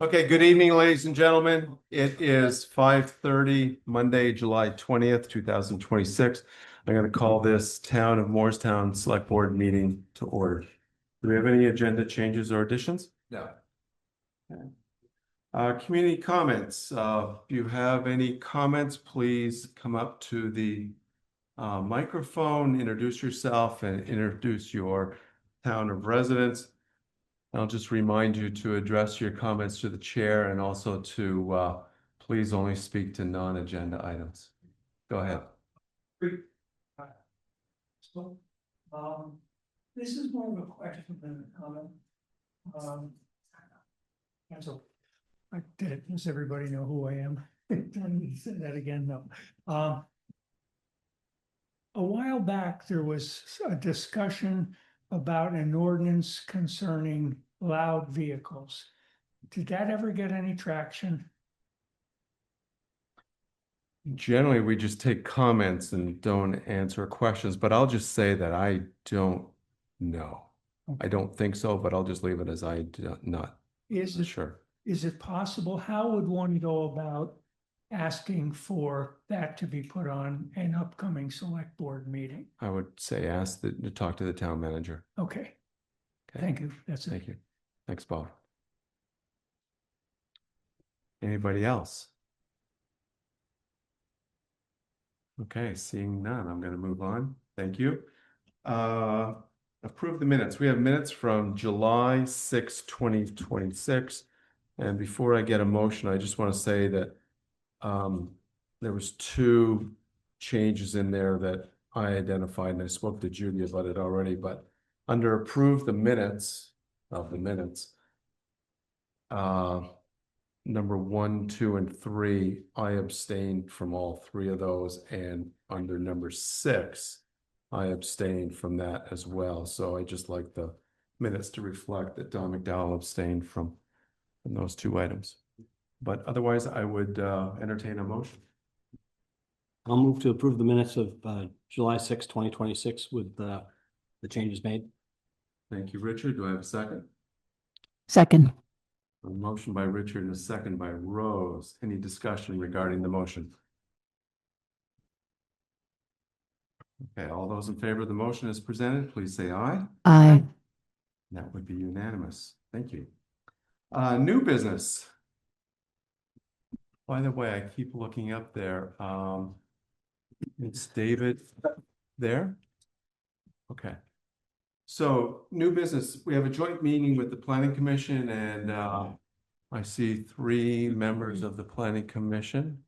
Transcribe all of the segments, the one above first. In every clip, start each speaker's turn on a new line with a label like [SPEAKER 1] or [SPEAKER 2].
[SPEAKER 1] Okay, good evening, ladies and gentlemen. It is 5:30, Monday, July 20th, 2026. I'm going to call this Town of Morristown Select Board meeting to order. Do we have any agenda changes or additions?
[SPEAKER 2] No.
[SPEAKER 1] Community comments. If you have any comments, please come up to the microphone, introduce yourself, and introduce your town of residence. I'll just remind you to address your comments to the chair and also to please only speak to non-agenda items. Go ahead.
[SPEAKER 3] So, this is more of a question than a comment. And so, does everybody know who I am? Don't say that again, no. A while back, there was a discussion about an ordinance concerning loud vehicles. Did that ever get any traction?
[SPEAKER 1] Generally, we just take comments and don't answer questions, but I'll just say that I don't know.
[SPEAKER 3] Okay.
[SPEAKER 1] I don't think so, but I'll just leave it as I do not sure.
[SPEAKER 3] Is it possible? How would one go about asking for that to be put on an upcoming select board meeting?
[SPEAKER 1] I would say to talk to the town manager.
[SPEAKER 3] Okay. Thank you. That's it.
[SPEAKER 1] Thank you. Thanks, Bob. Anybody else? Okay, seeing none, I'm going to move on. Thank you. Approve the minutes. We have minutes from July 6, 2026. And before I get a motion, I just want to say that there was two changes in there that I identified, and I spoke to Judy about it already, but under approve the minutes of the minutes, number 1, 2, and 3, I abstained from all three of those, and under number 6, I abstained from that as well. So I just like the minutes to reflect that Don McDowell abstained from those two items. But otherwise, I would entertain a motion.
[SPEAKER 2] I'll move to approve the minutes of July 6, 2026 with the changes made.
[SPEAKER 1] Thank you, Richard. Do I have a second?
[SPEAKER 4] Second.
[SPEAKER 1] A motion by Richard and a second by Rose. Any discussion regarding the motion? Okay, all those in favor of the motion as presented, please say aye.
[SPEAKER 4] Aye.
[SPEAKER 1] That would be unanimous. Thank you. New business. By the way, I keep looking up there. It's David there. Okay. So new business, we have a joint meeting with the Planning Commission, and I see 3 members of the Planning Commission,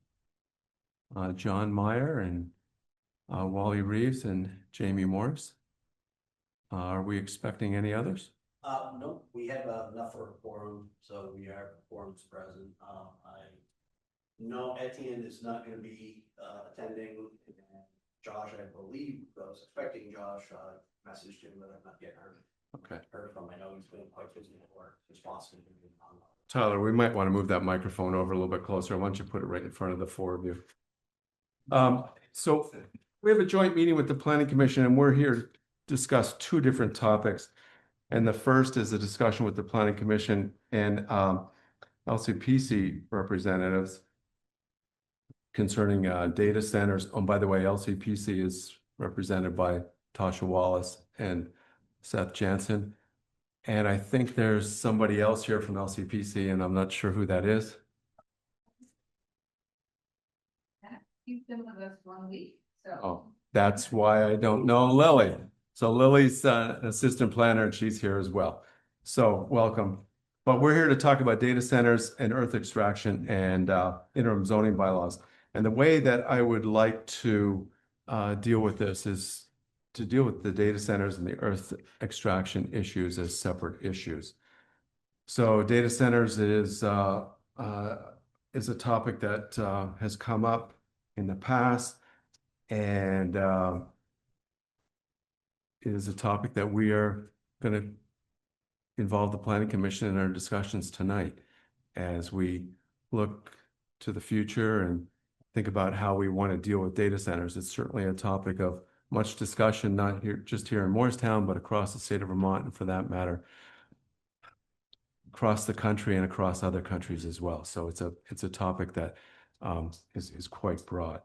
[SPEAKER 1] John Meyer and Wally Reeves and Jamie Morris. Are we expecting any others?
[SPEAKER 5] No, we have enough for a quorum, so we are quorum's present. No, Etienne is not going to be attending. Josh, I believe, I was expecting Josh. Messaged him, but I've not yet heard from him. I know he's been quite busy at work. Responsible.
[SPEAKER 1] Tyler, we might want to move that microphone over a little bit closer. Why don't you put it right in front of the 4 of you? So we have a joint meeting with the Planning Commission, and we're here to discuss 2 different topics. And the first is a discussion with the Planning Commission and LCPC representatives concerning data centers. Oh, by the way, LCPC is represented by Tasha Wallace and Seth Jansen. And I think there's somebody else here from LCPC, and I'm not sure who that is.
[SPEAKER 6] He's been with us 1 week. So.
[SPEAKER 1] Oh, that's why I don't know Lily. So Lily's an assistant planner, and she's here as well. So welcome. But we're here to talk about data centers and earth extraction and interim zoning bylaws. And the way that I would like to deal with this is to deal with the data centers and the earth extraction issues as separate issues. So data centers is a topic that has come up in the past, and it is a topic that we are going to involve the Planning Commission in our discussions tonight as we look to the future and think about how we want to deal with data centers. It's certainly a topic of much discussion, not just here in Morristown, but across the state of Vermont, and for that matter, across the country and across other countries as well. So it's a topic that is quite broad.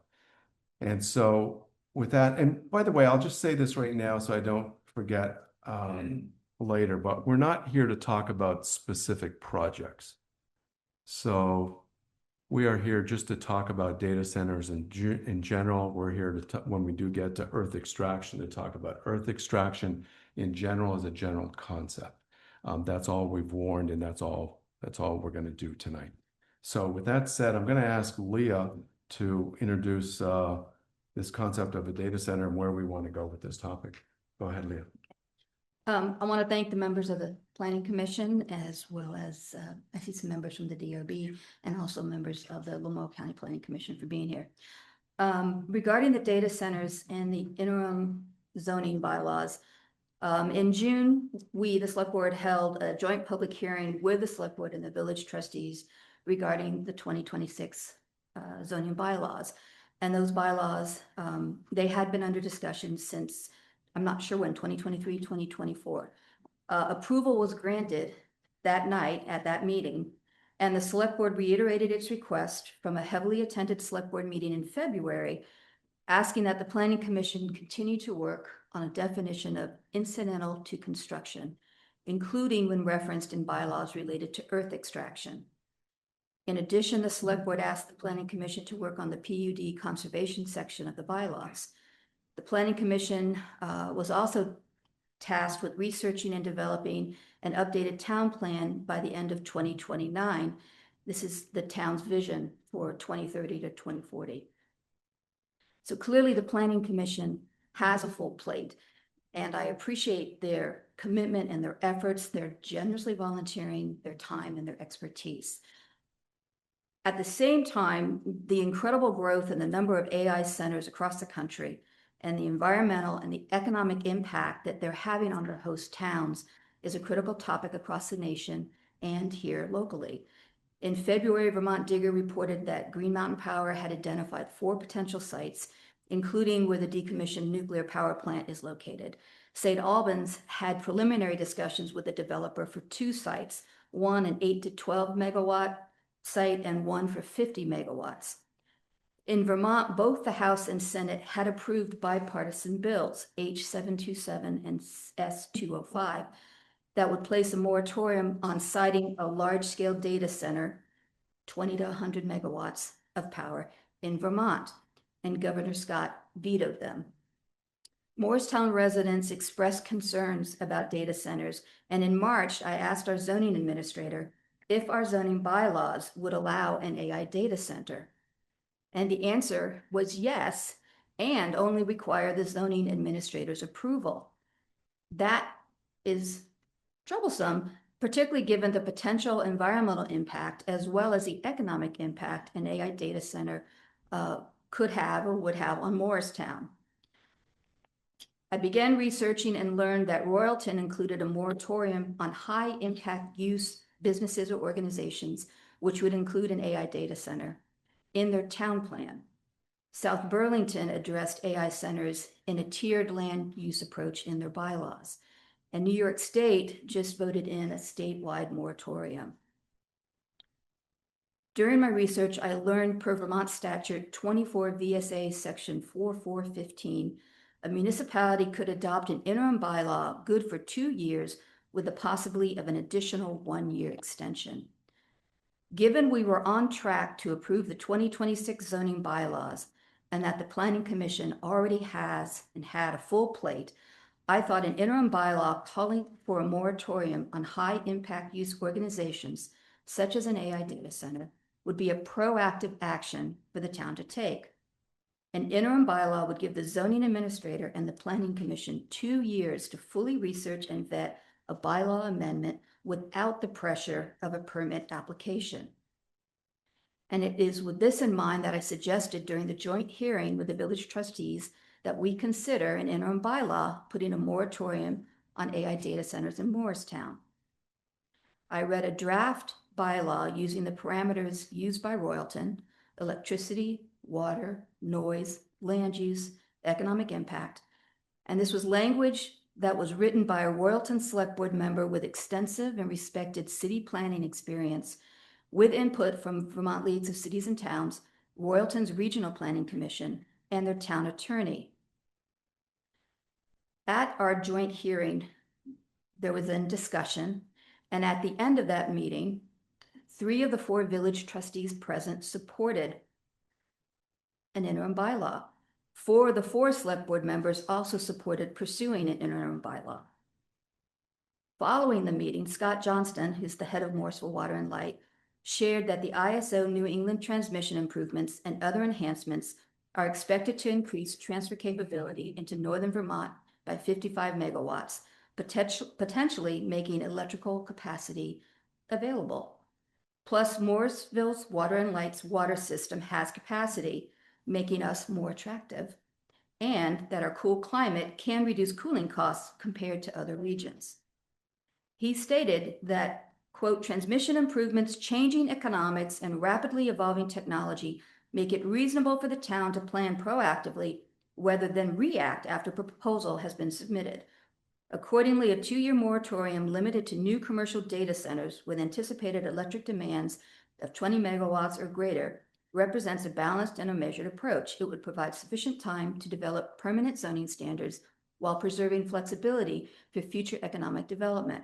[SPEAKER 1] And so with that, and by the way, I'll just say this right now so I don't forget later, but we're not here to talk about specific projects. So we are here just to talk about data centers in general. We're here to, when we do get to earth extraction, to talk about earth extraction in general as a general concept. That's all we've warned, and that's all we're going to do tonight. So with that said, I'm going to ask Leah to introduce this concept of a data center and where we want to go with this topic. Go ahead, Leah.
[SPEAKER 7] I want to thank the members of the Planning Commission, as well as I see some members from the DRB and also members of the Lamoille County Planning Commission for being here. Regarding the data centers and the interim zoning bylaws, in June, we, the Select Board, held a joint public hearing with the Select Board and the village trustees regarding the 2026 zoning bylaws. And those bylaws, they had been under discussion since, I'm not sure when, 2023, 2024. Approval was granted that night at that meeting, and the Select Board reiterated its request from a heavily attended Select Board meeting in February, asking that the Planning Commission continue to work on a definition of incidental to construction, including when referenced in bylaws related to earth extraction. In addition, the Select Board asked the Planning Commission to work on the PUD conservation section of the bylaws. The Planning Commission was also tasked with researching and developing an updated town plan by the end of 2029. This is the town's vision for 2030 to 2040. So clearly the Planning Commission has a full plate, and I appreciate their commitment and their efforts. They're generously volunteering their time and their expertise. At the same time, the incredible growth in the number of AI centers across the country and the environmental and the economic impact that they're having on their host towns is a critical topic across the nation and here locally. In February, Vermont Digger reported that Green Mountain Power had identified 4 potential sites, including where the decommissioned nuclear power plant is located. St. Albans had preliminary discussions with the developer for 2 sites, one an 8 to 12 megawatt site and one for 50 megawatts. In Vermont, both the House and Senate had approved bipartisan bills, H727 and S205, that would place a moratorium on siting a large-scale data center, 20 to 100 megawatts of power, in Vermont, and Governor Scott vetoed them. Morristown residents expressed concerns about data centers, and in March, I asked our zoning administrator if our zoning bylaws would allow an AI data center. And the answer was yes, and only require the zoning administrator's approval. That is troublesome, particularly given the potential environmental impact as well as the economic impact an AI data center could have or would have on Morristown. I began researching and learned that Royalton included a moratorium on high impact use businesses or organizations, which would include an AI data center, in their town plan. South Burlington addressed AI centers in a tiered land use approach in their bylaws. And New York State just voted in a statewide moratorium. During my research, I learned per Vermont Statute 24 VSA Section 4415, a municipality could adopt an interim bylaw good for 2 years with the possibility of an additional 1-year extension. Given we were on track to approve the 2026 zoning bylaws and that the Planning Commission already has and had a full plate, I thought an interim bylaw calling for a moratorium on high impact use organizations, such as an AI data center, would be a proactive action for the town to take. An interim bylaw would give the zoning administrator and the Planning Commission 2 years to fully research and vet a bylaw amendment without the pressure of a permit application. And it is with this in mind that I suggested during the joint hearing with the village trustees that we consider an interim bylaw putting a moratorium on AI data centers in Morristown. I read a draft bylaw using the parameters used by Royalton: electricity, water, noise, land use, economic impact. And this was language that was written by a Royalton Select Board member with extensive and respected city planning experience, with input from Vermont Leagues of Cities and Towns, Royalton's Regional Planning Commission, and their town attorney. At our joint hearing, there was then discussion, and at the end of that meeting, 3 of the 4 village trustees present supported an interim bylaw. 4 of the 4 select board members also supported pursuing an interim bylaw. Following the meeting, Scott Johnston, who's the head of Morrisville Water and Light, shared that the ISO New England transmission improvements and other enhancements are expected to increase transfer capability into northern Vermont by 55 megawatts, potentially making electrical capacity available. Plus, Morrisville's Water and Light's water system has capacity, making us more attractive, and that our cool climate can reduce cooling costs compared to other regions. He stated that, quote, transmission improvements, changing economics, and rapidly evolving technology make it reasonable for the town to plan proactively rather than react after a proposal has been submitted. Accordingly, a 2-year moratorium limited to new commercial data centers with anticipated electric demands of 20 megawatts or greater represents a balanced and a measured approach. It would provide sufficient time to develop permanent zoning standards while preserving flexibility for future economic development.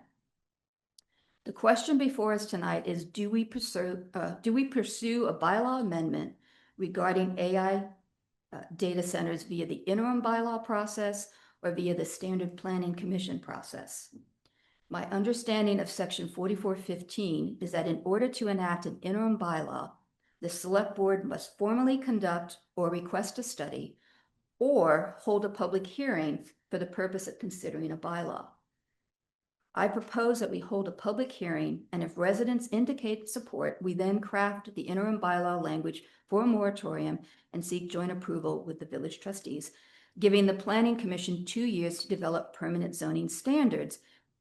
[SPEAKER 7] The question before us tonight is, do we pursue a bylaw amendment regarding AI data centers via the interim bylaw process or via the standard planning commission process? My understanding of section 4415 is that in order to enact an interim bylaw, the select board must formally conduct or request a study or hold a public hearing for the purpose of considering a bylaw. I propose that we hold a public hearing, and if residents indicate support, we then craft the interim bylaw language for a moratorium and seek joint approval with the village trustees, giving the planning commission 2 years to develop permanent zoning standards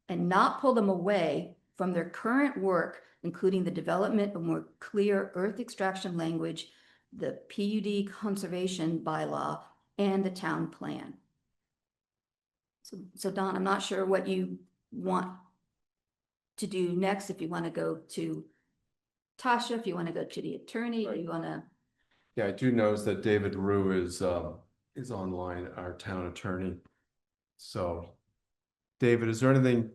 [SPEAKER 7] and not pull them away from their current work, including the development of more clear earth extraction language, the PUD conservation bylaw, and the town plan. So Don, I'm not sure what you want to do next. If you want to go to Tasha, if you want to go to the attorney, or you want to.
[SPEAKER 1] Yeah, I do notice that David Rue is online, our town attorney. So, David, is there anything?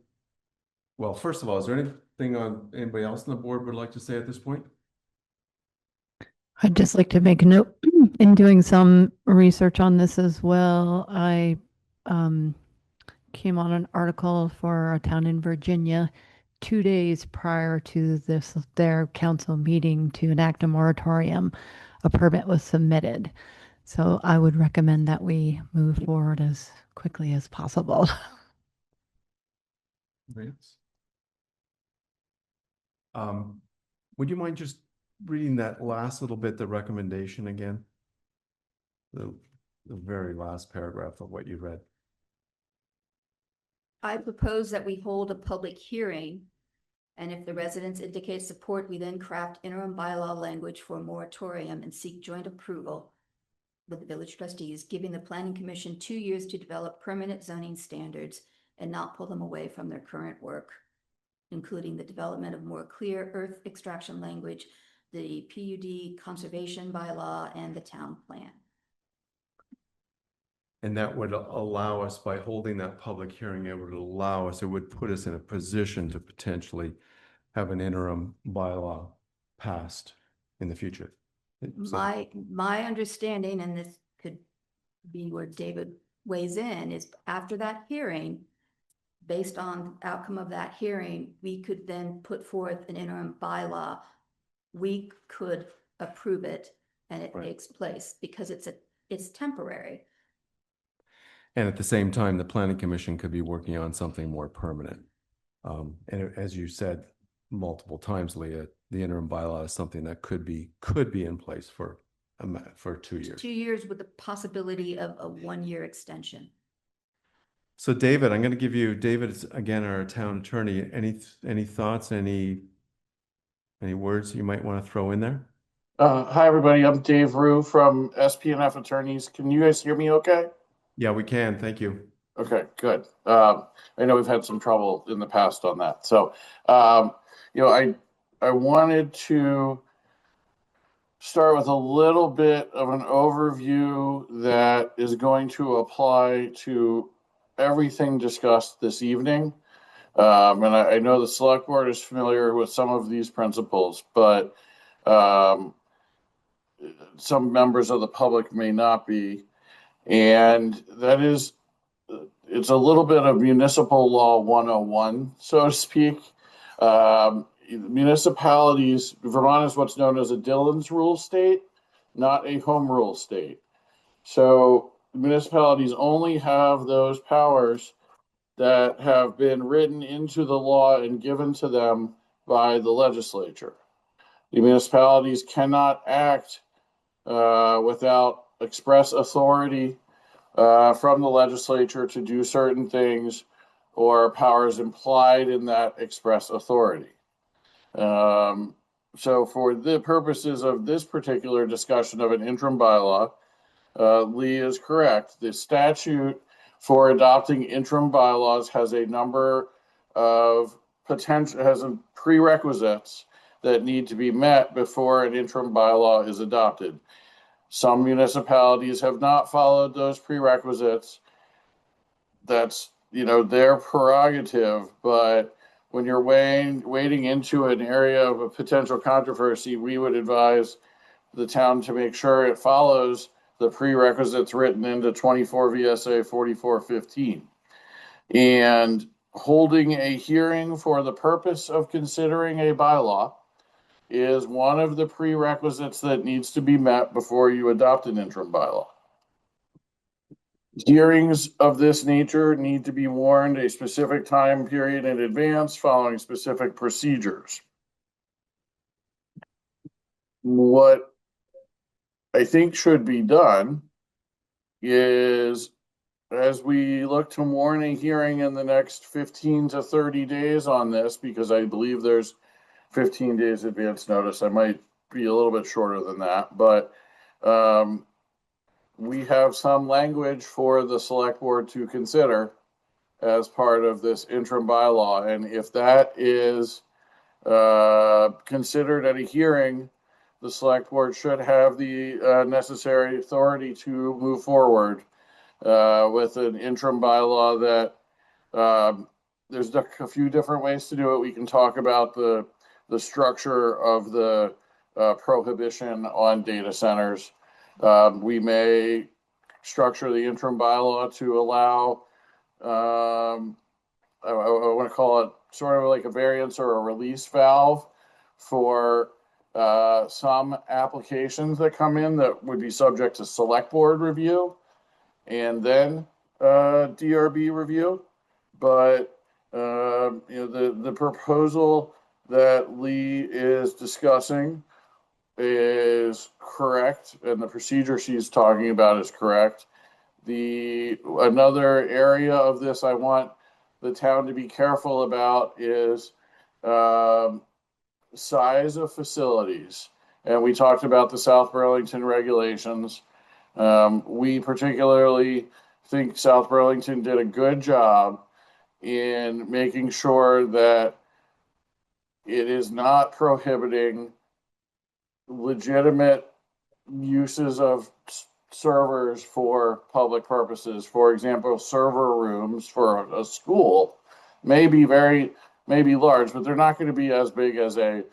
[SPEAKER 1] Well, first of all, is there anything on anybody else on the board would like to say at this point?
[SPEAKER 4] I'd just like to make a note in doing some research on this as well. I came on an article for a town in Virginia 2 days prior to their council meeting to enact a moratorium. A permit was submitted. So I would recommend that we move forward as quickly as possible.
[SPEAKER 1] Yes. Would you mind just reading that last little bit, the recommendation again? The very last paragraph of what you read.
[SPEAKER 7] I propose that we hold a public hearing, and if the residents indicate support, we then craft interim bylaw language for a moratorium and seek joint approval with the village trustees, giving the planning commission 2 years to develop permanent zoning standards and not pull them away from their current work, including the development of more clear earth extraction language, the PUD conservation bylaw, and the town plan.
[SPEAKER 1] And that would allow us, by holding that public hearing, it would put us in a position to potentially have an interim bylaw passed in the future. So-
[SPEAKER 7] My understanding, and this could be where David weighs in, is after that hearing, based on outcome of that hearing, we could then put forth an interim bylaw. We could approve it and it
[SPEAKER 1] Right.
[SPEAKER 7] takes place because it's temporary.
[SPEAKER 1] And at the same time, the planning commission could be working on something more permanent. And as you said multiple times, Leah, the interim bylaw is something that could be in place for 2 years.
[SPEAKER 7] 2 years with the possibility of a 1-year extension.
[SPEAKER 1] So David, I'm going to give you, David is again our town attorney. Any thoughts, any words you might want to throw in there?
[SPEAKER 8] Hi, everybody. I'm Dave Rue from SPNF Attorneys. Can you guys hear me okay?
[SPEAKER 1] Yeah, we can. Thank you.
[SPEAKER 8] Okay, good. I know we've had some trouble in the past on that. So, I wanted to start with a little bit of an overview that is going to apply to everything discussed this evening. And I know the select board is familiar with some of these principles, but some members of the public may not be. And that is, it's a little bit of municipal law 101, so to speak. Municipalities, Vermont is what's known as a Dillon's rule state, not a home rule state. So municipalities only have those powers that have been written into the law and given to them by the legislature. The municipalities cannot act without express authority from the legislature to do certain things or powers implied in that express authority. So for the purposes of this particular discussion of an interim bylaw, Lee is correct. The statute for adopting interim bylaws has a number of prerequisites that need to be met before an interim bylaw is adopted. Some municipalities have not followed those prerequisites. That's, their prerogative, but when you're wading into an area of a potential controversy, we would advise the town to make sure it follows the prerequisites written into 24 VSA 4415. And holding a hearing for the purpose of considering a bylaw is one of the prerequisites that needs to be met before you adopt an interim bylaw. Hearings of this nature need to be warned a specific time period in advance following specific procedures. What I think should be done is, as we look to warn a hearing in the next 15 to 30 days on this, because I believe there's 15 days advance notice. I might be a little bit shorter than that, but we have some language for the select board to consider as part of this interim bylaw. And if that is considered at a hearing, the select board should have the necessary authority to move forward with an interim bylaw that there's a few different ways to do it. We can talk about the structure of the prohibition on data centers. We may structure the interim bylaw to allow, I want to call it sort of like a variance or a release valve for some applications that come in that would be subject to select board review and then DRB review. But the proposal that Lee is discussing is correct, and the procedure she's talking about is correct. Another area of this I want the town to be careful about is size of facilities. And we talked about the South Burlington regulations. We particularly think South Burlington did a good job in making sure that it is not prohibiting legitimate uses of servers for public purposes. For example, server rooms for a school may be large, but they're not going to be as big as a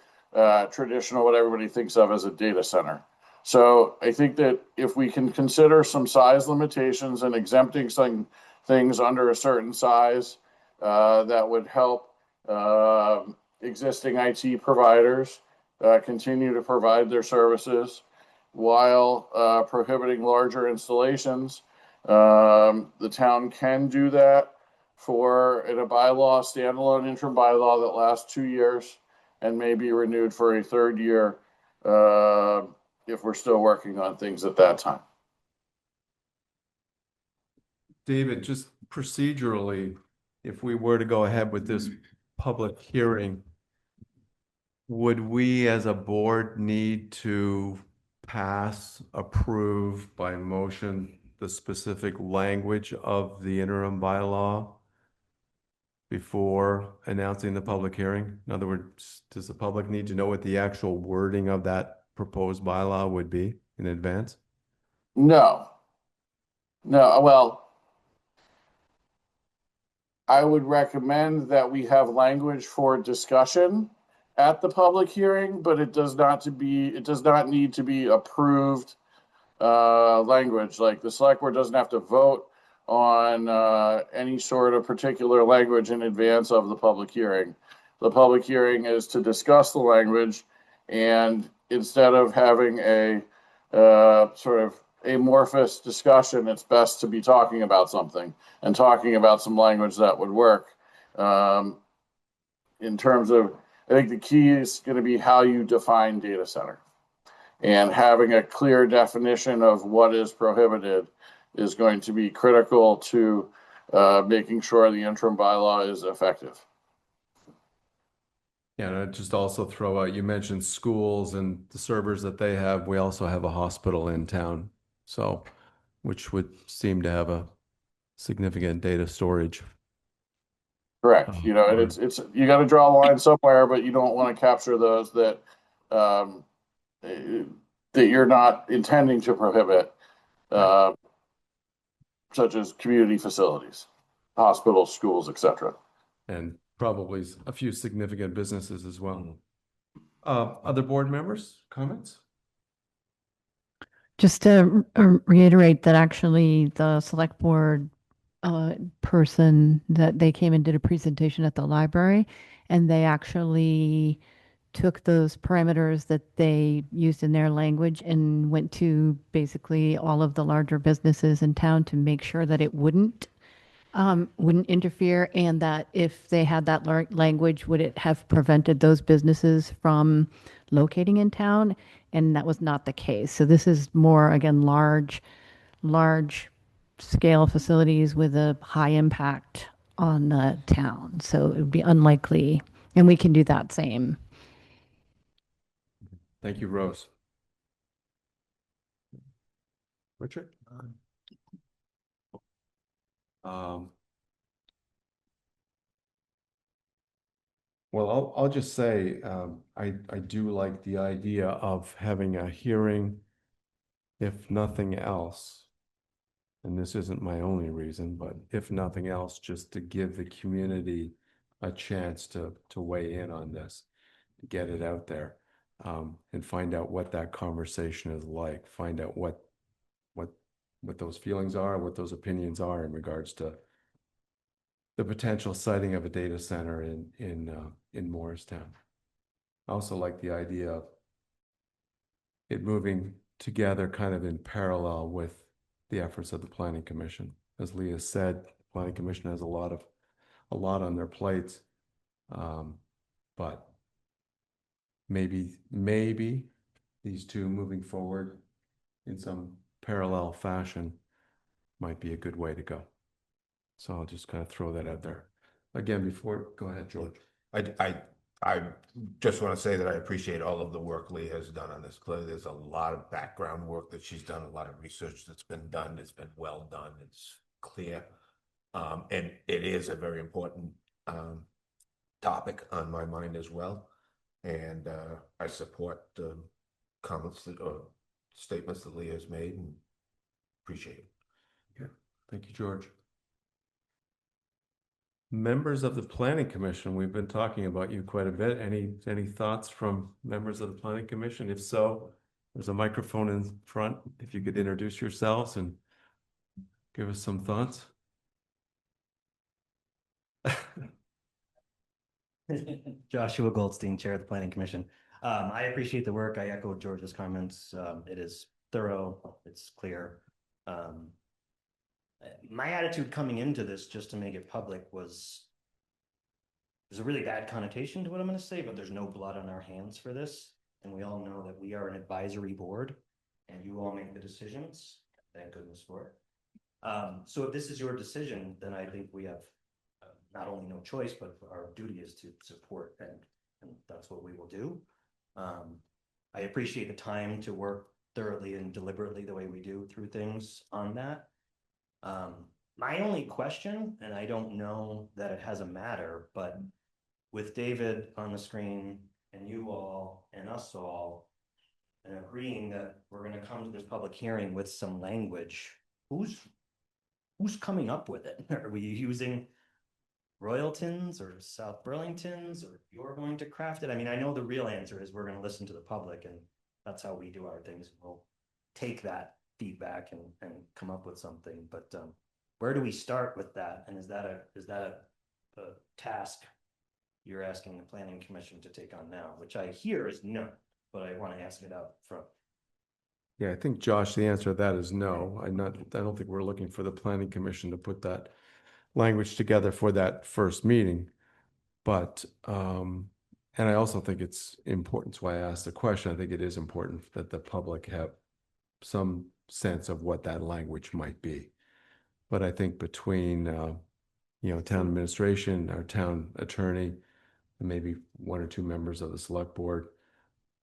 [SPEAKER 8] traditional, what everybody thinks of as a data center. So I think that if we can consider some size limitations and exempting some things under a certain size, that would help existing IT providers continue to provide their services while prohibiting larger installations. The town can do that in a bylaw, standalone interim bylaw that lasts 2 years and may be renewed for a third year if we're still working on things at that time.
[SPEAKER 1] David, just procedurally, if we were to go ahead with this public hearing, would we as a board need to pass, approve by motion the specific language of the interim bylaw before announcing the public hearing? In other words, does the public need to know what the actual wording of that proposed bylaw would be in advance?
[SPEAKER 8] No. No, well, I would recommend that we have language for discussion at the public hearing, but it does not need to be approved language. Like the select board doesn't have to vote on any sort of particular language in advance of the public hearing. The public hearing is to discuss the language, and instead of having a sort of amorphous discussion, it's best to be talking about something and talking about some language that would work. In terms of, I think the key is going to be how you define data center, and having a clear definition of what is prohibited is going to be critical to making sure the interim bylaw is effective.
[SPEAKER 1] Yeah, and I'd just also throw out, you mentioned schools and the servers that they have. We also have a hospital in town, so which would seem to have a significant data storage.
[SPEAKER 8] Correct.
[SPEAKER 1] Oh,
[SPEAKER 8] You know, and
[SPEAKER 1] right.
[SPEAKER 8] it's you got to draw a line somewhere, but you don't want to capture those that that you're not intending to prohibit, such as community facilities, hospitals, schools, etc.
[SPEAKER 1] And probably a few significant businesses as well. Other board members, comments?
[SPEAKER 4] Just to reiterate that actually the select board person that they came and did a presentation at the library, and they actually took those parameters that they used in their language and went to basically all of the larger businesses in town to make sure that it wouldn't interfere, and that if they had that language, would it have prevented those businesses from locating in town? And that was not the case. So this is more, again, large scale facilities with a high impact on the town. So it would be unlikely, and we can do that same.
[SPEAKER 1] Thank you, Rose. Richard? Well, I'll just say, I do like the idea of having a hearing, if nothing else. And this isn't my only reason, but if nothing else, just to give the community a chance to weigh in on this, to get it out there, and find out what that conversation is like, find out what those feelings are, what those opinions are in regards to the potential siting of a data center in Morristown. I also like the idea of it moving together kind of in parallel with the efforts of the Planning Commission. As Leah said, the Planning Commission has a lot on their plates. But maybe these two moving forward in some parallel fashion might be a good way to go. So I'll just kind of throw that out there. Again, go ahead, George.
[SPEAKER 9] I just want to say that I appreciate all of the work Lee has done on this. Clearly, there's a lot of background work that she's done, a lot of research that's been done. It's been well done. It's clear. And it is a very important topic on my mind as well. And I support the comments or statements that Lee has made and appreciate it.
[SPEAKER 1] Yeah. Thank you, George. Members of the Planning Commission, we've been talking about you quite a bit. Any thoughts from members of the Planning Commission? If so, there's a microphone in front. If you could introduce yourselves and give us some thoughts.
[SPEAKER 10] Joshua Goldstein, Chair of the Planning Commission. I appreciate the work. I echo George's comments. It is thorough, it's clear. My attitude coming into this, just to make it public, was there's a really bad connotation to what I'm going to say, but there's no blood on our hands for this. And we all know that we are an advisory board and you all make the decisions. Thank goodness for it. So if this is your decision, then I think we have not only no choice, but our duty is to support, and that's what we will do. I appreciate the time to work thoroughly and deliberately the way we do through things on that. My only question, and I don't know that it has a matter, but with David on the screen and you all and us all, and agreeing that we're gonna come to this public hearing with some language, who's coming up with it? Are we using Royalton's or South Burlington's, or you're going to craft it? I mean, I know the real answer is we're gonna listen to the public, and that's how we do our things. We'll take that feedback and come up with something, but where do we start with that? And is that a task you're asking the planning commission to take on now, which I hear is no, but I want to ask it out front.
[SPEAKER 1] Yeah, I think, Josh, the answer to that is no. I don't think we're looking for the planning commission to put that language together for that first meeting. But, and I also think it's important, that's why I asked the question. I think it is important that the public have some sense of what that language might be. But I think between, town administration, our town attorney, and maybe one or two members of the select board,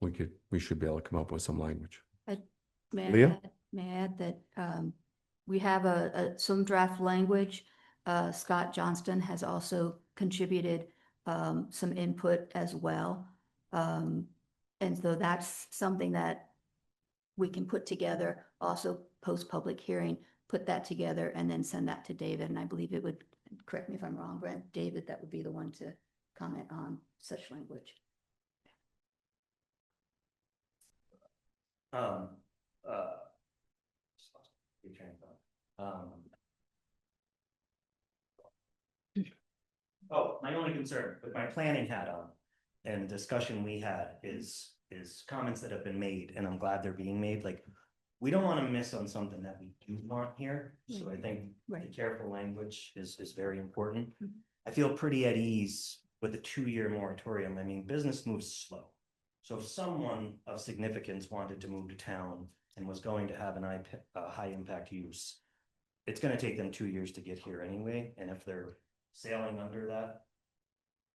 [SPEAKER 1] we should be able to come up with some language. Leah?
[SPEAKER 7] May I add that we have some draft language. Scott Johnston has also contributed some input as well. And so that's something that we can put together, also post-public hearing, put that together and then send that to David. And I believe it would, correct me if I'm wrong, Brent, David, that would be the one to comment on such language.
[SPEAKER 10] My only concern with my planning hat on and discussion we had is comments that have been made, and I'm glad they're being made. Like, we don't want to miss on something that we do want here. So I think the careful language is very important. I feel pretty at ease with a 2-year moratorium. I mean, business moves slow. So if someone of significance wanted to move to town and was going to have a high impact use, it's going to take them 2 years to get here anyway. And if they're sailing under that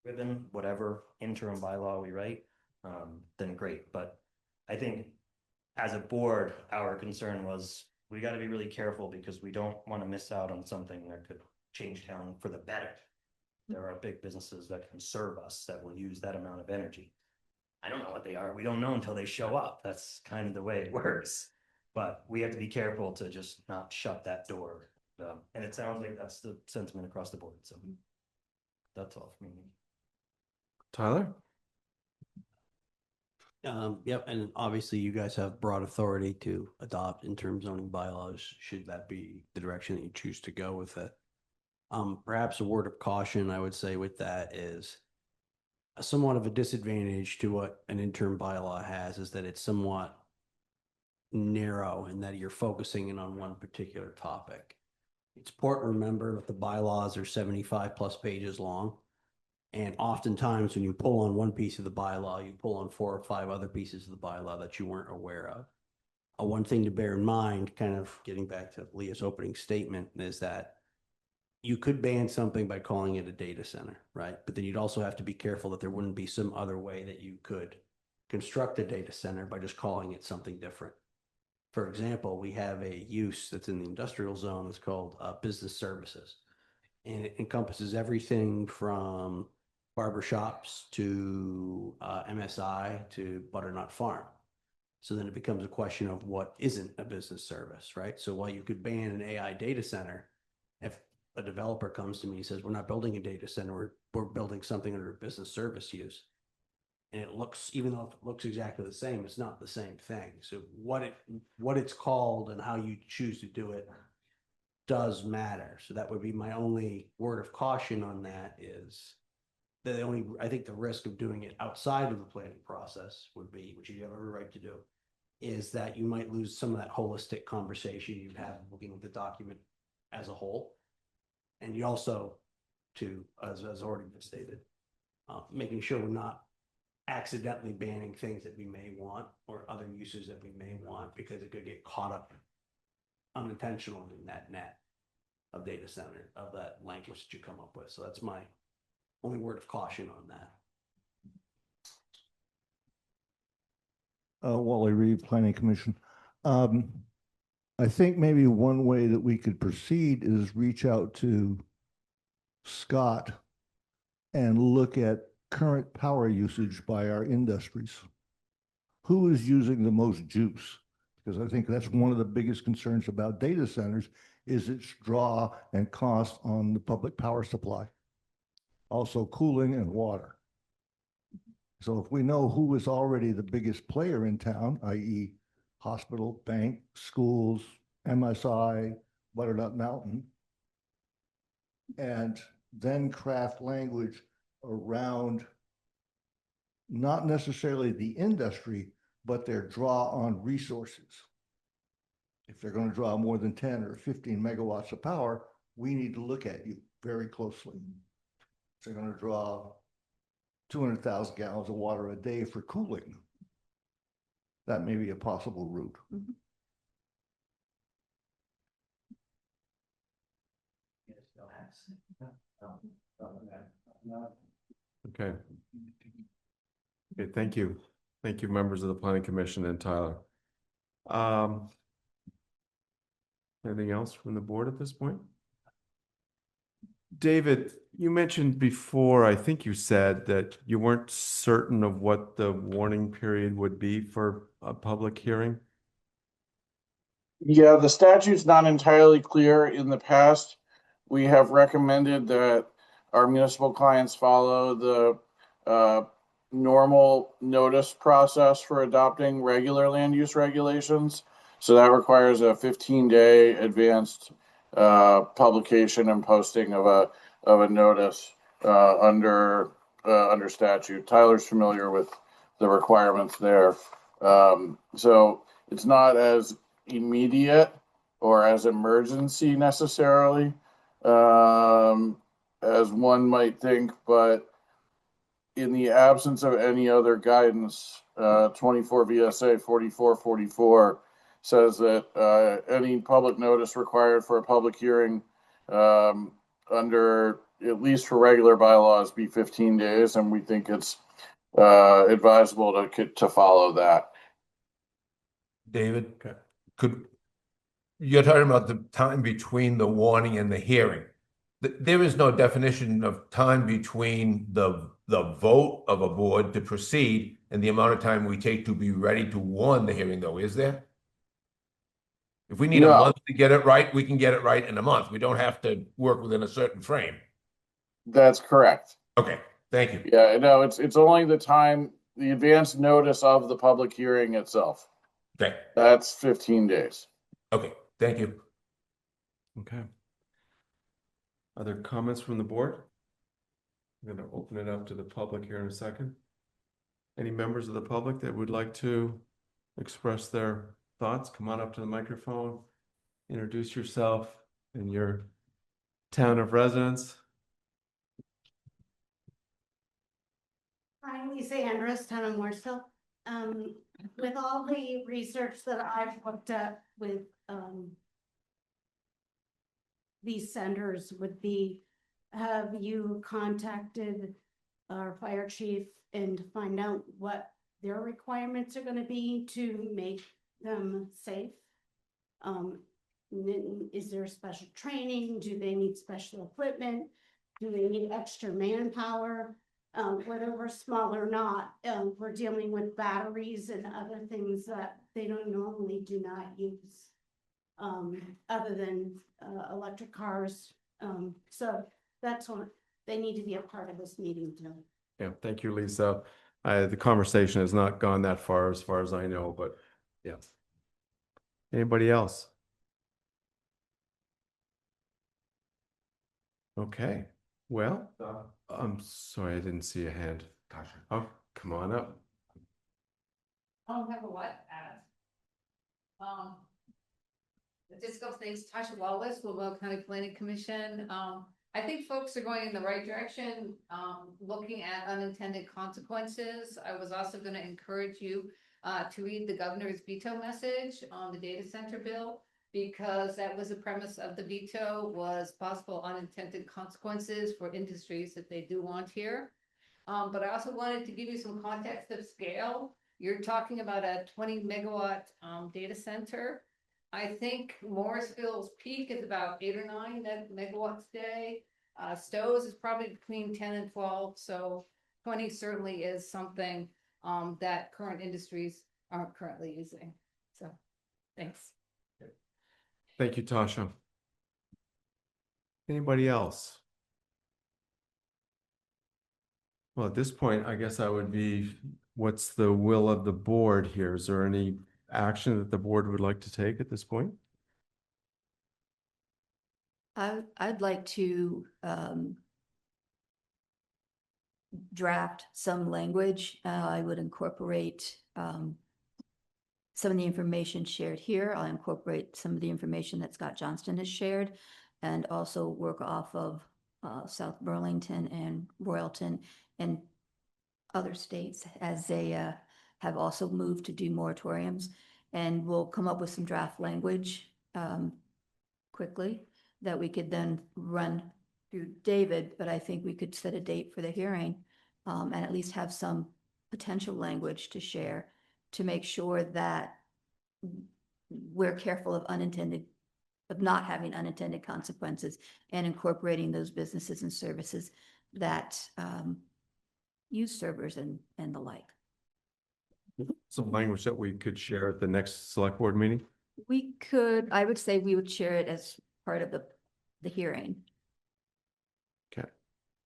[SPEAKER 10] ribbon, whatever interim bylaw we write, then great. But I think as a board, our concern was we got to be really careful because we don't want to miss out on something that could change town for the better. There are big businesses that can serve us that will use that amount of energy. I don't know what they are. We don't know until they show up. That's kind of the way it works. But we have to be careful to just not shut that door. And it sounds like that's the sentiment across the board. So that's all for me.
[SPEAKER 1] Tyler?
[SPEAKER 2] Yep, and obviously you guys have broad authority to adopt interim zoning bylaws, should that be the direction that you choose to go with it. Perhaps a word of caution I would say with that is somewhat of a disadvantage to what an interim bylaw has is that it's somewhat narrow in that you're focusing in on one particular topic. It's important to remember that the bylaws are 75 plus pages long. And oftentimes when you pull on one piece of the bylaw, you pull on 4 or 5 other pieces of the bylaw that you weren't aware of. One thing to bear in mind, kind of getting back to Leah's opening statement, is that you could ban something by calling it a data center, right? But then you'd also have to be careful that there wouldn't be some other way that you could construct a data center by just calling it something different. For example, we have a use that's in the industrial zone that's called business services. And it encompasses everything from barbershops to MSI to Butternut Farm. So then it becomes a question of what isn't a business service, right? So while you could ban an AI data center, if a developer comes to me and says, we're not building a data center, we're building something under a business service use. And it looks, even though it looks exactly the same, it's not the same thing. So what it's called and how you choose to do it does matter. So that would be my only word of caution on that is that I think the risk of doing it outside of the planning process would be, which you have every right to do, is that you might lose some of that holistic conversation you'd have looking at the document as a whole. And you also, as already been stated, making sure we're not accidentally banning things that we may want or other uses that we may want because it could get caught up unintentionally in that net of data center, of that language that you come up with. So that's my only word of caution on that.
[SPEAKER 11] Wally Reed, Planning Commission. I think maybe one way that we could proceed is reach out to Scott and look at current power usage by our industries. Who is using the most juice? Because I think that's one of the biggest concerns about data centers is its draw and cost on the public power supply. Also cooling and water. So if we know who is already the biggest player in town, i.e. hospital, bank, schools, MSI, Butternut Mountain, and then craft language around not necessarily the industry, but their draw on resources. If they're going to draw more than 10 or 15 megawatts of power, we need to look at you very closely. If they're going to draw 200,000 gallons of water a day for cooling, that may be a possible route.
[SPEAKER 1] Okay. Okay, thank you. Thank you, members of the Planning Commission and Tyler. Anything else from the board at this point? David, you mentioned before, I think you said that you weren't certain of what the warning period would be for a public hearing.
[SPEAKER 8] Yeah, the statute's not entirely clear. In the past, we have recommended that our municipal clients follow the normal notice process for adopting regular land use regulations. So that requires a 15-day advanced publication and posting of a notice under statute. Tyler's familiar with the requirements there. So it's not as immediate or as emergency necessarily as one might think, but in the absence of any other guidance, 24 VSA 4444 says that any public notice required for a public hearing under, at least for regular bylaws, be 15 days, and we think it's advisable to follow that.
[SPEAKER 9] David, you're talking about the time between the warning and the hearing. There is no definition of time between the vote of a board to proceed and the amount of time we take to be ready to warn the hearing, though, is there? If we need a month to get it right, we can get it right in a month. We don't have to work within a certain frame.
[SPEAKER 8] That's correct.
[SPEAKER 9] Okay, thank you.
[SPEAKER 8] Yeah, no, it's only the time, the advance notice of the public hearing itself.
[SPEAKER 9] Okay.
[SPEAKER 8] That's 15 days.
[SPEAKER 9] Okay, thank you.
[SPEAKER 1] Okay. Other comments from the board? I'm going to open it up to the public here in a second. Any members of the public that would like to express their thoughts, come on up to the microphone, introduce yourself and your town of residence.
[SPEAKER 12] I'm Lisa Andrus, town of Morristown. With all the research that I've looked at with these centers have you contacted our fire chief and find out what their requirements are going to be to make them safe? Is there special training? Do they need special equipment? Do they need extra manpower? Whether we're small or not, we're dealing with batteries and other things that they don't normally do not use, other than electric cars. So that's what they need to be a part of this meeting too.
[SPEAKER 1] Yeah, thank you, Lisa. The conversation has not gone that far as I know, but yeah. Anybody else? Okay, well, I'm sorry, I didn't see a hand. Oh, come on up.
[SPEAKER 6] I don't have a what add. The fiscal things, Tasha Wallace, Will County Planning Commission. I think folks are going in the right direction, looking at unintended consequences. I was also going to encourage you to read the governor's veto message on the data center bill, because that was the premise of the veto, was possible unintended consequences for industries that they do want here. But I also wanted to give you some context of scale. you're talking about a 20 MW data center. I think Morrisville's peak is about 8 or 9 megawatts a day. Stowe's is probably between 10 and 12, so 20 certainly is something that current industries aren't currently using. So, thanks.
[SPEAKER 1] Thank you, Tasha. Anybody else? Well, at this point, I guess I would be, what's the will of the board here? Is there any action that the board would like to take at this point?
[SPEAKER 7] I'd like to draft some language. I would incorporate some of the information shared here. I'll incorporate some of the information that Scott Johnston has shared, and also work off of South Burlington and Royalton and other states as they have also moved to do moratoriums. And we'll come up with some draft language quickly that we could then run through David, but I think we could set a date for the hearing and at least have some potential language to share to make sure that we're careful of not having unintended consequences and incorporating those businesses and services that use servers and the like.
[SPEAKER 1] Some language that we could share at the next select board meeting?
[SPEAKER 7] We could, I would say we would share it as part of the hearing.
[SPEAKER 1] Okay.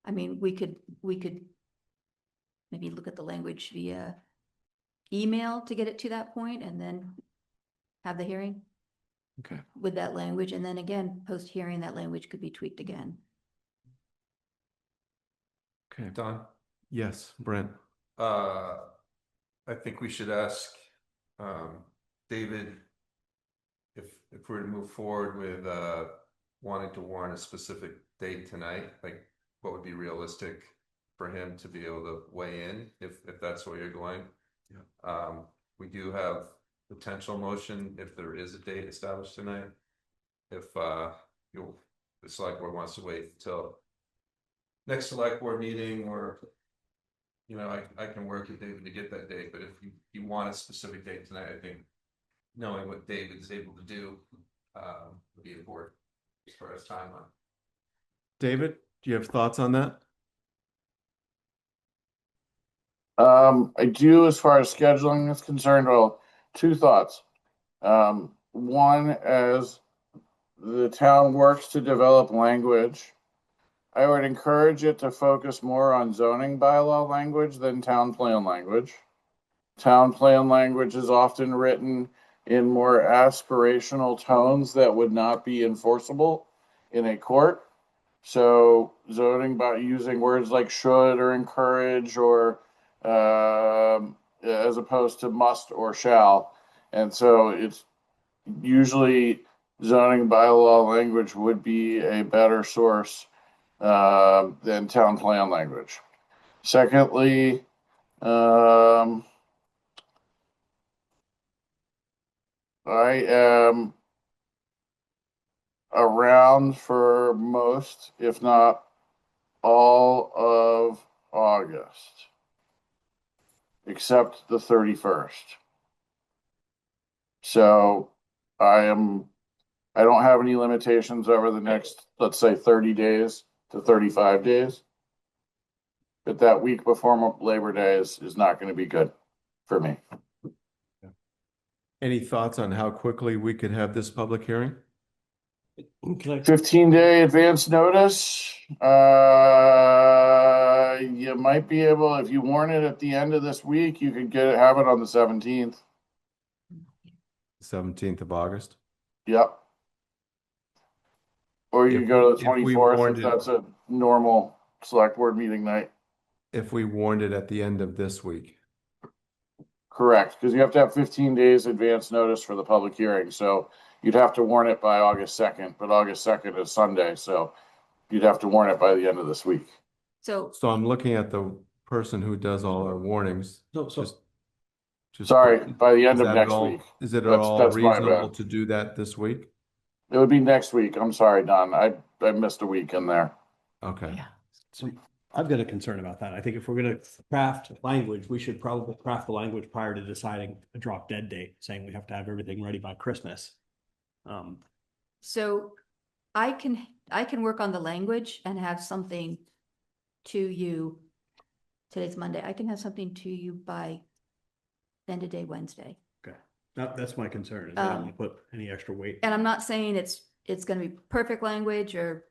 [SPEAKER 7] I mean, we could maybe look at the language via email to get it to that point and then have the hearing.
[SPEAKER 1] Okay.
[SPEAKER 7] With that language, and then again, post-hearing, that language could be tweaked again.
[SPEAKER 1] Okay. Don? Yes, Brent.
[SPEAKER 13] I think we should ask David if we're to move forward with wanting to warn a specific date tonight, like what would be realistic for him to be able to weigh in if that's where you're going. Yeah. We do have potential motion if there is a date established tonight. If the select board wants to wait till next select board meeting, or I can work with David to get that date, but if you want a specific date tonight, I think knowing what David is able to do would be important as far as timeline.
[SPEAKER 1] David, do you have thoughts on that?
[SPEAKER 8] I do, as far as scheduling is concerned. Well, two thoughts. One, as the town works to develop language, I would encourage it to focus more on zoning bylaw language than town plan language. Town plan language is often written in more aspirational tones that would not be enforceable in a court. So zoning by using words like should or encourage or as opposed to must or shall. And so it's usually zoning bylaw language would be a better source than town plan language. Secondly, I am around for most, if not all, of August, except the 31st. So I don't have any limitations over the next, let's say, 30 days to 35 days. But that week before Labor Day is not going to be good for me.
[SPEAKER 1] Any thoughts on how quickly we could have this public hearing?
[SPEAKER 8] 15-day advance notice. You might be able, if you warn it at the end of this week, you could have it on the 17th.
[SPEAKER 1] 17th of August?
[SPEAKER 8] Yep. Or you go to the 24th if that's a normal select board meeting night.
[SPEAKER 1] If we warned it at the end of this week.
[SPEAKER 8] Correct, because you have to have 15 days advance notice for the public hearing. So you'd have to warn it by August 2nd, but August 2nd is Sunday. So you'd have to warn it by the end of this week.
[SPEAKER 7] So
[SPEAKER 1] I'm looking at the person who does all our warnings.
[SPEAKER 8] Sorry, by the end of next week.
[SPEAKER 1] Is it all reasonable to do that this week?
[SPEAKER 8] It would be next week. I'm sorry, Don. I missed a week in there.
[SPEAKER 1] Okay.
[SPEAKER 10] Yeah. So
[SPEAKER 2] I've got a concern about that. I think if we're gonna craft language, we should probably craft the language prior to deciding a drop dead date, saying we have to have everything ready by Christmas.
[SPEAKER 7] So I can work on the language and have something to you. Today's Monday. I can have something to you by end of day Wednesday.
[SPEAKER 2] Okay, that's my concern, is I don't want to put any extra weight.
[SPEAKER 7] And I'm not saying it's gonna be perfect language or,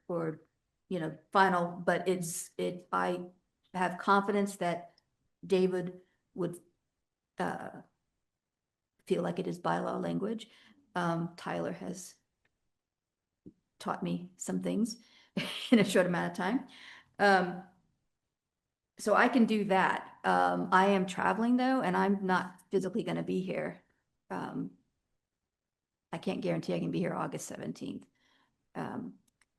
[SPEAKER 7] final, but I have confidence that David would feel like it is bylaw language. Tyler has taught me some things in a short amount of time. So I can do that. I am traveling though, and I'm not physically gonna be here. I can't guarantee I can be here August 17th.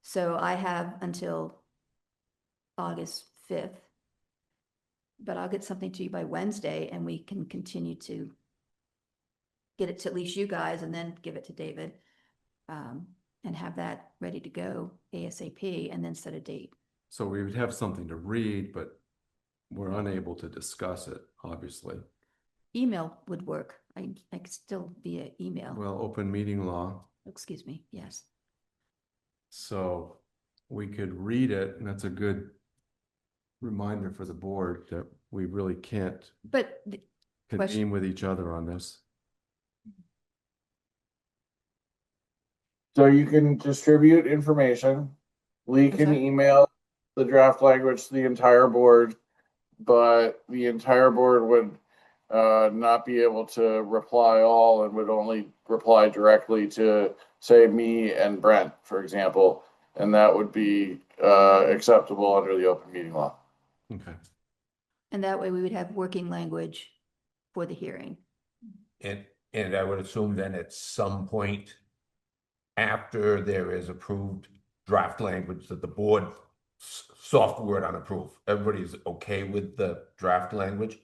[SPEAKER 7] So I have until August 5th. But I'll get something to you by Wednesday and we can continue to get it to at least you guys and then give it to David. And have that ready to go ASAP and then set a date.
[SPEAKER 1] So we would have something to read, but we're unable to discuss it, obviously.
[SPEAKER 7] Email would work. I could still via email.
[SPEAKER 1] Well, open meeting law.
[SPEAKER 7] Excuse me, yes.
[SPEAKER 1] So we could read it, and that's a good reminder for the board that we really can't
[SPEAKER 7] But
[SPEAKER 1] convene with each other on this.
[SPEAKER 8] So you can distribute information. Lee can
[SPEAKER 7] sorry?
[SPEAKER 8] email the draft language to the entire board, but the entire board would not be able to reply all and would only reply directly to, say, me and Brent, for example, and that would be acceptable under the open meeting law.
[SPEAKER 1] Okay.
[SPEAKER 7] And that way we would have working language for the hearing.
[SPEAKER 9] And I would assume then at some point after there is approved draft language that the board soft word on approve, everybody's okay with the draft language.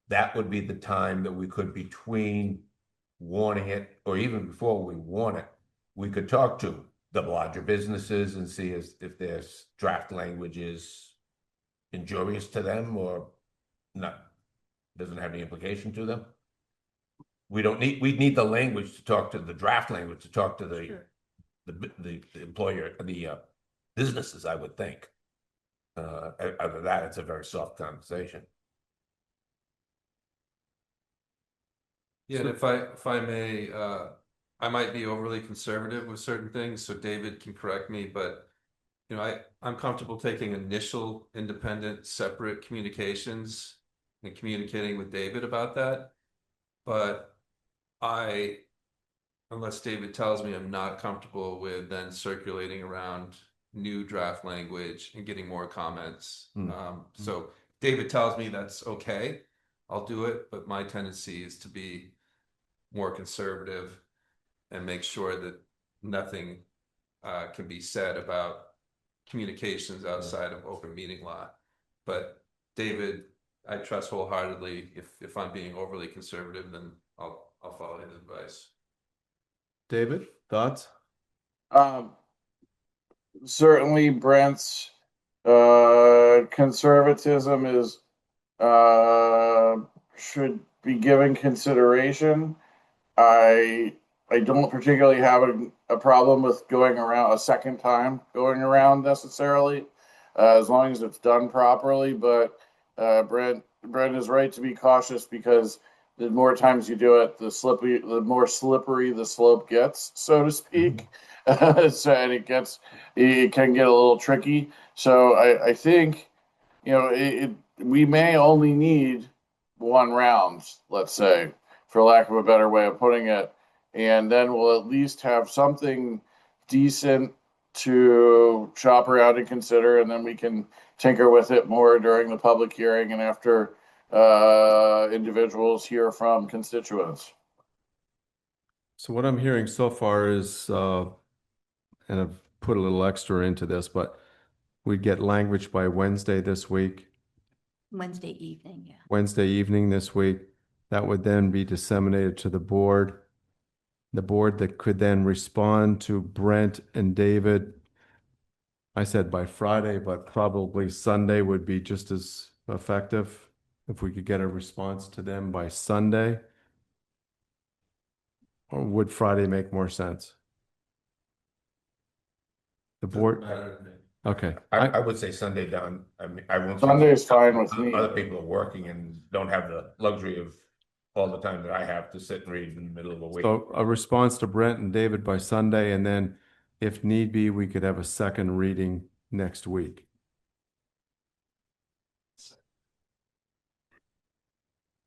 [SPEAKER 9] That would be the time that we could, between warning it, or even before we warn it, we could talk to the larger businesses and see if their draft language is injurious to them or not, doesn't have any implication to them. We need the language to talk to the draft language, to talk to the employer, the businesses, I would think. Other than that, it's a very soft conversation.
[SPEAKER 13] Yeah, and if I may, I might be overly conservative with certain things, so David can correct me, but I'm comfortable taking initial independent separate communications and communicating with David about that. But unless David tells me, I'm not comfortable with then circulating around new draft language and getting more comments. So David tells me that's okay, I'll do it, but my tendency is to be more conservative and make sure that nothing can be said about communications outside of open meeting law. But David, I trust wholeheartedly. If I'm being overly conservative, then I'll follow his advice.
[SPEAKER 1] David, thoughts?
[SPEAKER 8] Certainly Brent's conservatism is should be given consideration. I don't particularly have a problem with going around a second time going around necessarily, as long as it's done properly. But Brent is right to be cautious, because the more times you do it, the more slippery the slope gets, so to speak. So, and it can get a little tricky. So I think, we may only need one round, let's say, for lack of a better way of putting it. And then we'll at least have something decent to shop around and consider, and then we can tinker with it more during the public hearing and after individuals hear from constituents.
[SPEAKER 1] So what I'm hearing so far is, and I've put a little extra into this, but we'd get language by Wednesday this week.
[SPEAKER 7] Wednesday evening, yeah.
[SPEAKER 1] Wednesday evening this week. That would then be disseminated to the board. The board that could then respond to Brent and David I said by Friday, but probably Sunday would be just as effective if we could get a response to them by Sunday. Or would Friday make more sense? The board, okay.
[SPEAKER 9] I would say Sunday down. I mean, I won't.
[SPEAKER 8] Sunday is fine with me.
[SPEAKER 9] Other people are working and don't have the luxury of all the time that I have to sit and read in the middle of a week.
[SPEAKER 1] So a response to Brent and David by Sunday, and then if need be, we could have a second reading next week.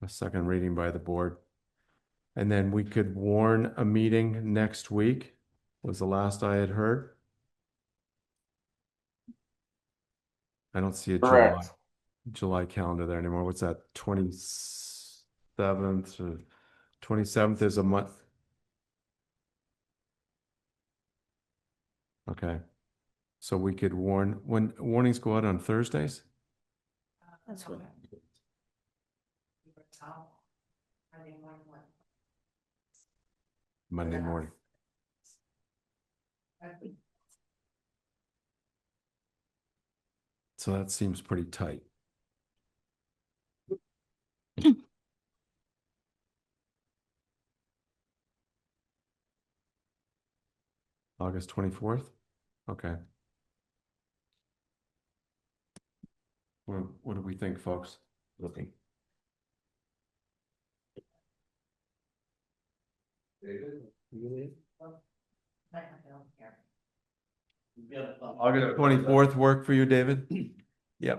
[SPEAKER 1] A second reading by the board. And then we could warn a meeting next week, was the last I had heard. I don't see a
[SPEAKER 8] Correct.
[SPEAKER 1] July calendar there anymore. What's that, 27th or 27th is a month? Okay. So we could warn, when warnings go out on Thursdays?
[SPEAKER 7] That's what.
[SPEAKER 1] Monday morning. So that seems pretty tight. August 24th? Okay. What do we think, folks?
[SPEAKER 9] Looking.
[SPEAKER 1] August 24th work for you, David? Yeah.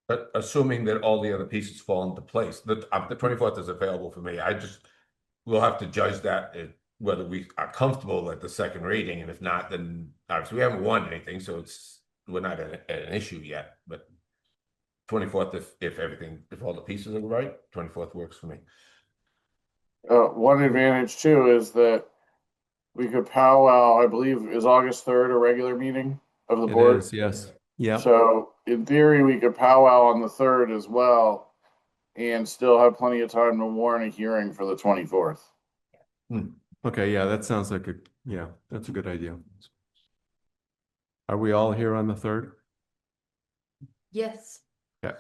[SPEAKER 9] But assuming that all the other pieces fall into place, the 24th is available for me. We'll have to judge that whether we are comfortable at the second reading, and if not, then obviously we haven't won anything, so we're not at an issue yet. But 24th, if all the pieces are right, 24th works for me.
[SPEAKER 8] One advantage too is that we could powwow, I believe, is August 3rd a regular meeting of the board?
[SPEAKER 1] It is, yes. Yeah.
[SPEAKER 8] So in theory, we could powwow on the 3rd as well and still have plenty of time to warn a hearing for the 24th.
[SPEAKER 1] Okay, yeah, that sounds like that's a good idea. Are we all here on the 3rd?
[SPEAKER 7] Yes.
[SPEAKER 1] Yeah.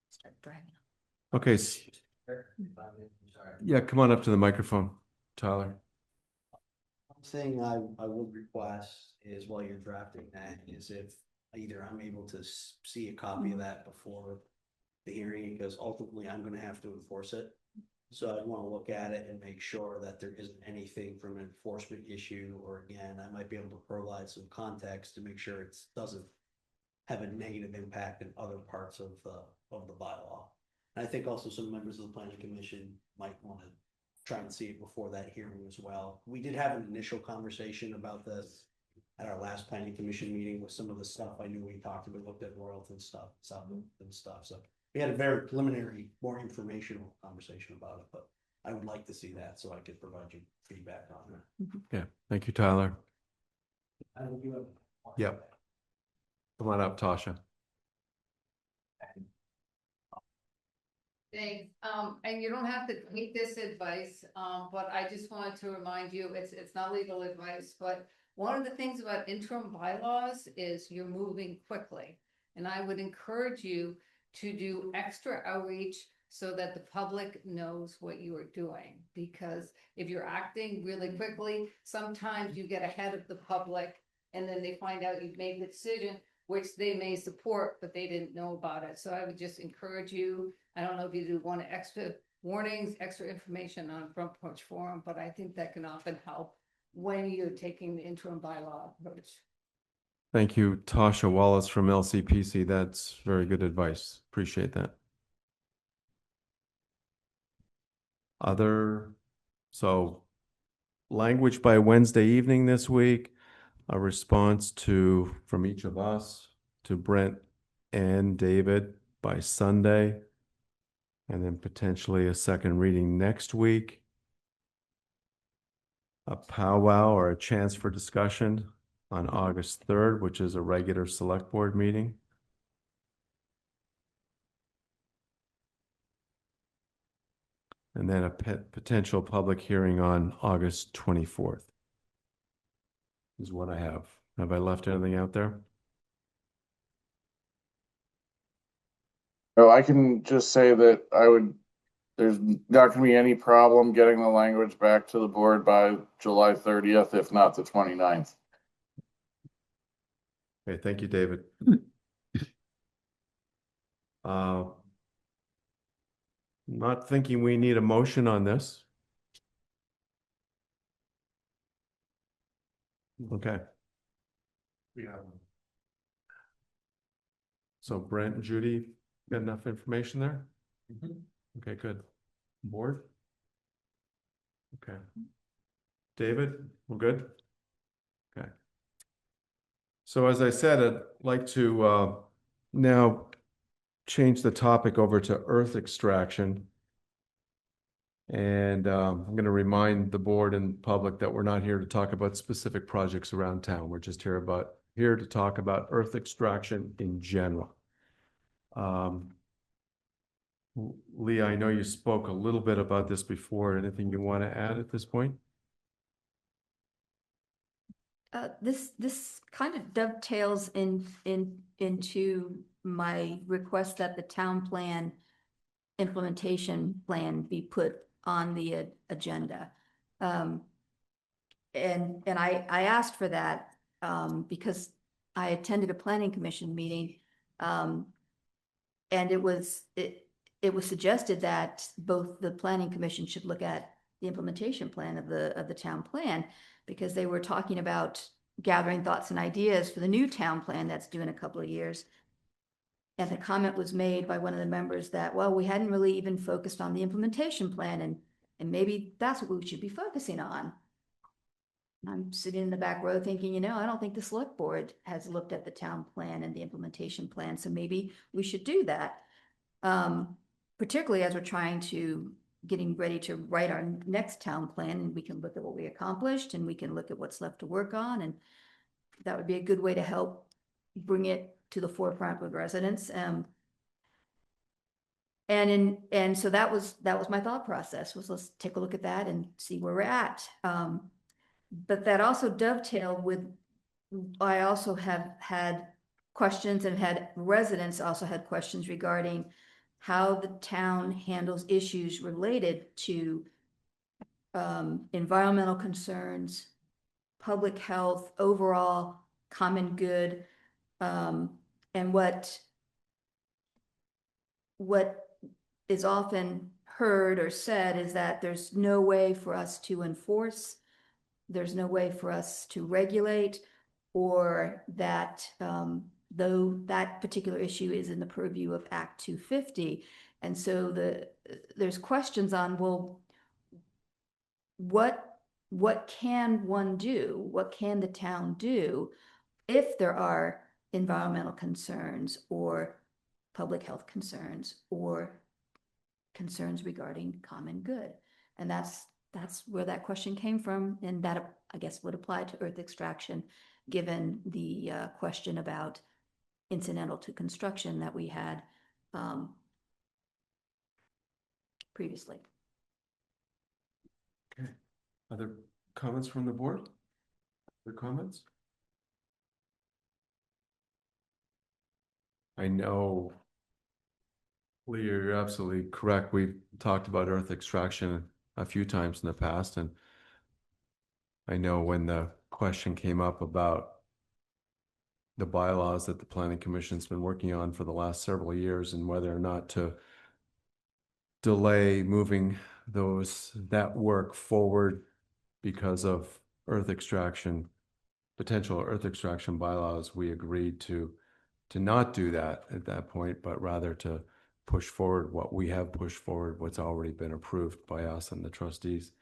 [SPEAKER 7] Start dragging.
[SPEAKER 1] Okay. Yeah, come on up to the microphone, Tyler.
[SPEAKER 2] One thing I would request is while you're drafting that is if either I'm able to see a copy of that before the hearing, because ultimately I'm gonna have to enforce it. So I'd want to look at it and make sure that there isn't anything from an enforcement issue, or again, I might be able to provide some context to make sure it doesn't have a negative impact in other parts of the bylaw. And I think also some members of the planning commission might want to try and see it before that hearing as well. We did have an initial conversation about this at our last planning commission meeting with some of the stuff I knew we talked about, looked at royalty and stuff. So we had a very preliminary, more informational conversation about it, but I would like to see that so I could provide you feedback on it.
[SPEAKER 1] Yeah, thank you, Tyler.
[SPEAKER 2] I think you have.
[SPEAKER 1] Yep. Come on up, Tasha.
[SPEAKER 6] Thanks. And you don't have to take this advice, but I just wanted to remind you, it's not legal advice, but one of the things about interim bylaws is you're moving quickly. And I would encourage you to do extra outreach so that the public knows what you are doing. Because if you're acting really quickly, sometimes you get ahead of the public and then they find out you've made the decision, which they may support, but they didn't know about it. So I would just encourage you. I don't know if you want extra warnings, extra information on Front Porch Forum, but I think that can often help when you're taking the interim bylaw approach.
[SPEAKER 1] Thank you, Tasha Wallace from LCPC. That's very good advice. Appreciate that. So language by Wednesday evening this week, a response from each of us to Brent and David by Sunday, and then potentially a second reading next week. A powwow or a chance for discussion on August 3rd, which is a regular select board meeting. And then a potential public hearing on August 24th is what I have Have I left anything out there?
[SPEAKER 8] So I can just say that there's not gonna be any problem getting the language back to the board by July 30th, if not the 29th.
[SPEAKER 1] Okay, thank you, David. Not thinking we need a motion on this. Okay. So Brent and Judy, got enough information there? Okay, good. Board? Okay. David, we're good? Okay. So as I said, I'd like to now change the topic over to earth extraction. And I'm going to remind the board and public that we're not here to talk about specific projects around town. We're just here to talk about earth extraction in general. Leah, I know you spoke a little bit about this before. Anything you want to add at this point?
[SPEAKER 7] This kind of dovetails into my request that the town plan implementation plan be put on the agenda. And I asked for that because I attended a planning commission meeting, and it was suggested that both the planning commission should look at the implementation plan of the town plan, because they were talking about gathering thoughts and ideas for the new town plan that's due in a couple of years. And the comment was made by one of the members that, well, we hadn't really even focused on the implementation plan, and maybe that's what we should be focusing on. And I'm sitting in the back row thinking, I don't think the select board has looked at the town plan and the implementation plan, so maybe we should do that. Particularly as we're getting ready to write our next town plan, and we can look at what we accomplished and we can look at what's left to work on, and that would be a good way to help bring it to the forefront with residents. And so that was my thought process, was let's take a look at that and see where we're at. But that also dovetailed with, I also have had questions and had residents also had questions regarding how the town handles issues related to environmental concerns, public health, overall common good, and what is often heard or said is that there's no way for us to enforce, there's no way for us to regulate, or that though that particular issue is in the purview of Act 250. And so there's questions on, well, what can one do? What can the town do if there are environmental concerns or public health concerns or concerns regarding common good? And that's where that question came from, and that I guess would apply to earth extraction, given the question about incidental to construction that we had previously.
[SPEAKER 1] Okay. Other comments from the board? Other comments? I know, Lee, you're absolutely correct. We've talked about earth extraction a few times in the past, and I know when the question came up about the bylaws that the Planning Commission's been working on for the last several years, and whether or not to delay moving that work forward because of earth extraction, potential earth extraction bylaws, we agreed to not do that at that point, but rather to push forward what we have pushed forward, what's already been approved by us and the trustees.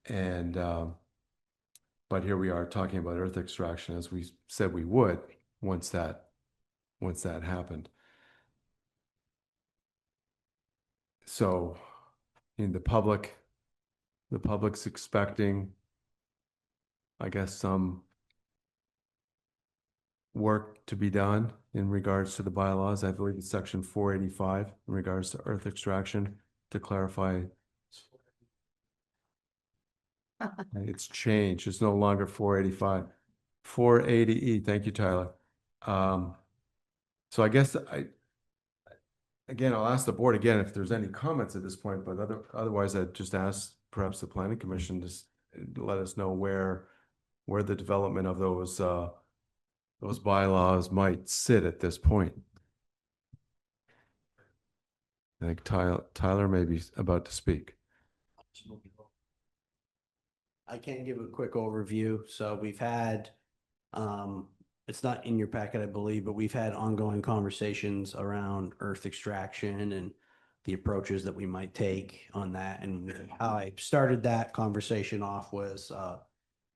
[SPEAKER 1] And but here we are talking about earth extraction, as we said we would, once that happened. So in the public's expecting, I guess, some work to be done in regards to the bylaws. I believe it's section 485 in regards to earth extraction, to clarify. It's changed. It's no longer 485. 480E. Thank you, Tyler. So I guess again, I'll ask the board again if there's any comments at this point, but otherwise I'd just ask perhaps the planning commission to let us know where the development of those bylaws might sit at this point. I think Tyler may be about to speak.
[SPEAKER 2] I can give a quick overview. So we've had, it's not in your packet, I believe, but we've had ongoing conversations around earth extraction and the approaches that we might take on that. And how I started that conversation off was a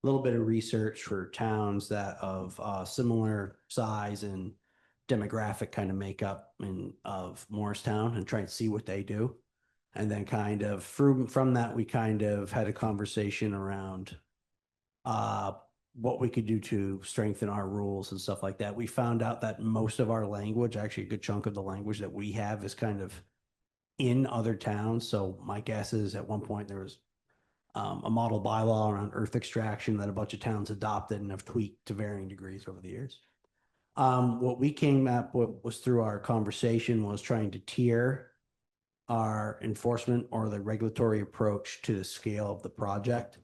[SPEAKER 2] little bit of research for towns that of similar size and demographic kind of makeup of Morristown, and try and see what they do. And then kind of from that, we kind of had a conversation around what we could do to strengthen our rules and stuff like that. We found out that most of our language, actually a good chunk of the language that we have, is kind of in other towns. So my guess is at one point there was a model bylaw around earth extraction that a bunch of towns adopted and have tweaked to varying degrees over the years. What we came up with was through our conversation was trying to tier our enforcement or the regulatory approach to the scale of the project.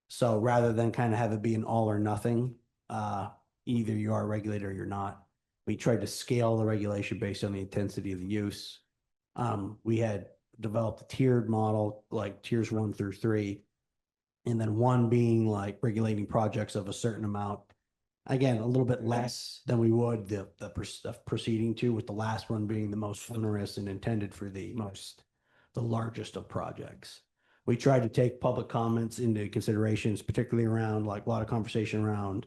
[SPEAKER 2] So rather than kind of have it be an all or nothing, either you are regulated or you're not, we tried to scale the regulation based on the intensity of the use. We had developed a tiered model, like tiers 1 through 3, and then 1 being like regulating projects of a certain amount. Again, a little bit less than we would the proceeding 2, with the last one being the most onerous and intended for the largest of projects. We tried to take public comments into considerations, particularly around like a lot of conversation around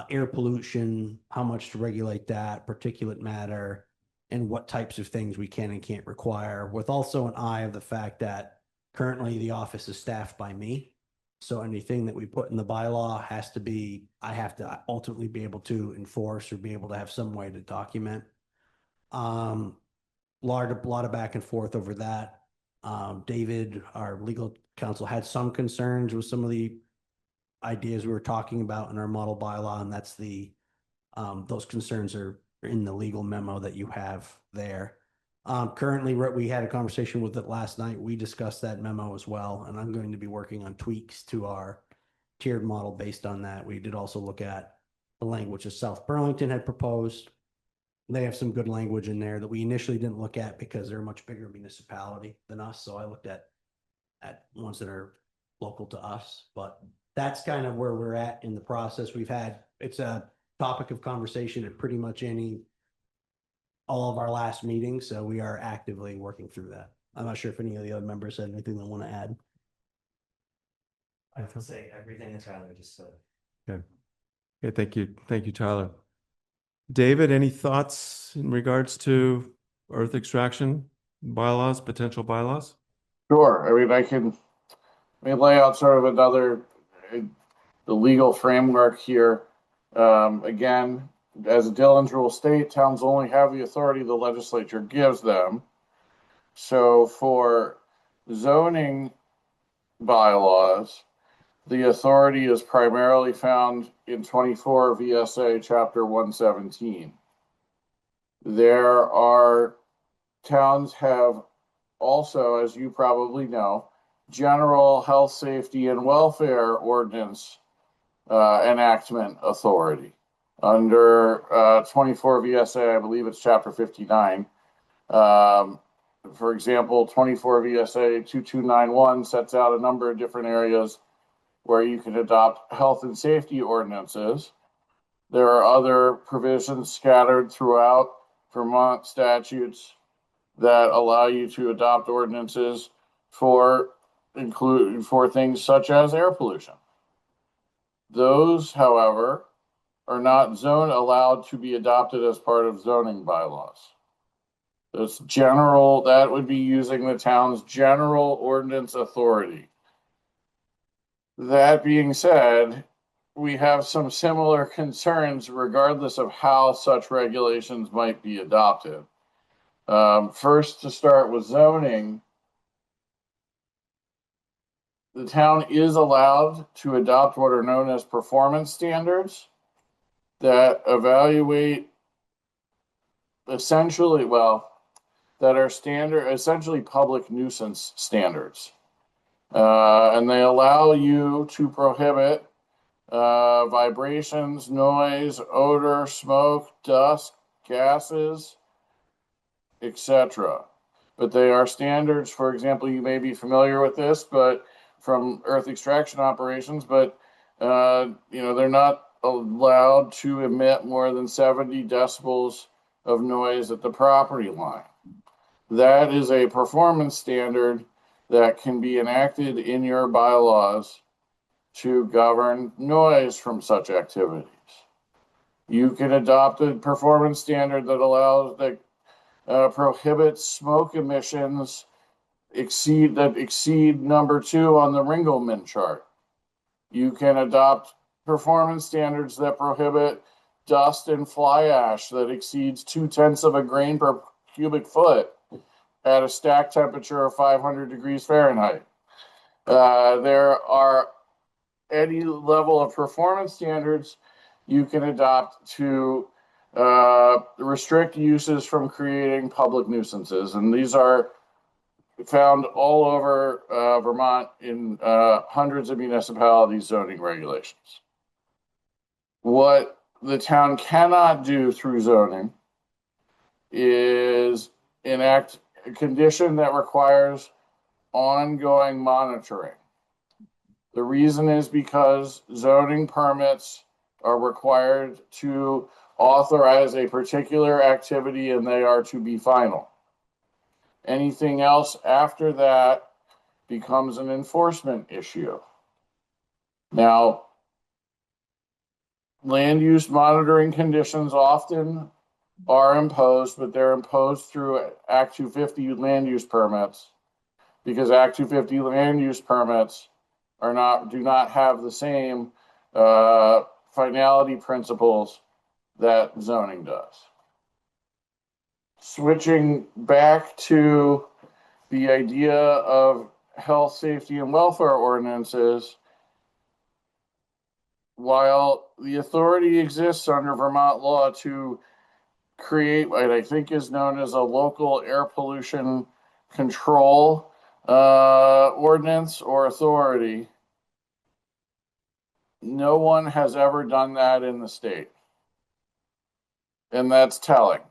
[SPEAKER 2] air pollution, how much to regulate that, particulate matter, and what types of things we can and can't require, with also an eye of the fact that currently the office is staffed by me. So anything that we put in the bylaw has to be, I have to ultimately be able to enforce or be able to have some way to document. Lot of back and forth over that. David, our legal counsel, had some concerns with some of the ideas we were talking about in our model bylaw, and that's those concerns are in the legal memo that you have there. Currently, we had a conversation with it last night. We discussed that memo as well, and I'm going to be working on tweaks to our tiered model based on that. We did also look at the language that South Burlington had proposed. They have some good language in there that we initially didn't look at because they're a much bigger municipality than us. So I looked at ones that are local to us, but that's kind of where we're at in the process. It's a topic of conversation at pretty much all of our last meetings, so we are actively working through that. I'm not sure if any of the other members had anything they want to add.
[SPEAKER 10] I have to say everything that Tyler just said.
[SPEAKER 1] Okay. Okay, thank you, Tyler. David, any thoughts in regards to earth extraction bylaws, potential bylaws?
[SPEAKER 8] Sure. I mean, let me lay out sort of the legal framework here. Again, as Dillon's rule state, towns only have the authority the legislature gives them. So for zoning bylaws, the authority is primarily found in 24 VSA chapter 117. Towns have also, as you probably know, general health, safety, and welfare ordinance enactment authority. Under 24 VSA, I believe it's chapter 59. For example, 24 VSA 2291 sets out a number of different areas where you can adopt health and safety ordinances. There are other provisions scattered throughout Vermont statutes that allow you to adopt ordinances for things such as air pollution. Those, however, are not allowed to be adopted as part of zoning bylaws. That would be using the town's general ordinance authority. That being said, we have some similar concerns regardless of how such regulations might be adopted. First, to start with zoning, the town is allowed to adopt what are known as performance standards that evaluate essentially, well, that are essentially public nuisance standards. And they allow you to prohibit vibrations, noise, odor, smoke, dust, gases, etc. But they are standards. For example, you may be familiar with this, but from earth extraction operations, but they're not allowed to emit more than 70 decibels of noise at the property line. That is a performance standard that can be enacted in your bylaws to govern noise from such activities. You can adopt a performance standard that prohibits smoke emissions that exceed number 2 on the Ringelmann chart. You can adopt performance standards that prohibit dust and fly ash that exceeds 0.2 of a grain per cubic foot at a stack temperature of 500 degrees Fahrenheit. There are any level of performance standards you can adopt to restrict uses from creating public nuisances. And these are found all over Vermont in hundreds of municipalities' zoning regulations. What the town cannot do through zoning is enact a condition that requires ongoing monitoring. The reason is because zoning permits are required to authorize a particular activity and they are to be final. Anything else after that becomes an enforcement issue. Now, land use monitoring conditions often are imposed, but they're imposed through Act 250 land use permits, because Act 250 land use permits do not have the same finality principles that zoning does. Switching back to the idea of health, safety, and welfare ordinances, while the authority exists under Vermont law to create what I think is known as a local air pollution control ordinance or authority, no one has ever done that in the state. And that's telling.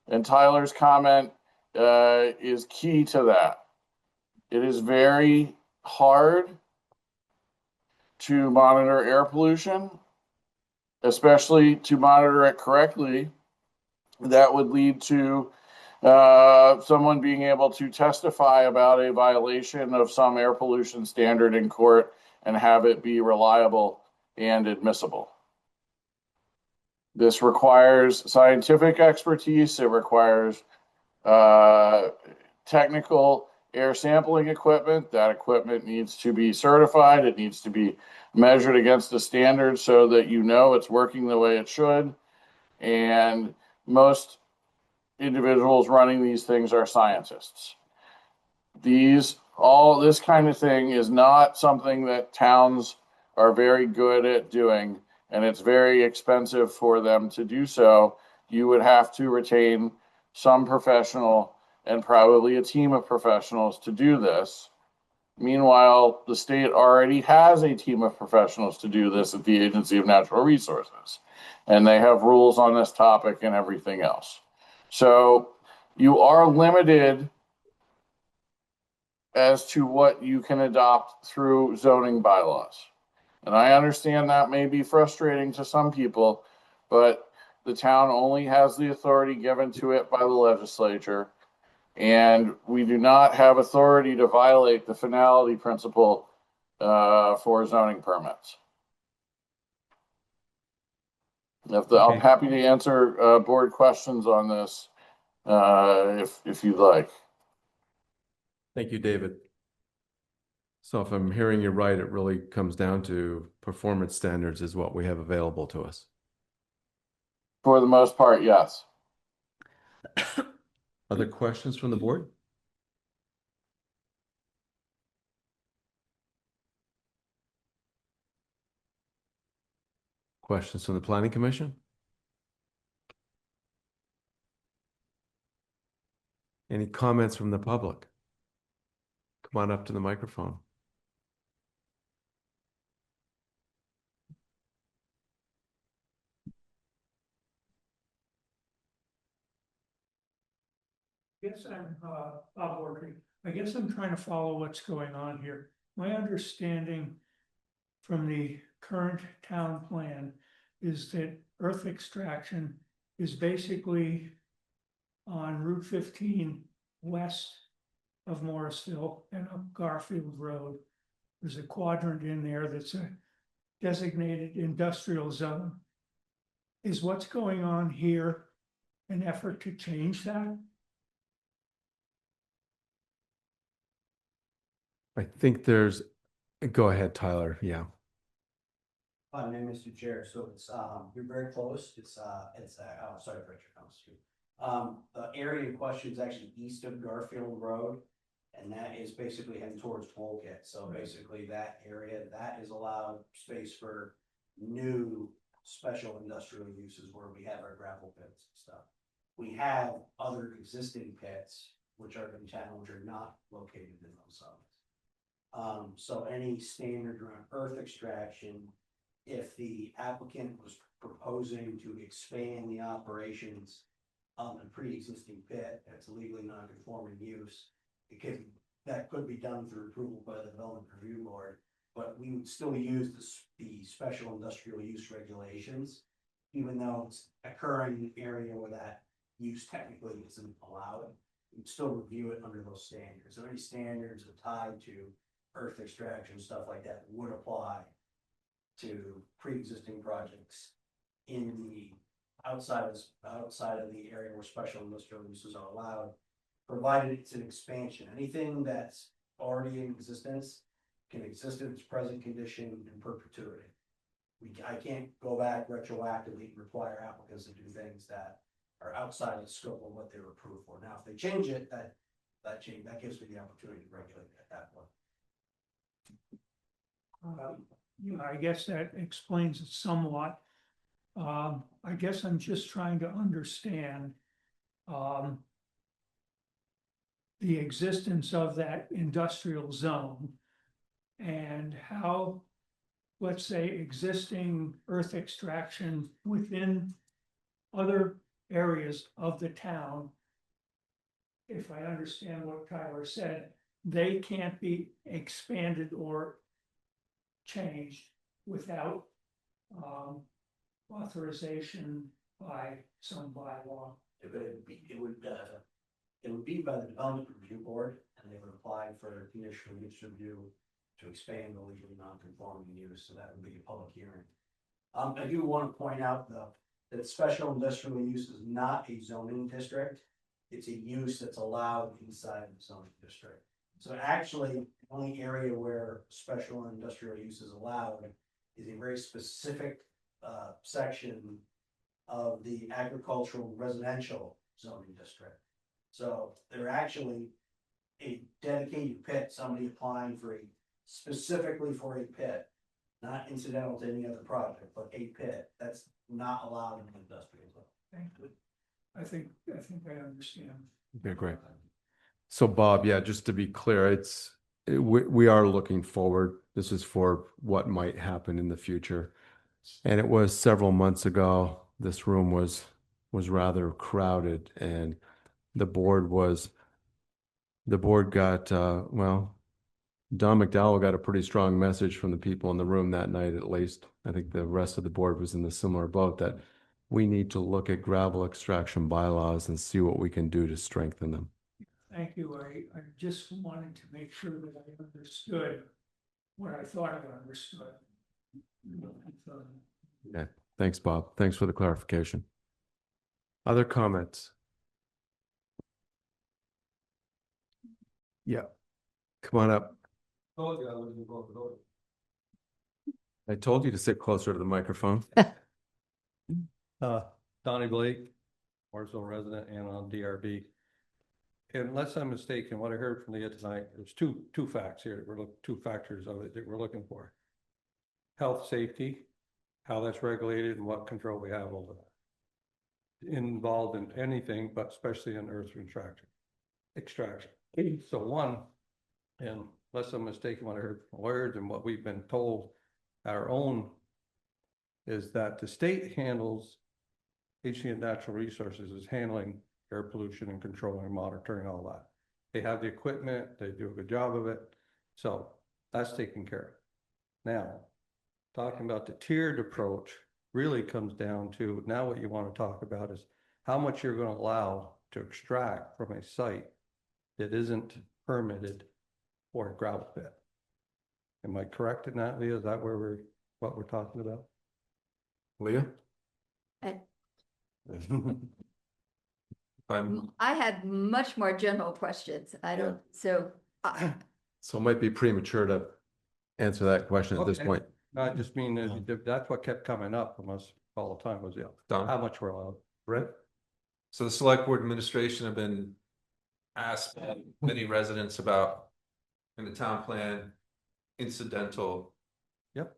[SPEAKER 8] And Tyler's comment is key to that. It is very hard to monitor air pollution, especially to monitor it correctly. That would lead to someone being able to testify about a violation of some air pollution standard in court and have it be reliable and admissible. This requires scientific expertise. It requires technical air sampling equipment. That equipment needs to be certified. It needs to be measured against a standard so that you know it's working the way it should. And most individuals running these things are scientists. All this kind of thing is not something that towns are very good at doing, and it's very expensive for them to do so. You would have to retain some professional and probably a team of professionals to do this. Meanwhile, the state already has a team of professionals to do this at the Agency of Natural Resources, and they have rules on this topic and everything else. So you are limited as to what you can adopt through zoning bylaws. And I understand that may be frustrating to some people, but the town only has the authority given to it by the legislature, and we do not have authority to violate the finality principle for zoning permits. I'm happy to answer board questions on this if you'd like.
[SPEAKER 1] Thank you, David. So if I'm hearing you right, it really comes down to performance standards is what we have available to us.
[SPEAKER 8] For the most part, yes.
[SPEAKER 1] Other questions from the board? Questions from the planning commission? Any comments from the public? Come on up to the microphone.
[SPEAKER 3] Yes, I'm Bob Wardry. I guess I'm trying to follow what's going on here. My understanding from the current town plan is that earth extraction is basically on Route 15 west of Morrisville and up Garfield Road. There's a quadrant in there that's a designated industrial zone. Is what's going on here an effort to change that?
[SPEAKER 1] I think there's, go ahead, Tyler. Yeah.
[SPEAKER 5] My name is Mr. Chair, so it's, you're very close, it's, oh, sorry, Richard, the area in question is actually east of Garfield Road, and that is basically heading towards Wolcott, so basically that area, that is allowed space for new special industrial uses where we have our gravel pits and stuff. We have other existing pits, which are in town, which are not located in those zones. So any standard around earth extraction, if the applicant was proposing to expand the operations on a pre-existing pit, that's a legally non-conforming use, that could be done through approval by the Development Review Board, but we would still use the special industrial use regulations, even though it's occurring in an area where that use technically isn't allowed. We'd still review it under those standards. So any standards are tied to earth extraction, stuff like that would apply to pre-existing projects in the outside of the area where special industrial uses are allowed, provided it's an expansion. Anything that's already in existence can exist in its present condition in perpetuity. I can't go back retroactively and require applicants to do things that are outside the scope of what they were approved for. Now, if they change it, that gives me the opportunity to regulate it at that point.
[SPEAKER 3] I guess that explains it somewhat. I guess I'm just trying to understand the existence of that industrial zone and how, let's say, existing earth extraction within other areas of the town, if I understand what Tyler said, they can't be expanded or changed without authorization by some bylaw.
[SPEAKER 5] It would be by the Development Review Board, and they would apply for a conditional use review to expand the legally non-conforming use, so that would be a public hearing. I do want to point out though, that special industrial use is not a zoning district. It's a use that's allowed inside the zoning district. So actually, the only area where special industrial use is allowed is a very specific section of the agricultural residential zoning district. So they're actually a dedicated pit, somebody applying for specifically for a pit, not incidental to any other project, but a pit that's not allowed in the industrial zone.
[SPEAKER 3] Thank you. I think I understand.
[SPEAKER 1] Okay, great. So Bob, yeah, just to be clear, we are looking forward. This is for what might happen in the future. And it was several months ago, this room was rather crowded, and the board got, well, Don McDowell got a pretty strong message from the people in the room that night, at least. I think the rest of the board was in the similar boat, that we need to look at gravel extraction bylaws and see what we can do to strengthen them.
[SPEAKER 3] Thank you. I just wanted to make sure that I understood what I thought I understood.
[SPEAKER 1] Okay, thanks, Bob. Thanks for the clarification. Other comments? Yeah, come on up. I told you to sit closer to the microphone.
[SPEAKER 14] Donnie Blake, Morristown resident and on DRB. Unless I'm mistaken, what I heard from Leah tonight, there's two facts here. Two factors of it that we're looking for. Health, safety, how that's regulated and what control we have over that. Involved in anything, but especially in earth extraction. So one, and unless I'm mistaken, what I heard from lawyers and what we've been told, our own, is that the state handles Agency of Natural Resources is handling air pollution and controlling and monitoring all that. They have the equipment, they do a good job of it. So that's taken care of. Now, talking about the tiered approach really comes down to, now what you want to talk about is how much you're going to allow to extract from a site that isn't permitted for a gravel pit. Am I correct in that, Leah? Is that what we're talking about?
[SPEAKER 1] Leah?
[SPEAKER 7] I had much more general questions. I don't, so.
[SPEAKER 1] So it might be premature to answer that question at this
[SPEAKER 14] Okay.
[SPEAKER 1] point.
[SPEAKER 14] No, I just mean that's what kept coming up from us all the time was,
[SPEAKER 13] Don?
[SPEAKER 14] how much we're allowed. Brett?
[SPEAKER 13] So the select board administration have been asked by many residents about, in the town plan, incidental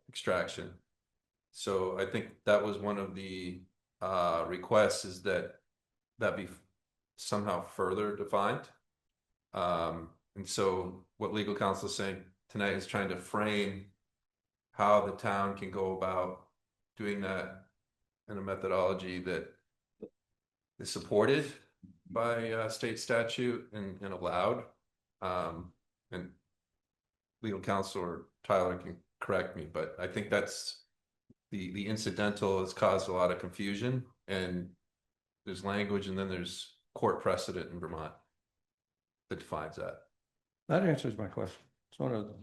[SPEAKER 13] extraction. So I think that was one of the requests, is that be somehow further defined. And so what legal counsel is saying tonight is trying to frame how the town can go about doing that in a methodology that is supported by state statute and allowed. And legal counsel or Tyler can correct me, but I think that's the incidental has caused a lot of confusion, and there's language and then there's court precedent in Vermont that defines that.
[SPEAKER 14] That answers my question. It's one of the.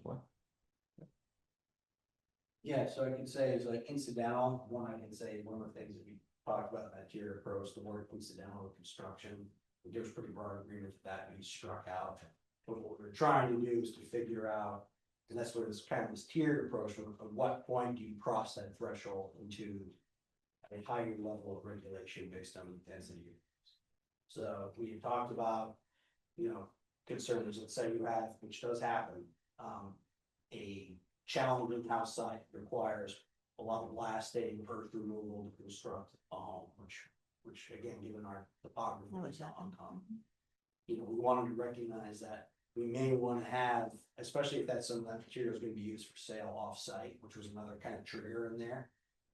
[SPEAKER 5] Yeah, so I can say is like incidental, one I can say, one of the things that we talked about in that tier approach, the word incidental construction, there's pretty broad agreement that be struck out. But what we're trying to do is to figure out, and that's what it's kind of this tiered approach, at what point do you cross that threshold into a higher level of regulation based on intensity. So we had talked about, concerns, let's say you have, which does happen, a challenging house site requires a lot of blasting, earth removal to construct a home, which again, given our topography, is not uncommon. We wanted to recognize that we may want to have, especially if some of that material is going to be used for sale off-site, which was another kind of trigger in there.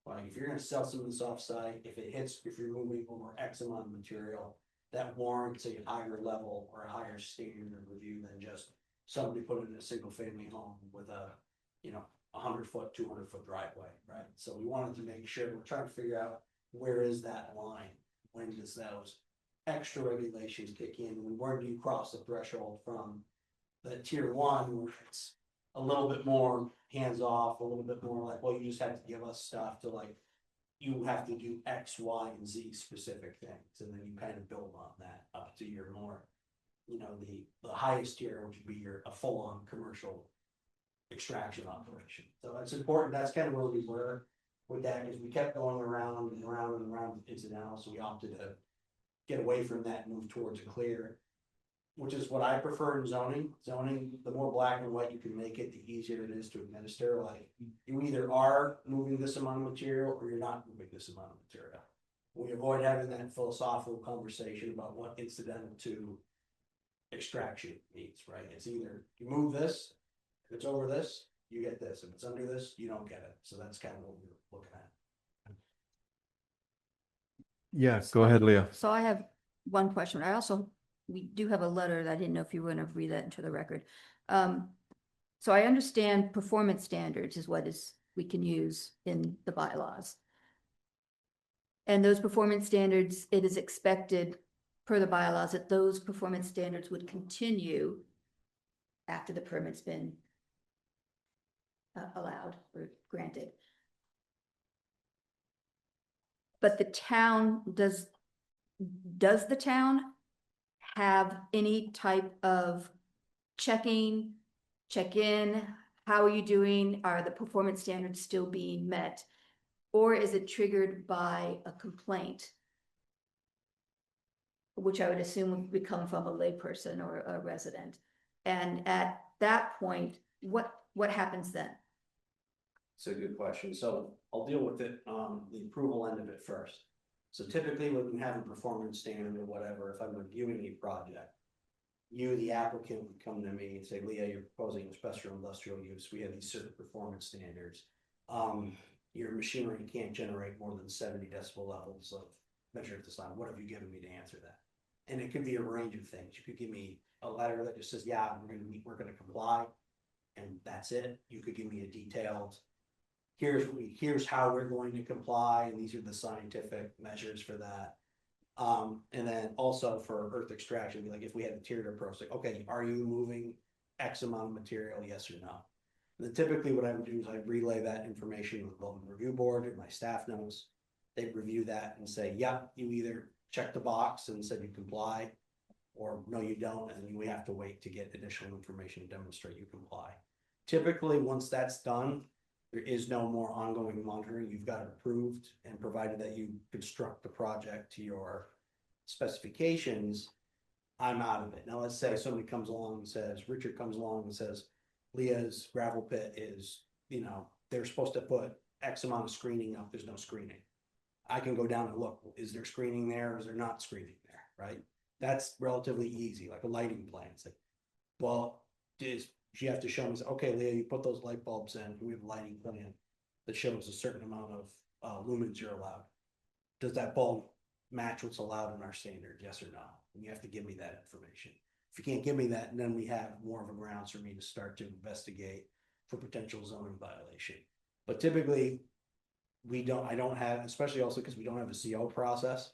[SPEAKER 5] Like if you're going to sell some of this off-site, if you're moving over X amount of material, that warrants a higher level or a higher standard of review than just somebody put in a single family home with a 100-foot, 200-foot driveway, right? So we wanted to make sure, we're trying to figure out where is that line? When does those extra regulations kick in? And where do you cross the threshold from the tier 1, where it's a little bit more hands off, a little bit more like, well, you just have to give us stuff to like, you have to do X, Y, and Z specific things. And then you kind of build on that up to your more, the highest tier, which would be a full-on commercial extraction operation. So it's important. That's kind of where we were with that, because we kept going around and around and around with incidental. So we opted to get away from that and move towards a clear, which is what I prefer in zoning. Zoning, the more black and white you can make it, the easier it is to administer. Like you either are moving this amount of material or you're not moving this amount of material. We avoid having that philosophical conversation about what incidental to extraction means, right? It's either you move this, if it's over this, you get this. If it's under this, you don't get it. So that's kind of what we're looking at.
[SPEAKER 1] Yeah, go ahead, Leah.
[SPEAKER 7] So I have one question. We do have a letter that I didn't know if you were going to read that into the record. So I understand performance standards is what we can use in the bylaws. And those performance standards, it is expected per the bylaws that those performance standards would continue after the permit's been allowed or granted. But the town, does the town have any type of check-in? How are you doing? Are the performance standards still being met? Or is it triggered by a complaint? Which I would assume would come from a layperson or a resident. And at that point, what happens then?
[SPEAKER 5] It's a good question. So I'll deal with it, the approval end of it first. So typically when you have a performance standard or whatever, if I'm reviewing a project, you, the applicant, would come to me and say, Leah, you're proposing a special industrial use. We have these certain performance standards. Your machinery can't generate more than 70 decibel levels of measured design. What have you given me to answer that? And it could be a range of things. You could give me a letter that just says, yeah, we're going to comply, and that's it. You could give me a detailed, here's how we're going to comply, and these are the scientific measures for that. And then also for earth extraction, like if we had a tiered approach, like, okay, are you moving X amount of material, yes or no? And then typically what I would do is I'd relay that information with the building review board and my staff knows. They'd review that and say, yeah, you either check the box and said you comply, or no, you don't, and then we have to wait to get additional information to demonstrate you comply. Typically, once that's done, there is no more ongoing monitoring. You've got it approved, and provided that you construct the project to your specifications, I'm out of it. Now, let's say somebody comes along and says, Richard comes along and says, Leah's gravel pit is, they're supposed to put X amount of screening up. There's no screening. I can go down and look, is there screening there? Or is there not screening there? Right? That's relatively easy, like a lighting plan. It's like, well, you have to show me, okay, Leah, you put those light bulbs in. We have a lighting plan that shows a certain amount of lumens you're allowed. Does that bulb match what's allowed in our standard? Yes or no? And you have to give me that information. If you can't give me that, then we have more of a grounds for me to start to investigate for potential zoning violation. But typically, I don't have, especially also because we don't have a CO process,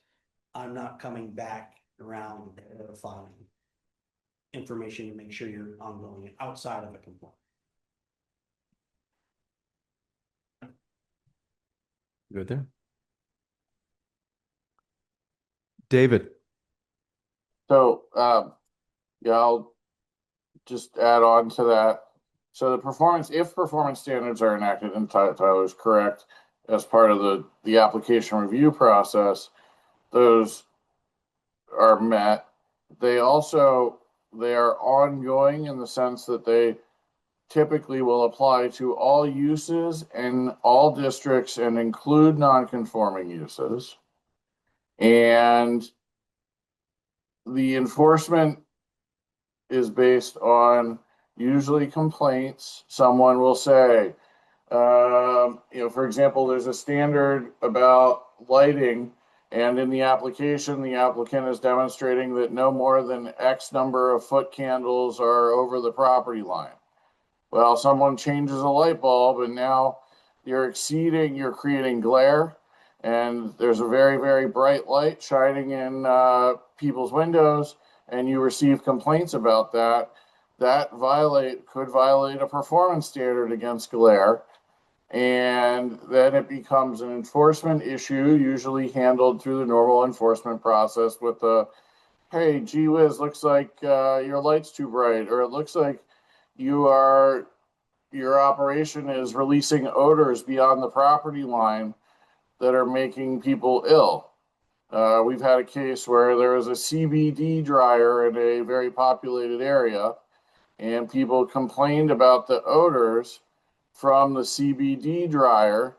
[SPEAKER 5] I'm not coming back around verifying information to make sure you're ongoing outside of a complaint.
[SPEAKER 1] Good there. David.
[SPEAKER 8] So, yeah, I'll just add on to that. So if performance standards are enacted, and Tyler's correct, as part of the application review process, those are met. They are ongoing in the sense that they typically will apply to all uses and all districts and include non-conforming uses. And the enforcement is based on usually complaints. Someone will say, for example, there's a standard about lighting, and in the application, the applicant is demonstrating that no more than X number of foot candles are over the property line. Well, someone changes a light bulb, and now you're creating glare, and there's a very, very bright light shining in people's windows, and you receive complaints about that. That could violate a performance standard against glare. And then it becomes an enforcement issue, usually handled through the normal enforcement process with hey, gee whiz, looks like your light's too bright, or it looks like your operation is releasing odors beyond the property line that are making people ill. We've had a case where there was a CBD dryer in a very populated area, and people complained about the odors from the CBD dryer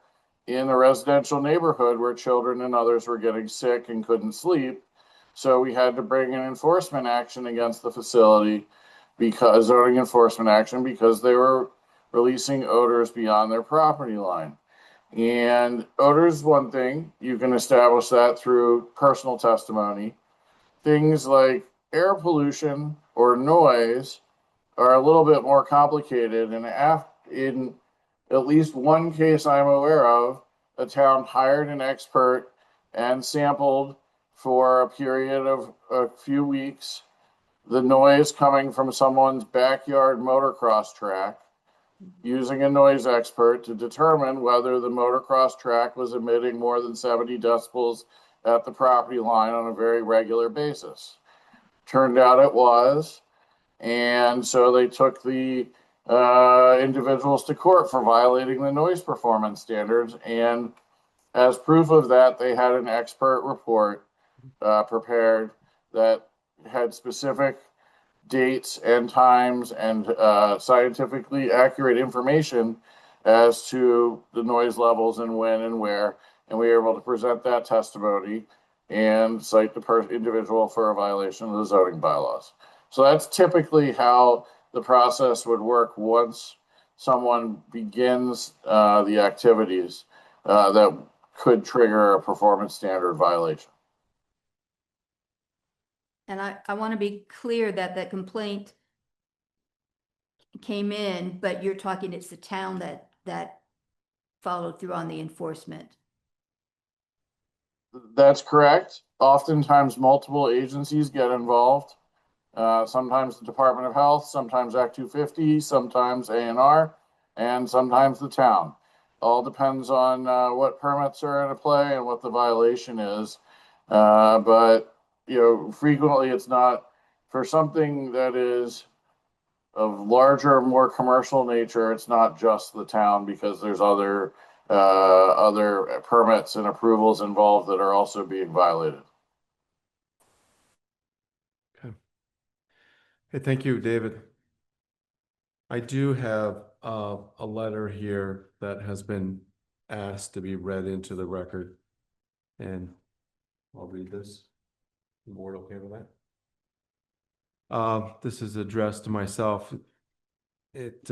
[SPEAKER 8] in a residential neighborhood where children and others were getting sick and couldn't sleep. So we had to bring an enforcement action against the facility, zoning enforcement action, because they were releasing odors beyond their property line. And odors is one thing. You can establish that through personal testimony. Things like air pollution or noise are a little bit more complicated. And in at least one case I'm aware of, a town hired an expert and sampled for a period of a few weeks the noise coming from someone's backyard motocross track, using a noise expert to determine whether the motocross track was emitting more than 70 decibels at the property line on a very regular basis. Turned out it was, and so they took the individuals to court for violating the noise performance standards, and as proof of that, they had an expert report prepared that had specific dates and times and scientifically accurate information as to the noise levels and when and where, and we were able to present that testimony and cite the individual for a violation of the zoning bylaws. So that's typically how the process would work once someone begins the activities that could trigger a performance standard violation.
[SPEAKER 7] And I want to be clear that the complaint came in, but you're talking it's the town that followed through on the enforcement.
[SPEAKER 8] That's correct. Oftentimes, multiple agencies get involved. Sometimes the Department of Health, sometimes Act 250, sometimes A&R, and sometimes the town. All depends on what permits are in play and what the violation is. But frequently it's not for something that is of larger, more commercial nature. It's not just the town, because there's other permits and approvals involved that are also being violated.
[SPEAKER 1] Okay. Hey, thank you, David. I do have a letter here that has been asked to be read into the record, and I'll read this. The board okay with that? This is addressed to myself. It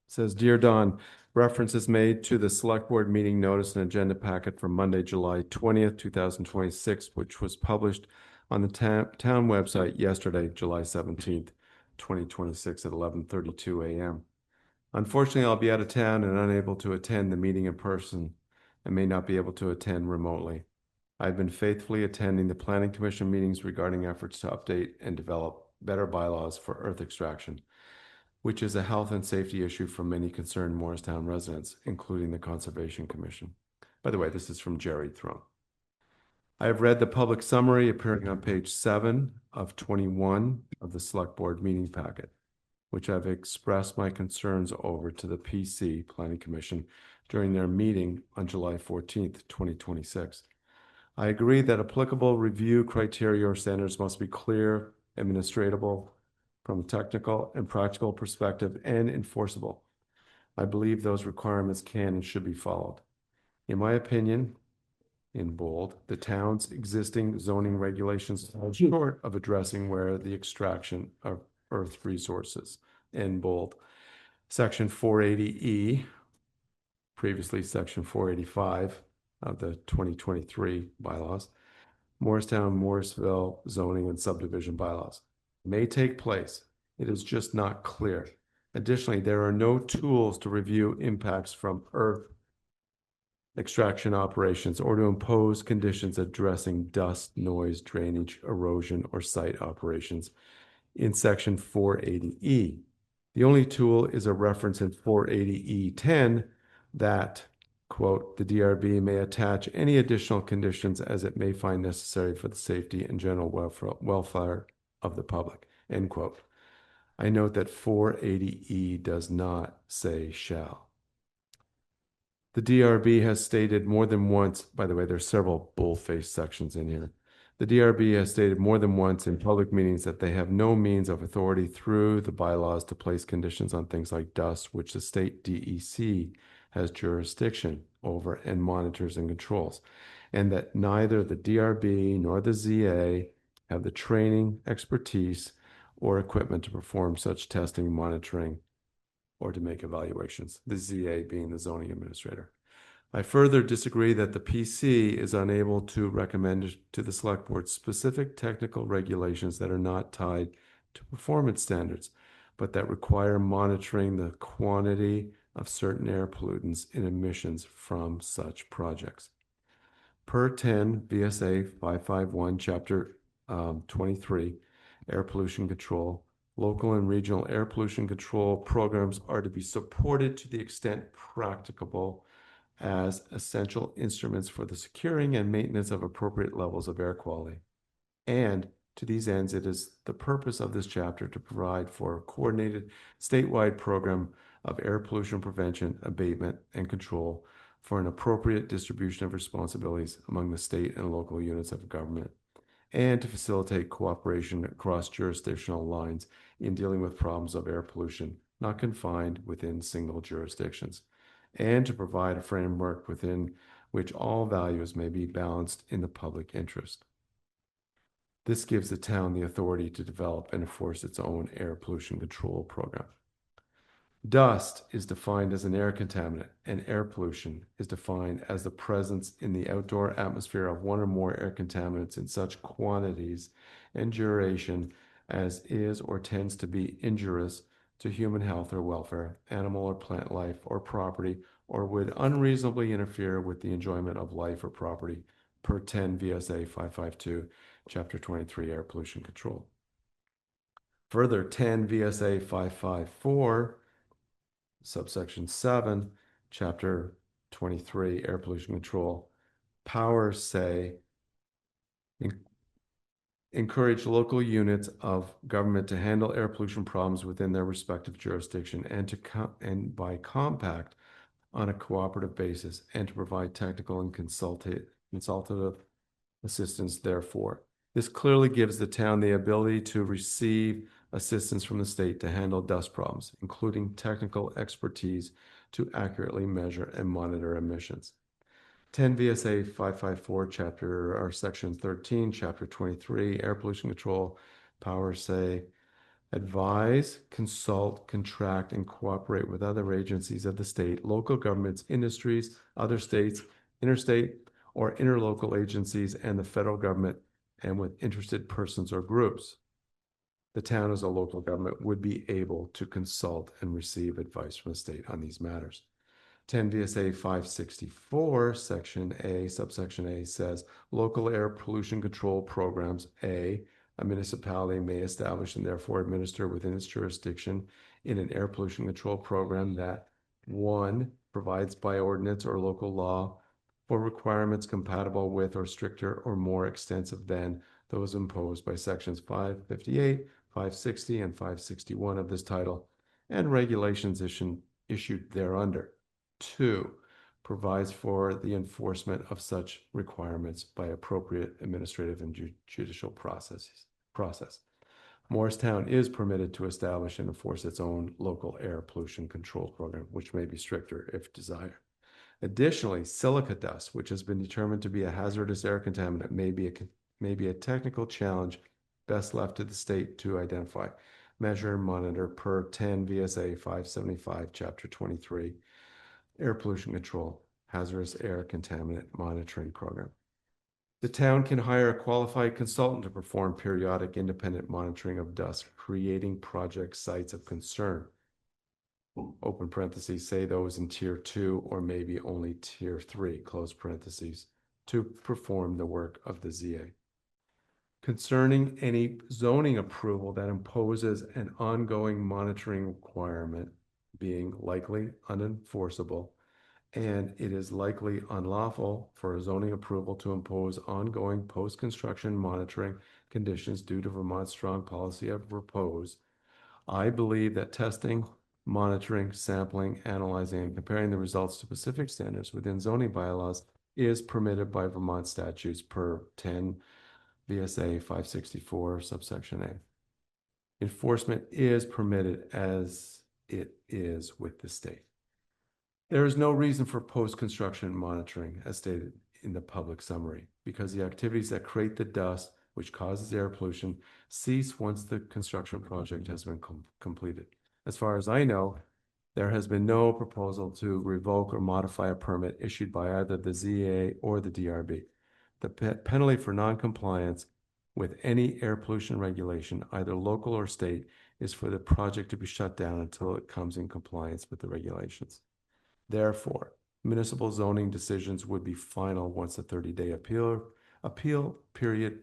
[SPEAKER 1] says, Dear Don, reference is made to the select board meeting notice and agenda packet for Monday, July 20th, 2026, which was published on the town website yesterday, July 17th, 2026 at 11:32 a.m. Unfortunately, I'll be out of town and unable to attend the meeting in person and may not be able to attend remotely. I've been faithfully attending the Planning Commission meetings regarding efforts to update and develop better bylaws for earth extraction, which is a health and safety issue for many concerned Morristown residents, including the Conservation Commission. By the way, this is from Jerry Throne. I have read the public summary appearing on page 7 of 21 of the Select Board meeting packet, which I've expressed my concerns over to the PC Planning Commission during their meeting on July 14th, 2026. I agree that applicable review criteria or standards must be clear, administratable, from a technical and practical perspective, and enforceable. I believe those requirements can and should be followed. In my opinion, in bold, the town's existing zoning regulations fall short of addressing where the extraction of earth resources. In bold, section 480E, previously section 485 of the 2023 bylaws, Morristown, Morrisville zoning and subdivision bylaws may take place. It is just not clear. Additionally, there are no tools to review impacts from earth extraction operations or to impose conditions addressing dust, noise, drainage, erosion, or site operations in section 480E. The only tool is a reference in 480E10 that, quote, the DRB may attach any additional conditions as it may find necessary for the safety and general welfare of the public, end quote. I note that 480E does not say shall. The DRB has stated more than once, by the way, there's several bold-faced sections in here. The DRB has stated more than once in public meetings that they have no means of authority through the bylaws to place conditions on things like dust, which the state DEC has jurisdiction over and monitors and controls, and that neither the DRB nor the ZA have the training, expertise, or equipment to perform such testing, monitoring, or to make evaluations, the ZA being the zoning administrator. I further disagree that the PC is unable to recommend to the Select Board specific technical regulations that are not tied to performance standards, but that require monitoring the quantity of certain air pollutants in emissions from such projects. Per 10 VSA 551, Chapter 23, Air Pollution Control, local and regional air pollution control programs are to be supported to the extent practicable as essential instruments for the securing and maintenance of appropriate levels of air quality. And to these ends, it is the purpose of this chapter to provide for a coordinated statewide program of air pollution prevention, abatement, and control for an appropriate distribution of responsibilities among the state and local units of government, and to facilitate cooperation across jurisdictional lines in dealing with problems of air pollution, not confined within single jurisdictions. and to provide a framework within which all values may be balanced in the public interest. This gives the town the authority to develop and enforce its own air pollution control program. Dust is defined as an air contaminant, and air pollution is defined as the presence in the outdoor atmosphere of one or more air contaminants in such quantities and duration as is or tends to be injurious to human health or welfare, animal or plant life or property, or would unreasonably interfere with the enjoyment of life or property per 10 VSA 552, Chapter 23, Air Pollution Control. Further, 10 VSA 554, subsection 7, Chapter 23, Air Pollution Control, powers say encourage local units of government to handle air pollution problems within their respective jurisdiction and by compact on a cooperative basis, and to provide technical and consultative assistance therefore. This clearly gives the town the ability to receive assistance from the state to handle dust problems, including technical expertise to accurately measure and monitor emissions. 10 VSA 554, Section 13, Chapter 23, Air Pollution Control, powers say, advise, consult, contract, and cooperate with other agencies of the state, local governments, industries, other states, interstate or interlocal agencies, and the federal government, and with interested persons or groups. The town as a local government would be able to consult and receive advice from the state on these matters. 10 VSA 564, Section A, subsection A says, local air pollution control programs, a municipality may establish and therefore administer within its jurisdiction in an air pollution control program that, 1, provides by ordinance or local law for requirements compatible with or stricter or more extensive than those imposed by sections 558, 560, and 561 of this title, and regulations issued thereunder. 2, provides for the enforcement of such requirements by appropriate administrative and judicial process. Morristown is permitted to establish and enforce its own local air pollution control program, which may be stricter if desired. Additionally, silica dust, which has been determined to be a hazardous air contaminant, may be a technical challenge best left to the state to identify, measure, and monitor per 10 VSA 575, Chapter 23, Air Pollution Control, Hazardous Air Contaminant Monitoring Program. The town can hire a qualified consultant to perform periodic independent monitoring of dust, creating project sites of concern. Open parentheses, say those in tier 2 or maybe only tier 3, close parentheses, to perform the work of the ZA. Concerning any zoning approval that imposes an ongoing monitoring requirement being likely unenforceable, and it is likely unlawful for a zoning approval to impose ongoing post-construction monitoring conditions due to Vermont's strong policy of repose, I believe that testing, monitoring, sampling, analyzing, and comparing the results to specific standards within zoning bylaws is permitted by Vermont statutes per 10 VSA 564, subsection A. Enforcement is permitted as it is with the state. There is no reason for post-construction monitoring, as stated in the public summary, because the activities that create the dust, which causes air pollution, cease once the construction project has been completed. As far as I know, there has been no proposal to revoke or modify a permit issued by either the ZA or the DRB. The penalty for noncompliance with any air pollution regulation, either local or state, is for the project to be shut down until it comes in compliance with the regulations. Therefore, municipal zoning decisions would be final once the 30-day appeal period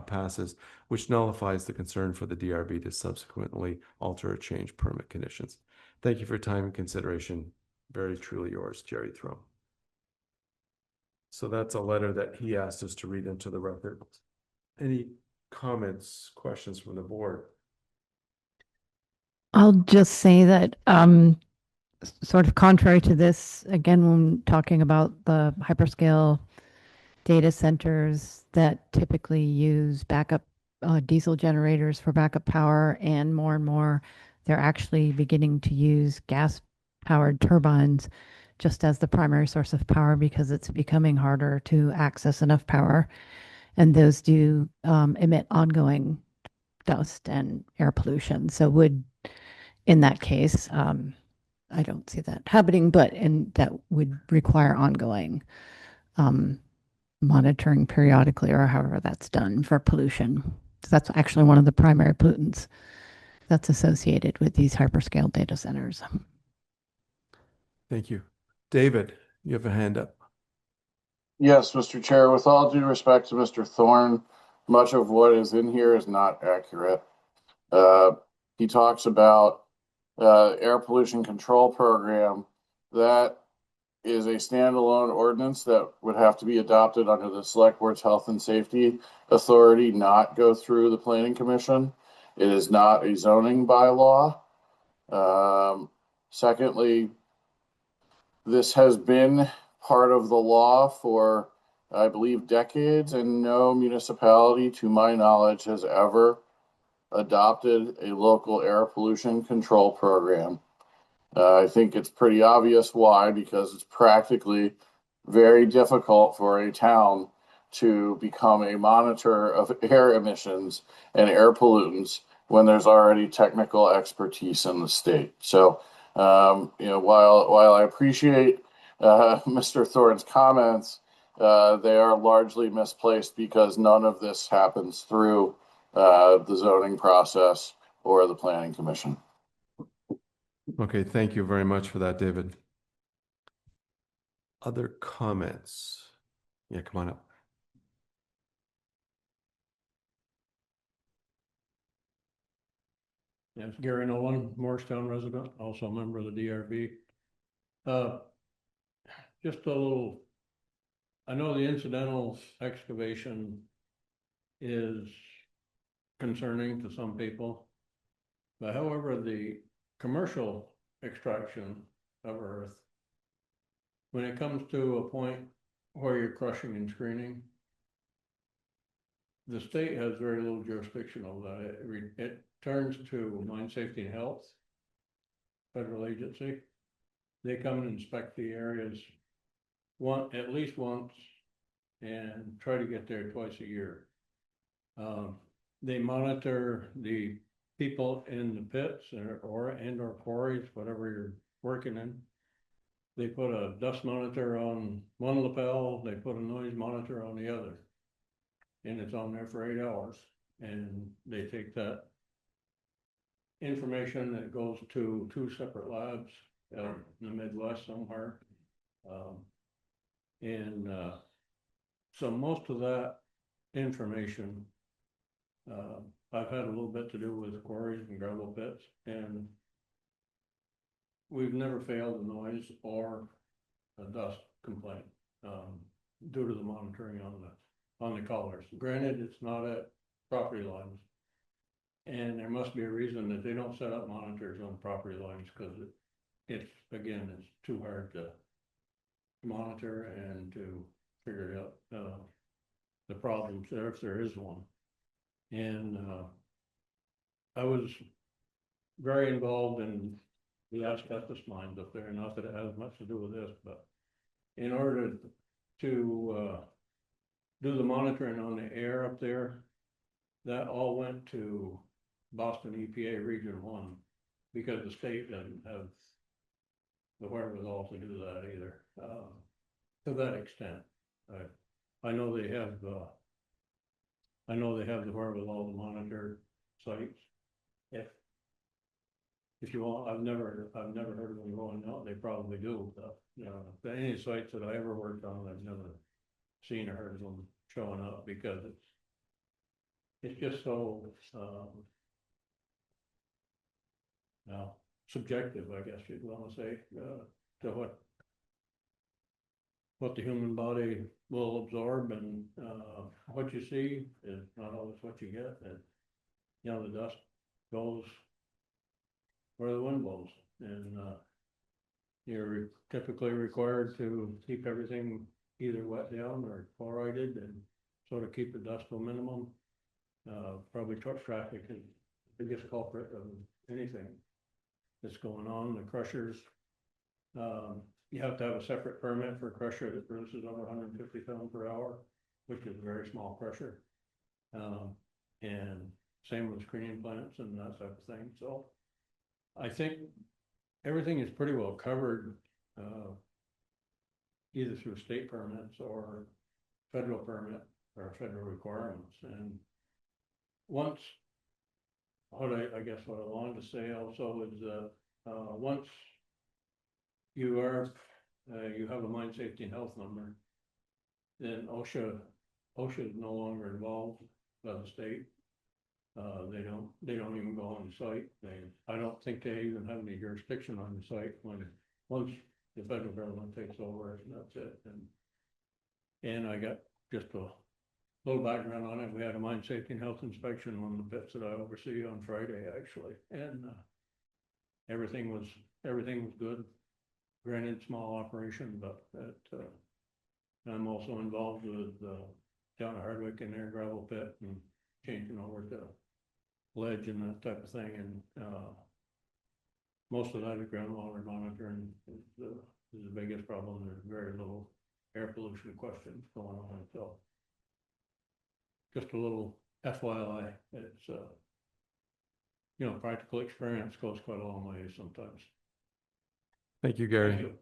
[SPEAKER 1] passes, which nullifies the concern for the DRB to subsequently alter or change permit conditions. Thank you for your time and consideration. Very truly yours, Jerry Thrum. So that's a letter that he asked us to read into the record. Any comments, questions from the board?
[SPEAKER 4] I'll just say that sort of contrary to this, again, when talking about the hyperscale data centers that typically use backup diesel generators for backup power, and more they're actually beginning to use gas powered turbines just as the primary source of power because it's becoming harder to access enough power. And those do emit ongoing dust and air pollution. So would, in that case, I don't see that happening, but that would require ongoing monitoring periodically or however that's done for pollution. So that's actually one of the primary pollutants that's associated with these hyperscale data centers.
[SPEAKER 1] Thank you. David, you have a hand up.
[SPEAKER 8] Yes, Mr. Chair, with all due respect to Mr. Thorne, much of what is in here is not accurate. He talks about air pollution control program. That is a standalone ordinance that would have to be adopted under the Select Board's Health and Safety Authority, not go through the Planning Commission. It is not a zoning bylaw. Secondly, this has been part of the law for, I believe, decades, and no municipality, to my knowledge, has ever adopted a local air pollution control program. I think it's pretty obvious why, because it's practically very difficult for a town to become a monitor of air emissions and air pollutants when there's already technical expertise in the state. So, while I appreciate Mr. Thorne's comments, they are largely misplaced because none of this happens through the zoning process or the Planning Commission.
[SPEAKER 1] Okay, thank you very much for that, David. Other comments? Yeah, come on up.
[SPEAKER 14] Yes, Gary Nolan, Morristown resident, also a member of the DRB. Just a little, I know the incidental excavation is concerning to some people, but however, the commercial extraction of earth, when it comes to a point where you're crushing and screening, the state has very little jurisdiction over that. It turns to Mine Safety and Health, federal agency. They come and inspect the areas at least once and try to get there twice a year. They monitor the people in the pits or quarries, whatever you're working in. They put a dust monitor on one lapel, they put a noise monitor on the other. And it's on there for 8 hours. And they take that information that goes to 2 separate labs in the Midwest somewhere. So most of that information, I've had a little bit to do with quarries and gravel pits, and we've never failed a noise or a dust complaint due to the monitoring on the collars. Granted, it's not at property lines, and there must be a reason that they don't set up monitors on property lines, because it's too hard to monitor and to figure out the problems there if there is one. And I was very involved in the asbestos mines up there, not that it has much to do with this, but in order to do the monitoring on the air up there, that all went to Boston EPA Region 1, because the state doesn't have the wherewithal to do that either, to that extent. I know they have the wherewithal to monitor sites. If you want, I've never heard of them going out. They probably do, but any sites that I ever worked on, I've never seen or heard of them showing up, because it's just so subjective, I guess you'd want to say, to what the human body will absorb, and what you see is not always what you get. And the dust goes where the wind blows, and you're typically required to keep everything either wet down or chlorided, and sort of keep the dust to a minimum. Probably truck traffic is the biggest culprit of anything that's going on. The crushers, you have to have a separate permit for a crusher that produces over 150 ton per hour, which is a very small crusher. And same with screening plants and that type of thing. So I think everything is pretty well covered, either through state permits or federal permit or federal requirements. And once, I guess what I wanted to say also is that once you have a mine safety and health number, then OSHA is no longer involved by the state. They don't even go on the site. I don't think they even have any jurisdiction on the site once the federal government takes over, and that's it. And I got just a little background on it. We had a mine safety and health inspection on the pits that I oversee on Friday, actually, and everything was good. Granted, small operation, but I'm also involved with down at Hardwick in their gravel pit and changing over to ledge and that type of thing. And most of that is groundwater monitoring is the biggest problem. There's very little air pollution questions going on. So just a little FYI, it's practical experience goes quite a long way sometimes.
[SPEAKER 1] Thank you, Gary.
[SPEAKER 14] Thank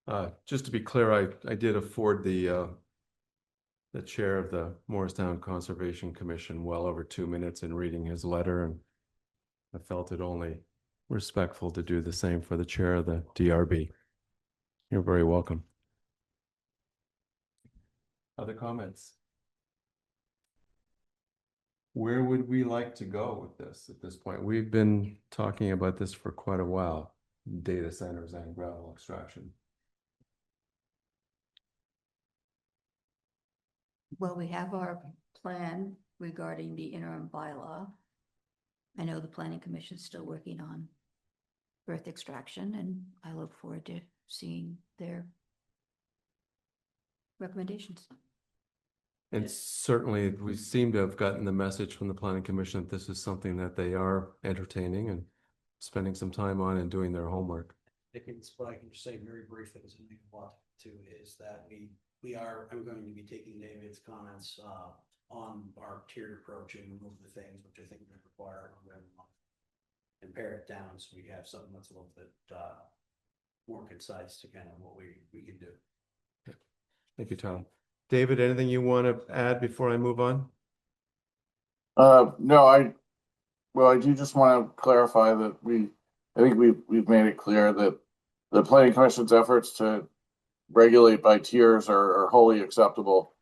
[SPEAKER 14] you.
[SPEAKER 1] Just to be clear, I did afford the chair of the Morristown Conservation Commission well over 2 minutes in reading his letter, and I felt it only respectful to do the same for the chair of the DRB. You're very welcome. Other comments? Where would we like to go with this at this point? We've been talking about this for quite a while, data centers and gravel extraction.
[SPEAKER 7] Well, we have our plan regarding the interim bylaw. I know the planning commission is still working on earth extraction, and I look forward to seeing their recommendations.
[SPEAKER 1] And certainly we seem to have gotten the message from the planning commission that this is something that they are entertaining and spending some time on and doing their homework.
[SPEAKER 2] I can just say very briefly, as I want to, is that I'm going to be taking David's comments on our tiered approach and remove the things which I think we require and pare it down so we have something that's a little bit more concise to kind of what we can do.
[SPEAKER 1] Thank you, Tom. David, anything you want to add before I move on?
[SPEAKER 8] No, I do just want to clarify that I think we've made it clear that the planning commission's efforts to regulate by tiers are wholly acceptable,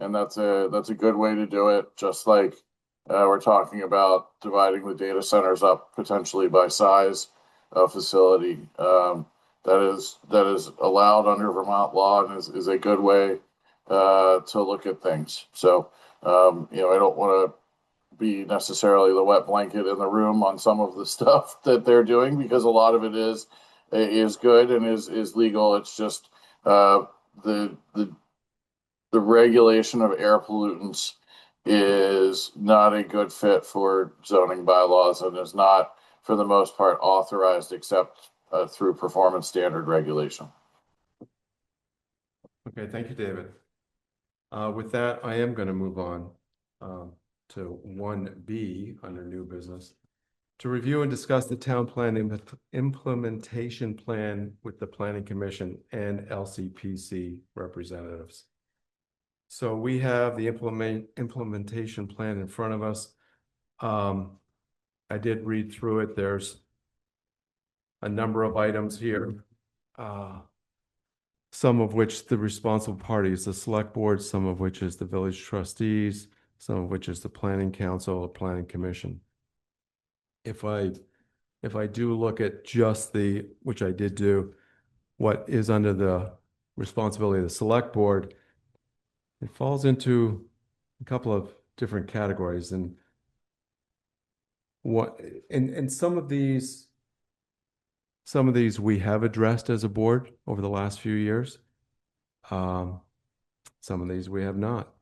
[SPEAKER 8] and that's a good way to do it. Just like we're talking about dividing the data centers up potentially by size of facility, that is allowed under Vermont law and is a good way to look at things. So I don't want to be necessarily the wet blanket in the room on some of the stuff that they're doing, because a lot of it is good and is legal. It's just the regulation of air pollutants is not a good fit for zoning bylaws and is not, for the most part, authorized except through performance standard regulation.
[SPEAKER 1] Okay, thank you, David. With that, I am going to move on to 1B under new business, to review and discuss the town plan implementation plan with the Planning Commission and LCPC representatives. So we have the implementation plan in front of us. I did read through it. There's a number of items here, some of which the responsible party is the select board, some of which is the village trustees, some of which is the planning council or planning commission. If I do look at just which I did do, what is under the responsibility of the select board, it falls into a couple of different categories. And some of these we have addressed as a board over the last few years. Some of these we have not.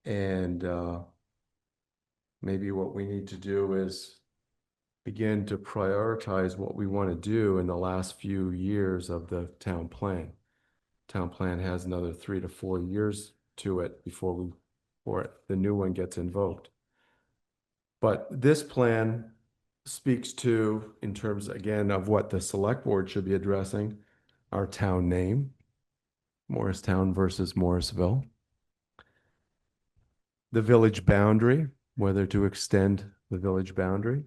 [SPEAKER 1] And maybe what we need to do is begin to prioritize what we want to do in the last few years of the town plan. Town plan has another 3 to 4 years to it before the new one gets invoked. But this plan speaks to, in terms again of what the select board should be addressing, our town name, Morristown versus Morrisville. The village boundary, whether to extend the village boundary.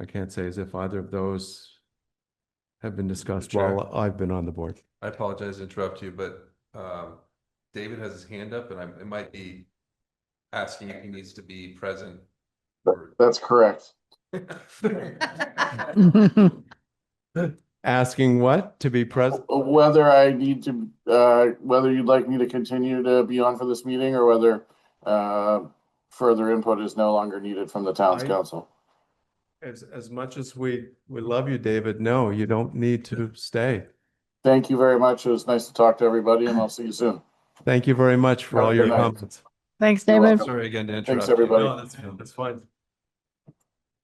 [SPEAKER 1] I can't say as if either of those have been discussed
[SPEAKER 13] Chair.
[SPEAKER 1] while I've been on the board.
[SPEAKER 13] I apologize to interrupt you, but David has his hand up and it might be asking if he needs to be present.
[SPEAKER 8] That's correct.
[SPEAKER 1] Asking what? To be present?
[SPEAKER 8] Whether I need to, whether you'd like me to continue to be on for this meeting or whether further input is no longer needed from the town's council.
[SPEAKER 1] As much as we love you, David, no, you don't need to stay.
[SPEAKER 8] Thank you very much. It was nice to talk to everybody, and I'll see you soon.
[SPEAKER 1] Thank you very much for all your comments.
[SPEAKER 4] Thanks,
[SPEAKER 8] You're
[SPEAKER 4] David.
[SPEAKER 8] welcome.
[SPEAKER 13] Sorry again to interrupt.
[SPEAKER 8] Thanks,
[SPEAKER 13] you.
[SPEAKER 8] everybody.
[SPEAKER 1] No, that's fine.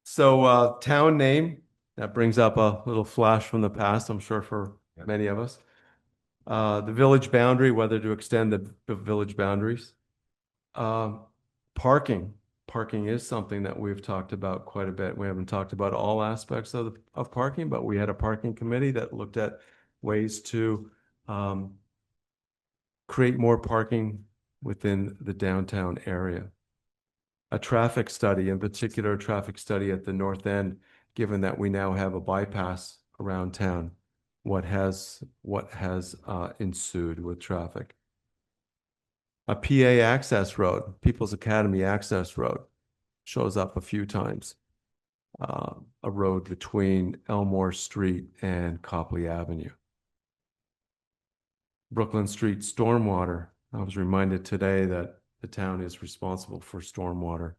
[SPEAKER 1] So town name, that brings up a little flash from the past, I'm sure for many of us. The village boundary, whether to extend the village boundaries. Parking. Parking is something that we've talked about quite a bit. We haven't talked about all aspects of parking, but we had a parking committee that looked at ways to create more parking within the downtown area. A traffic study, in particular, a traffic study at the north end, given that we now have a bypass around town, what has ensued with traffic. A PA access road, People's Academy access road, shows up a few times. A road between Elmore Street and Copley Avenue. Brooklyn Street stormwater. I was reminded today that the town is responsible for stormwater.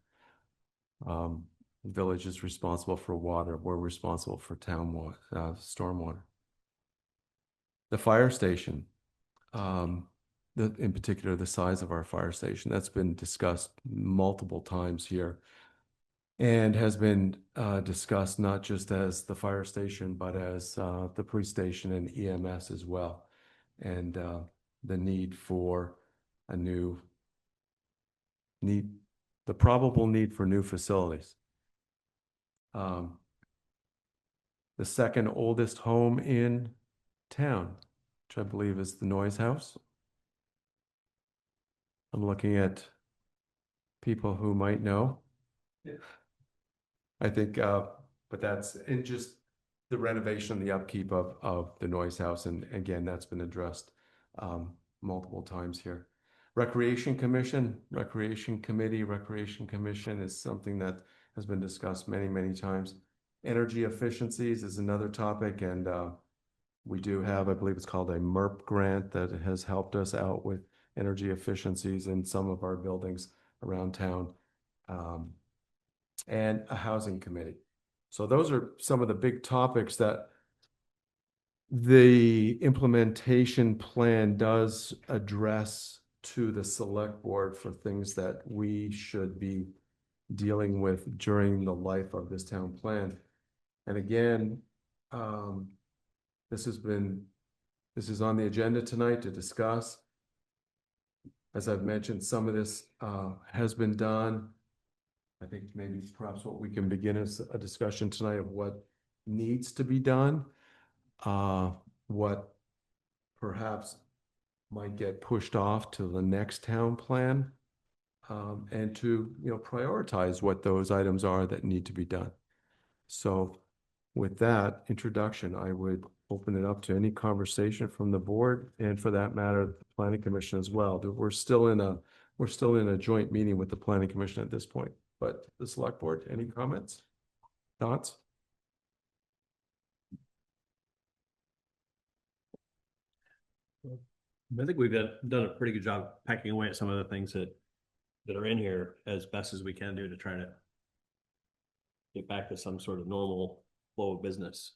[SPEAKER 1] The village is responsible for water. We're responsible for town water, stormwater. The fire station. In particular, the size of our fire station, that's been discussed multiple times here and has been discussed not just as the fire station, but as the police station and EMS as well. And the need for the probable need for new facilities. The second oldest home in town, which I believe is the Noyes House. I'm looking at people who might know. Yeah. I think, but that's in just the renovation, the upkeep of the Noyes House. And again, that's been addressed multiple times here. Recreation Commission, Recreation Committee, Recreation Commission is something that has been discussed many, many times. Energy efficiencies is another topic. And we do have, I believe it's called a MERP grant that has helped us out with energy efficiencies in some of our buildings around town, and a housing committee. So those are some of the big topics that the implementation plan does address to the select board for things that we should be dealing with during the life of this town plan. And again, this is on the agenda tonight to discuss. As I've mentioned, some of this has been done. I think maybe perhaps what we can begin is a discussion tonight of what needs to be done, what perhaps might get pushed off to the next town plan, and to prioritize what those items are that need to be done. So with that introduction, I would open it up to any conversation from the board, and for that matter, the planning commission as well. We're still in a joint meeting with the planning commission at this point, but the select board, any comments, thoughts?
[SPEAKER 2] I think we've done a pretty good job packing away at some of the things that are in here as best as we can do to try to get back to some sort of normal flow of business.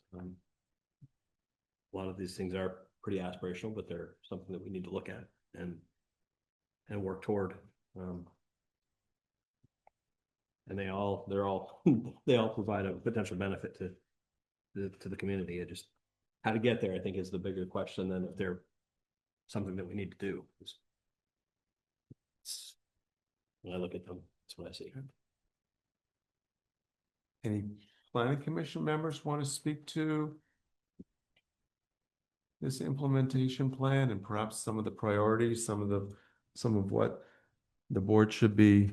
[SPEAKER 2] A lot of these things are pretty aspirational, but they're something that we need to look at and work toward.
[SPEAKER 10] and they're all they all provide a potential benefit to the community. It just how to get there, I think, is the bigger question than if they're something that we need to do. When I look at them, that's what I see.
[SPEAKER 1] Any planning commission members want to speak to this implementation plan and perhaps some of the priorities, some of what the board should be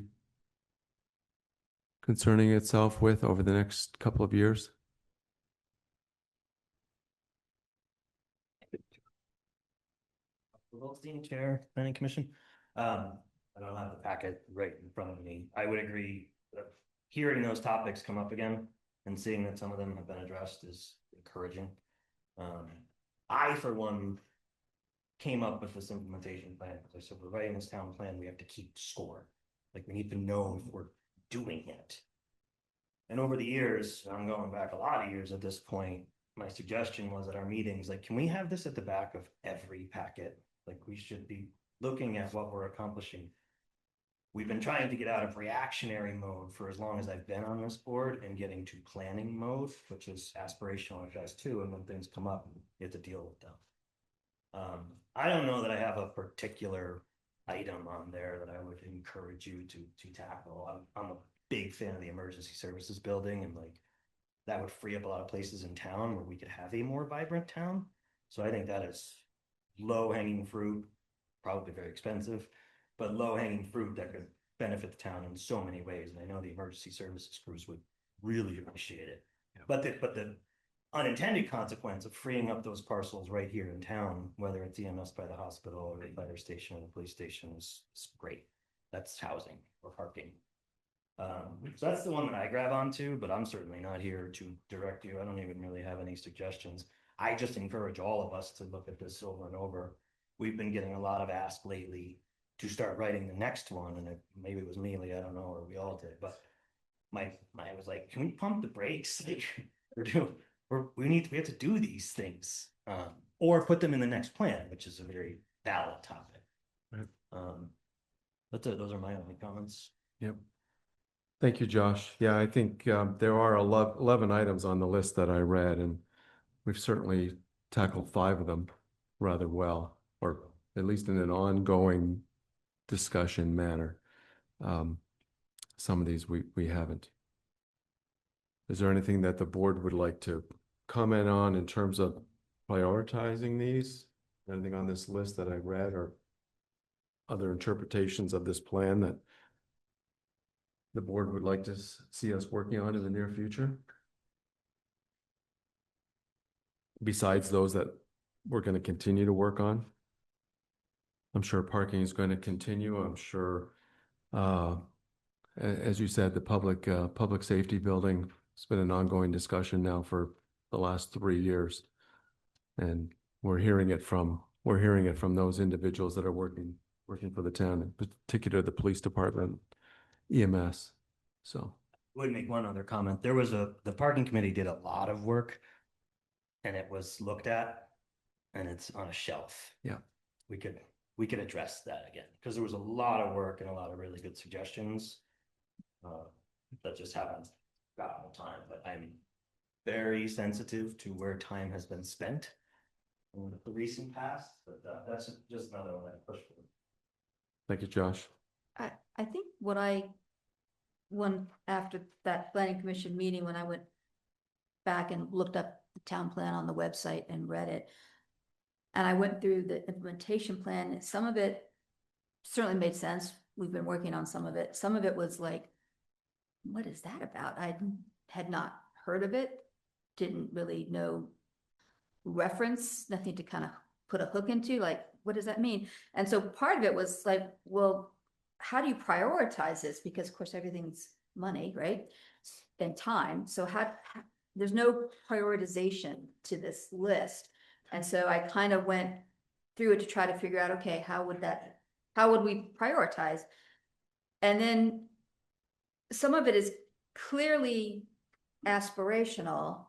[SPEAKER 1] concerning itself with over the next couple of years?
[SPEAKER 10] Goldstein, Chair, Planning Commission. I don't have the packet right in front of me. I would agree that hearing those topics come up again and seeing that some of them have been addressed is encouraging. I, for one, came up with this implementation plan because I said, we're writing this town plan, we have to keep score. Like, we need to know if we're doing it. And over the years, I'm going back a lot of years at this point, my suggestion was at our meetings, like, can we have this at the back of every packet? Like, we should be looking at what we're accomplishing. We've been trying to get out of reactionary mode for as long as I've been on this board and getting to planning mode, which is aspirational at best too. And when things come up, you have to deal with them. I don't know that I have a particular item on there that I would encourage you to tackle. I'm a big fan of the emergency services building, and like that would free up a lot of places in town where we could have a more vibrant town. So I think that is low hanging fruit, probably very expensive, but low hanging fruit that could benefit the town in so many ways. And I know the emergency services crews would really appreciate it. Yeah. But the unintended consequence of freeing up those parcels right here in town, whether it's EMS by the hospital or the fire station or the police station, is great. That's housing or parking. So that's the one that I grab onto, but I'm certainly not here to direct you. I don't even really have any suggestions. I just encourage all of us to look at this over and over. We've been getting a lot of ask lately to start writing the next one, and maybe it was Mealy, I don't know, or we all did, but I was like, can we pump the brakes? Like, we have to do these things, or put them in the next plan, which is a very valid topic. Right. But those are my only comments.
[SPEAKER 1] Yep. Thank you, Josh. Yeah, I think there are 11 items on the list that I read, and we've certainly tackled 5 of them rather well, or at least in an ongoing discussion manner. Some of these we haven't. Is there anything that the board would like to comment on in terms of prioritizing these? Anything on this list that I read, or other interpretations of this plan that the board would like to see us working on in the near future? Besides those that we're going to continue to work on. I'm sure parking is going to continue. I'm sure, as you said, the public safety building, it's been an ongoing discussion now for the last 3 years. And we're hearing it from those individuals that are working for the town, in particular the police department, EMS. So
[SPEAKER 10] I would make one other comment. The parking committee did a lot of work, and it was looked at, and it's on a shelf.
[SPEAKER 1] Yeah,
[SPEAKER 10] we could address that again, because there was a lot of work and a lot of really good suggestions that just haven't gotten the time. But I'm very sensitive to where time has been spent in the recent past, but that's just another one I push for.
[SPEAKER 1] Thank you, Josh.
[SPEAKER 7] I think after that planning commission meeting, when I went back and looked up the town plan on the website and read it, and I went through the implementation plan, and some of it certainly made sense. We've been working on some of it. Some of it was like, what is that about? I had not heard of it, didn't really know reference, nothing to kind of put a hook into, like, what does that mean? And so part of it was like, well, how do you prioritize this? Because of course everything's money, right? And time. So there's no prioritization to this list. And so I kind of went through it to try to figure out, okay, how would we prioritize? And then some of it is clearly aspirational.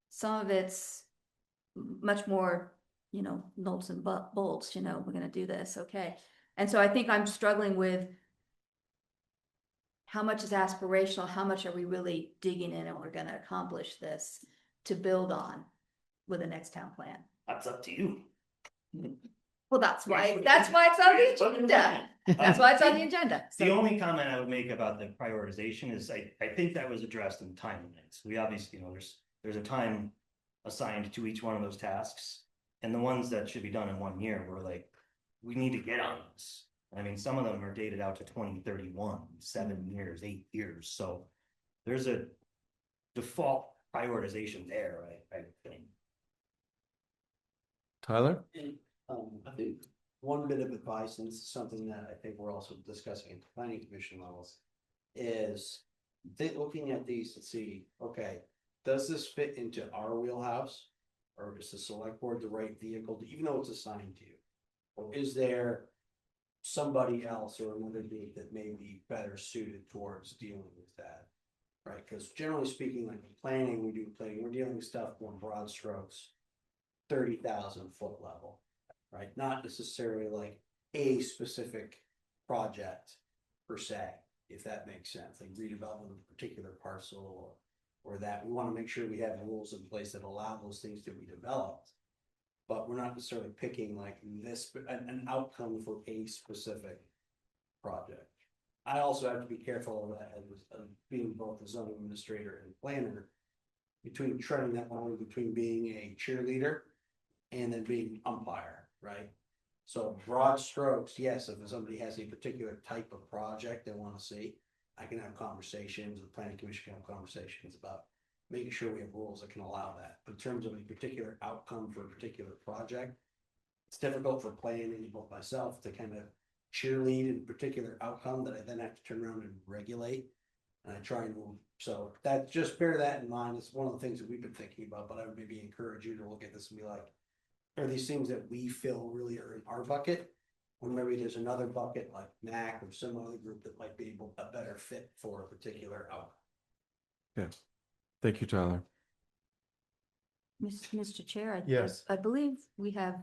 [SPEAKER 7] Some of it's much more, nuts and bolts, we're going to do this. Okay. And so I think I'm struggling with how much is aspirational, how much are we really digging in and we're gonna accomplish this to build on with the next town plan?
[SPEAKER 10] That's up to you.
[SPEAKER 7] Well, that's why it's on the agenda. That's why it's on the agenda.
[SPEAKER 10] The
[SPEAKER 7] So,
[SPEAKER 10] only comment I would make about the prioritization is I think that was addressed in time limits. We obviously, there's a time assigned to each one of those tasks. And the ones that should be done in 1 year, we're like, we need to get on this. I mean, some of them are dated out to 2031, 7 years, 8 years. So there's a default prioritization there, I think.
[SPEAKER 1] Tyler?
[SPEAKER 5] And, I think one bit of advice, and this is something that I think we're also discussing at the planning commission levels, is looking at these to see, okay, does this fit into our wheelhouse? Or is the select board the right vehicle, even though it's assigned to you? Or is there somebody else or another group that may be better suited towards dealing with that? Right, because generally speaking, like in planning, we're dealing with stuff more broad strokes, 30,000 foot level, right? Not necessarily like a specific project per se, if that makes sense, like redevelopment of a particular parcel or that we want to make sure we have rules in place that allow those things to be developed. But we're not necessarily picking like an outcome for a specific project. I also have to be careful of that as being both a zoning administrator and planner, between treading that line between being a cheerleader and then being umpire, right? So broad strokes, yes, if somebody has a particular type of project they want to see, I can have conversations, the planning commission can have conversations about making sure we have rules that can allow that. But in terms of a particular outcome for a particular project, it's difficult for planning, both myself, to kind of cheerlead in a particular outcome that I then have to turn around and regulate. And I try and move. So that, just bear that in mind. It's one of the things that we've been thinking about, but I would maybe encourage you to look at this and be like, are these things that we feel really are in our bucket? Or maybe there's another bucket like MAC or some other group that might be a better fit for a particular outcome.
[SPEAKER 1] Yeah. Thank you, Tyler.
[SPEAKER 7] Mr. Chair,
[SPEAKER 1] Yes.
[SPEAKER 7] I believe we have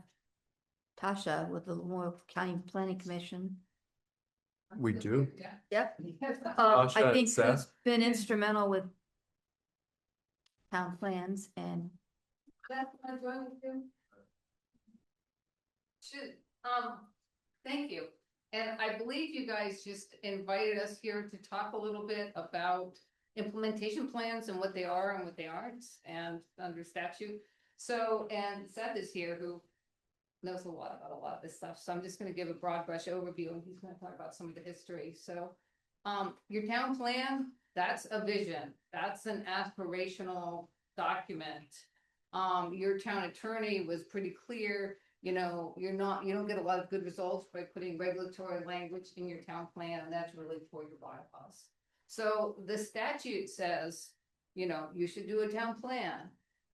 [SPEAKER 7] Tasha with the Lamoille County Planning Commission.
[SPEAKER 1] We do.
[SPEAKER 7] Yep.
[SPEAKER 1] Tasha
[SPEAKER 7] I
[SPEAKER 1] and
[SPEAKER 7] think
[SPEAKER 1] Seth?
[SPEAKER 7] who's been instrumental with town plans and
[SPEAKER 6] That's what I'm going to do. Should, thank you. And I believe you guys just invited us here to talk a little bit about implementation plans and what they are and what they aren't, and under statute. So, and Seth is here who knows a lot about a lot of this stuff. So I'm just gonna give a broad brush overview and he's gonna talk about some of the history. So, your town plan, that's a vision. That's an aspirational document. Your town attorney was pretty clear, you don't get a lot of good results by putting regulatory language in your town plan, and that's really for your bylaws. So the statute says, you should do a town plan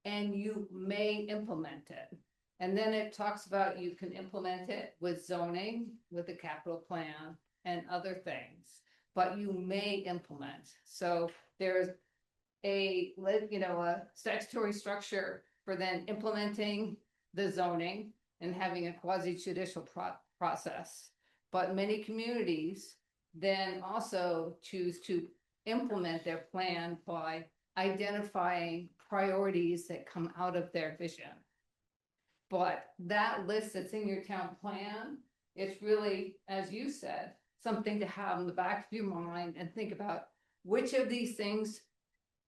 [SPEAKER 6] and you may implement it. And then it talks about you can implement it with zoning, with a capital plan and other things, but you may implement. So there's a statutory structure for then implementing the zoning and having a quasi-judicial process. But many communities then also choose to implement their plan by identifying priorities that come out of their vision. But that list that's in your town plan, it's really, as you said, something to have in the back of your mind and think about which of these things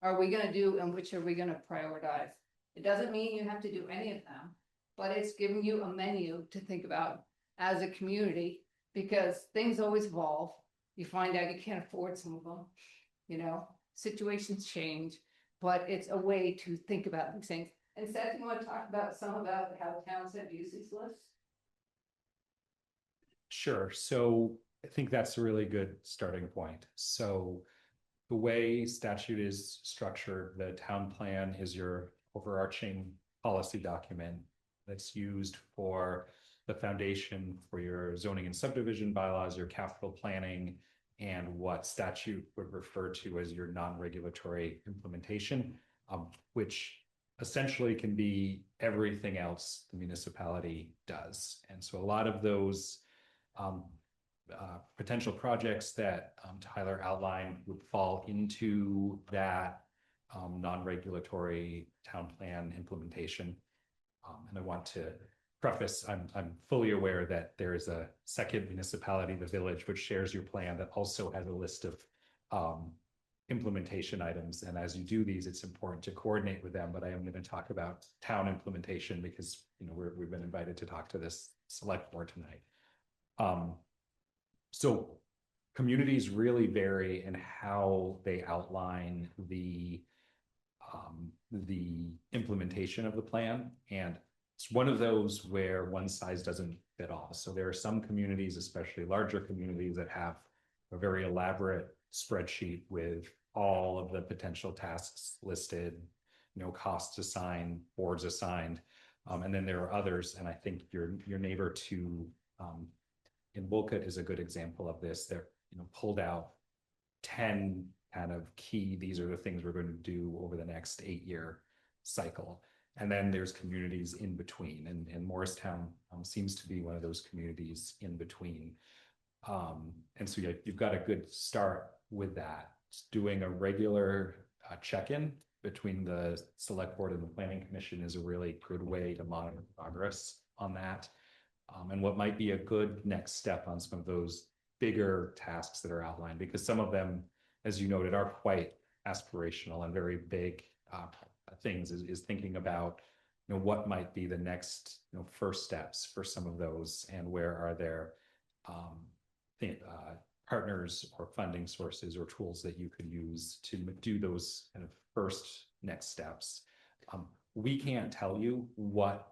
[SPEAKER 6] are we going to do and which are we going to prioritize. It doesn't mean you have to do any of them, but it's giving you a menu to think about as a community, because things always evolve. You find out you can't afford some of them, situations change, but it's a way to think about these things. And Seth, you want to talk about how towns have used these lists?
[SPEAKER 15] Sure. So I think that's a really good starting point. So the way statute is structured, the town plan is your overarching policy document that's used for the foundation for your zoning and subdivision bylaws, your capital planning, and what statute would refer to as your non-regulatory implementation, which essentially can be everything else the municipality does. And so a lot of those potential projects that Tyler outlined would fall into that non-regulatory town plan implementation. And I want to preface, I'm fully aware that there is a second municipality, the village, which shares your plan that also has a list of implementation items. And as you do these, it's important to coordinate with them. But I am going to talk about town implementation because, you know, we've been invited to talk to this select board tonight. So communities really vary in how they outline the implementation of the plan. And it's one of those where one size doesn't fit all. So there are some communities, especially larger communities, that have a very elaborate spreadsheet with all of the potential tasks listed, you know, costs assigned, boards assigned. And then there are others, and I think your neighbor to in Wolcott is a good example of this. They're, you know, pulled out 10 kind of key, these are the things we're going to do over the next 8-year cycle. And then there's communities in between, and Morristown seems to be one of those communities in between. And so you've got a good start with that. Just doing a regular check-in between the select board and the planning commission is a really good way to monitor progress on that. And what might be a good next step on some of those bigger tasks that are outlined, because some of them, as you noted, are quite aspirational and very big things, is thinking about, you know, what might be the next, you know, first steps for some of those, and where are there partners or funding sources or tools that you could use to do those kind of first next steps. We can't tell you what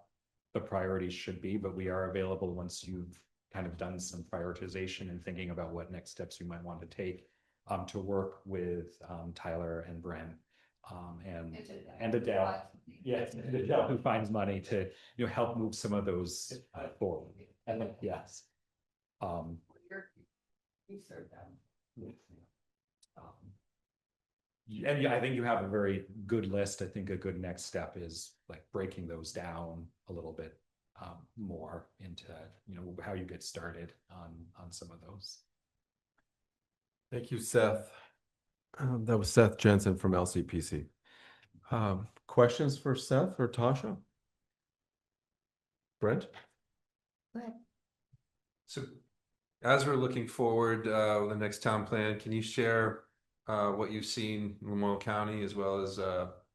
[SPEAKER 15] the priorities should be, but we are available once you've kind of done some prioritization and thinking about what next steps you might want to take, to work with Tyler and Brent and Adele. Yes, Adele, who finds money to, you know, help move some of those forward. And then, yes. And yeah, I think you have a very good list. I think a good next step is like breaking those down a little bit more into, you know, how you get started on some of those.
[SPEAKER 1] Thank you, Seth. That was Seth Jensen from LCPC. Questions for Seth or Tasha? Brent?
[SPEAKER 7] Go ahead.
[SPEAKER 13] So as we're looking forward with the next town plan, can you share what you've seen in Lamoille County as well as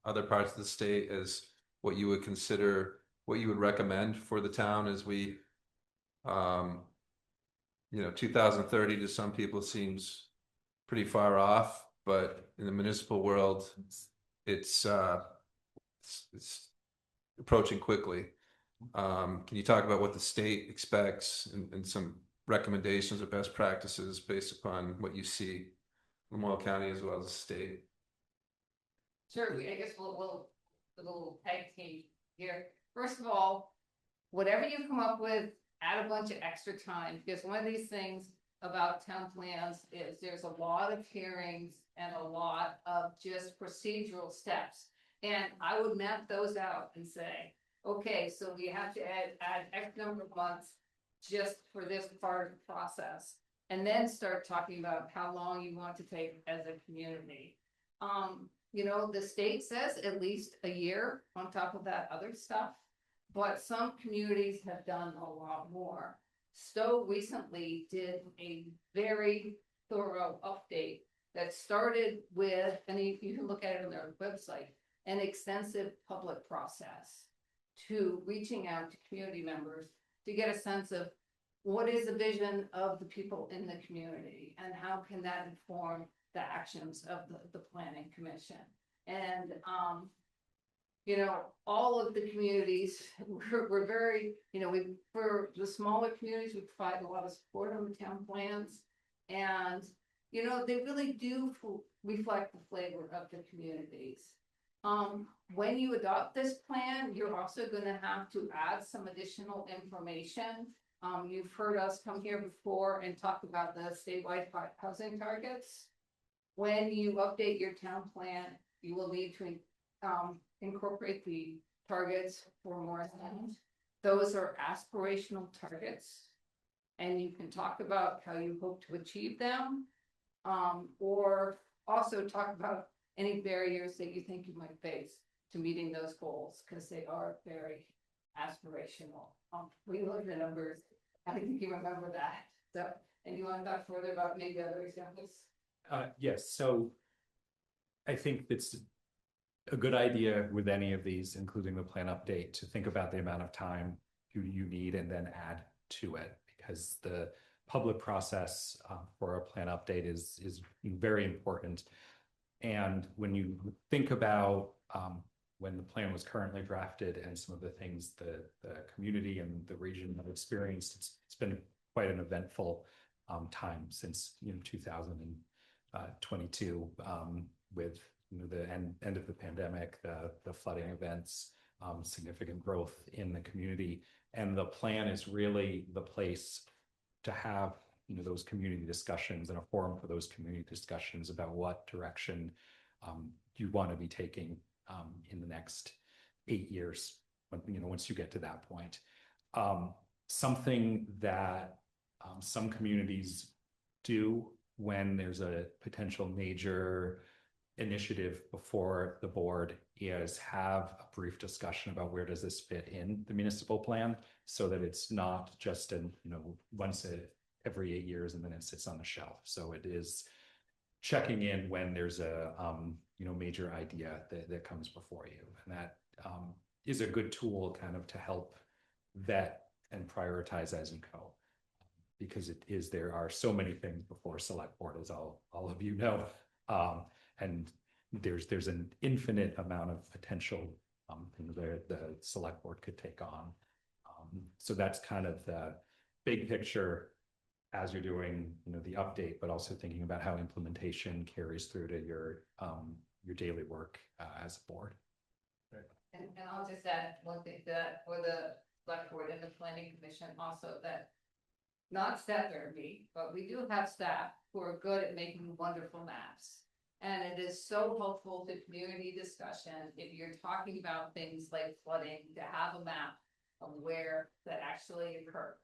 [SPEAKER 13] other parts of the state as what you would consider, what you would recommend for the town as we, you know, 2030 to some people seems pretty far off, but in the municipal world, it's approaching quickly. Can you talk about what the state expects and some recommendations or best practices based upon what you see in Lamoille County as well as the state?
[SPEAKER 6] Sure, I guess we'll tag team here. First of all, whatever you come up with, add a bunch of extra time, because one of these things about town plans is there's a lot of hearings and a lot of just procedural steps. And I would map those out and say, okay, so we have to add X number of months just for this part of the process. And then start talking about how long you want to take as a community. You know, the state says at least a year on top of that other stuff, but some communities have done a lot more. Stowe recently did a very thorough update that started with, and you can look at it on their website, an extensive public process to reaching out to community members to get a sense of what is the vision of the people in the community and how can that inform the actions of the planning commission. And you know, all of the communities, we're very, you know, for the smaller communities, we provide a lot of support on the town plans. And, you know, they really do reflect the flavor of the communities. When you adopt this plan, you're also going to have to add some additional information. You've heard us come here before and talk about the statewide housing targets. When you update your town plan, you will need to incorporate the targets for Morristown. Those are aspirational targets. and you can talk about how you hope to achieve them. Or also talk about any barriers that you think you might face to meeting those goals, because they are very aspirational. We look at the numbers, I think you remember that. So, and you want to talk further about maybe other examples?
[SPEAKER 15] Yes, so I think it's a good idea with any of these, including the plan update, to think about the amount of time you need and then add to it, because the public process for a plan update is very important. And when you think about when the plan was currently drafted and some of the things the community and the region have experienced, it's been quite an eventful time since 2022 with the end of the pandemic, the flooding events, significant growth in the community, and the plan is really the place to have those community discussions and a forum for those community discussions about what direction you want to be taking in the next 8 years, once you get to that point. Something that some communities do when there's a potential major initiative before the board is have a brief discussion about where does this fit in the municipal plan, so that it's not just once every 8 years and then it sits on the shelf. So it is checking in when there's a major idea that comes before you, and that is a good tool kind of to help vet and prioritize as you go, because there are so many things before select board, as all of you know, and there's an infinite amount of potential things that the select board could take on. So that's kind of the big picture as you're doing the update, but also thinking about how implementation carries through to your daily work as a board.
[SPEAKER 6] And I'll just add one thing, that for the select board and the planning commission also, that not staff therapy, but we do have staff who are good at making wonderful maps. And it is so helpful to community discussion if you're talking about things like flooding, to have a map of where that actually occurs.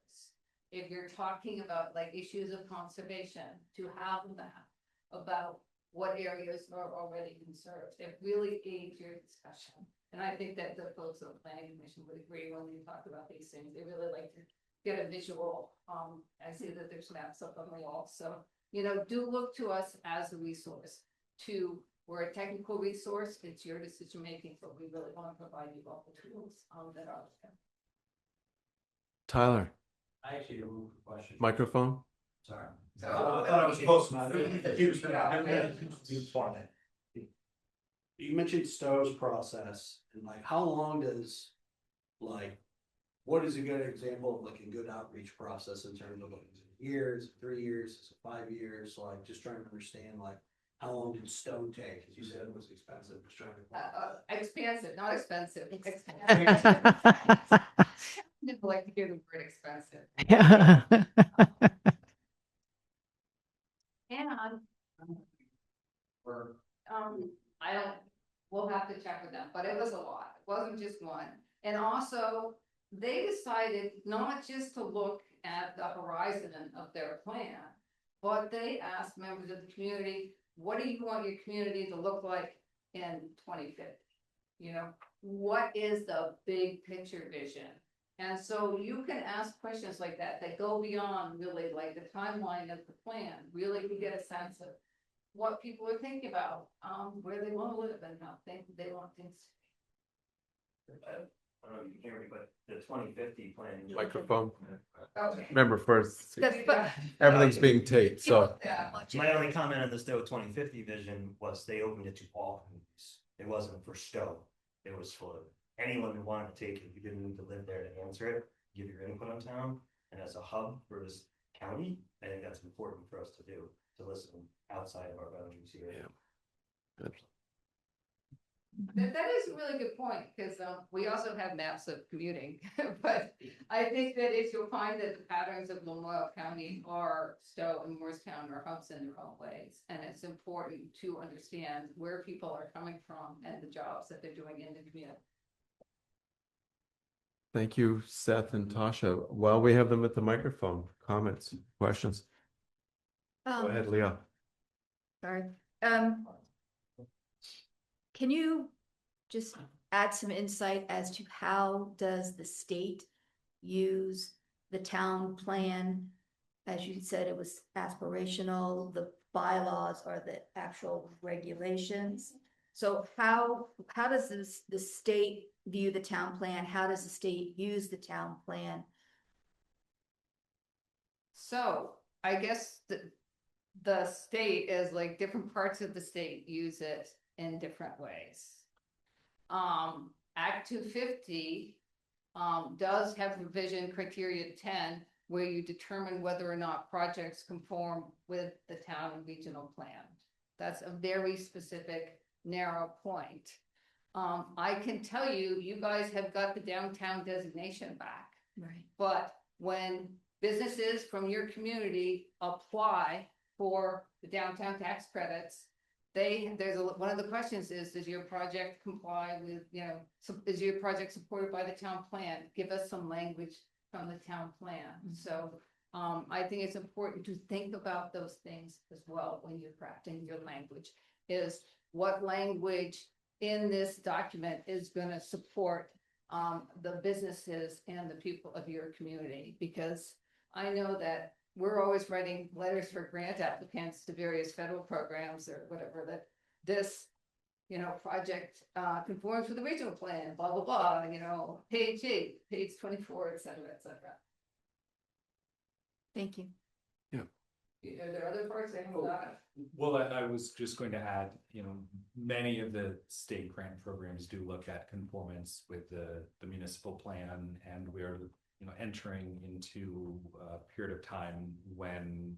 [SPEAKER 6] If you're talking about like issues of conservation, to have a map about what areas are already conserved. It really aids your discussion. And I think that the folks on the planning commission would agree when we talk about these things. They really like to get a visual. I see that there's maps up on the wall. So, do look to us as a resource. We're a technical resource. It's your decision making, but we really want to provide you all the tools that are there.
[SPEAKER 1] Tyler,
[SPEAKER 5] I actually have a question.
[SPEAKER 1] microphone.
[SPEAKER 5] Sorry. I thought I was close enough. You mentioned Stowe's process, and how long does, what is a good example of a good outreach process in terms of years, 3 years, 5 years? Just trying to understand how long did Stowe take? As you said, it was expensive. Just trying to
[SPEAKER 6] Expensive, not expensive. Expensive. I didn't like to hear the word expensive.
[SPEAKER 4] Yeah.
[SPEAKER 6] And we'll have to check with them, but it was a lot. It wasn't just one. And also, they decided not just to look at the horizon of their plan, but they asked members of the community, what do you want your community to look like in 2050? What is the big picture vision? And so you can ask questions like that go beyond really the timeline of the plan, really to get a sense of what people are thinking about, where they want to live and how they want things to be.
[SPEAKER 10] I don't know if you can hear me, but the 2050 plan.
[SPEAKER 1] Microphone.
[SPEAKER 6] Okay.
[SPEAKER 1] Remember first,
[SPEAKER 6] But
[SPEAKER 1] everything's being taped, so.
[SPEAKER 10] My only comment on the Stowe 2050 vision was they opened it to all communities. It wasn't for Stowe. It was for anyone who wanted to take it. You didn't need to live there to answer it, give your input on town. And as a hub for this county, I think that's important for us to do, to listen outside of our boundaries here.
[SPEAKER 1] Yeah. Good.
[SPEAKER 6] That is a really good point, because we also have maps of commuting, but I think that if you'll find that the patterns of Lamoille County are Stowe and Morristown are hubs in their own ways, and it's important to understand where people are coming from and the jobs that they're doing in the community.
[SPEAKER 1] Thank you, Seth and Tasha. While we have them at the microphone, comments, questions? Go ahead, Leah.
[SPEAKER 16] Sorry. Can you just add some insight as to how does the state use the town plan? As you said, it was aspirational, the bylaws are the actual regulations. So how does the state view the town plan? How does the state use the town plan?
[SPEAKER 6] So I guess the state is like different parts of the state use it in different ways. Act 250 does have revision criteria 10 where you determine whether or not projects conform with the town and regional plan. That's a very specific, narrow point. I can tell you, you guys have got the downtown designation back.
[SPEAKER 16] Right.
[SPEAKER 6] But when businesses from your community apply for the downtown tax credits, one of the questions is, does your project comply with, is your project supported by the town plan? Give us some language from the town plan. So I think it's important to think about those things as well when you're crafting your language, is what language in this document is going to support the businesses and the people of your community, because I know that we're always writing letters for grant applicants to various federal programs or whatever, that this, project conforms with the regional plan, blah, blah, blah, page 8, page 24, et cetera, et cetera.
[SPEAKER 16] Thank you.
[SPEAKER 6] Are there other parts I haven't got?
[SPEAKER 15] Well, I was just going to add, many of the state grant programs do look at conformance with the municipal plan, and we're, entering into a period of time when,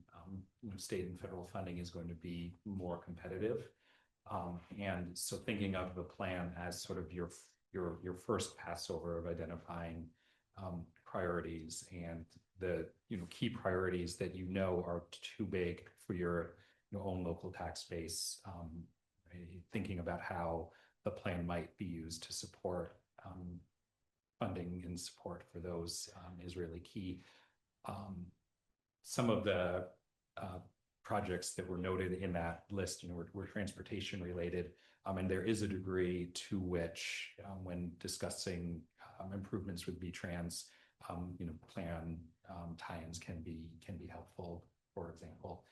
[SPEAKER 15] state and federal funding is going to be more competitive. And so thinking of the plan as sort of your first passover of identifying priorities, and the key priorities that are too big for your own local tax base, thinking about how the plan might be used to support funding and support for those is really key. Some of the projects that were noted in that list, were transportation related, and there is a degree to which, when discussing improvements with VTrans, plan tie-ins can be helpful. For example,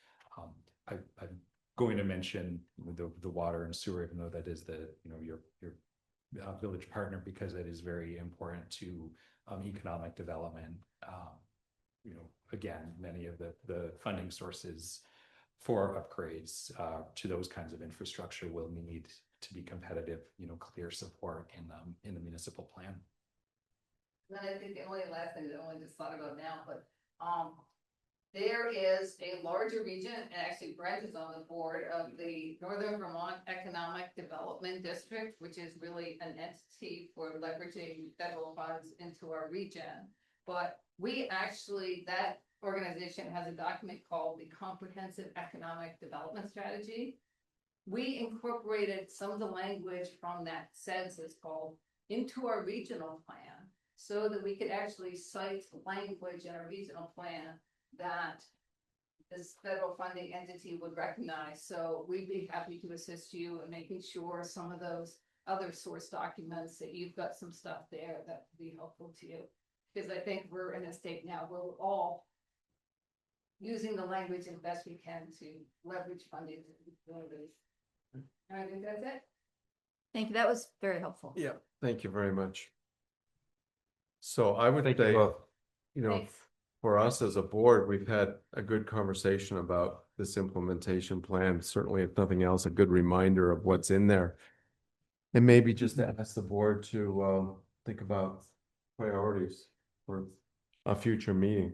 [SPEAKER 15] I'm going to mention the water and sewer, even though that is your village partner, because it is very important to economic development. Again, many of the funding sources for upgrades to those kinds of infrastructure will need to be competitive, clear support in the municipal plan.
[SPEAKER 6] And then I think the only last thing that I only just thought about now, but there is a larger region, and actually Brent is on the board of the Northern Vermont Economic Development District, which is really an entity for leveraging federal funds into our region. But that organization has a document called the Comprehensive Economic Development Strategy. We incorporated some of the language from that census called into our regional plan, so that we could actually cite language in our regional plan that this federal funding entity would recognize. So we'd be happy to assist you in making sure some of those other source documents, that you've got some stuff there that would be helpful to you. Because I think we're in a state now where we're all using the language as best we can to leverage funding. I think that's it.
[SPEAKER 16] Thank you. That was very helpful.
[SPEAKER 1] Yeah, thank you very much. So I would say,
[SPEAKER 6] Thanks.
[SPEAKER 1] for us as a board, we've had a good conversation about this implementation plan. Certainly, if nothing else, a good reminder of what's in there. And maybe just to ask the board to think about priorities for a future meeting,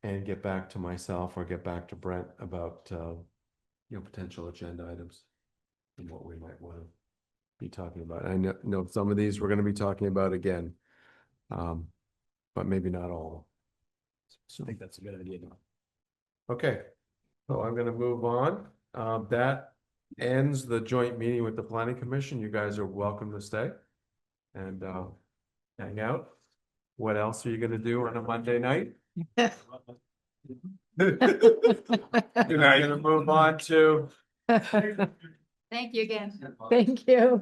[SPEAKER 1] and get back to myself or get back to Brent about potential agenda items and what we might want to be talking about. I know some of these we're going to be talking about again, but maybe not all. So
[SPEAKER 2] I think that's a good idea.
[SPEAKER 1] okay, so I'm going to move on. That ends the joint meeting with the Planning Commission. You guys are welcome to stay and hang out. What else are you gonna do on a Monday night?
[SPEAKER 9] Good
[SPEAKER 1] We're
[SPEAKER 9] night.
[SPEAKER 1] gonna move on to,
[SPEAKER 6] Thank you again.
[SPEAKER 4] Thank you.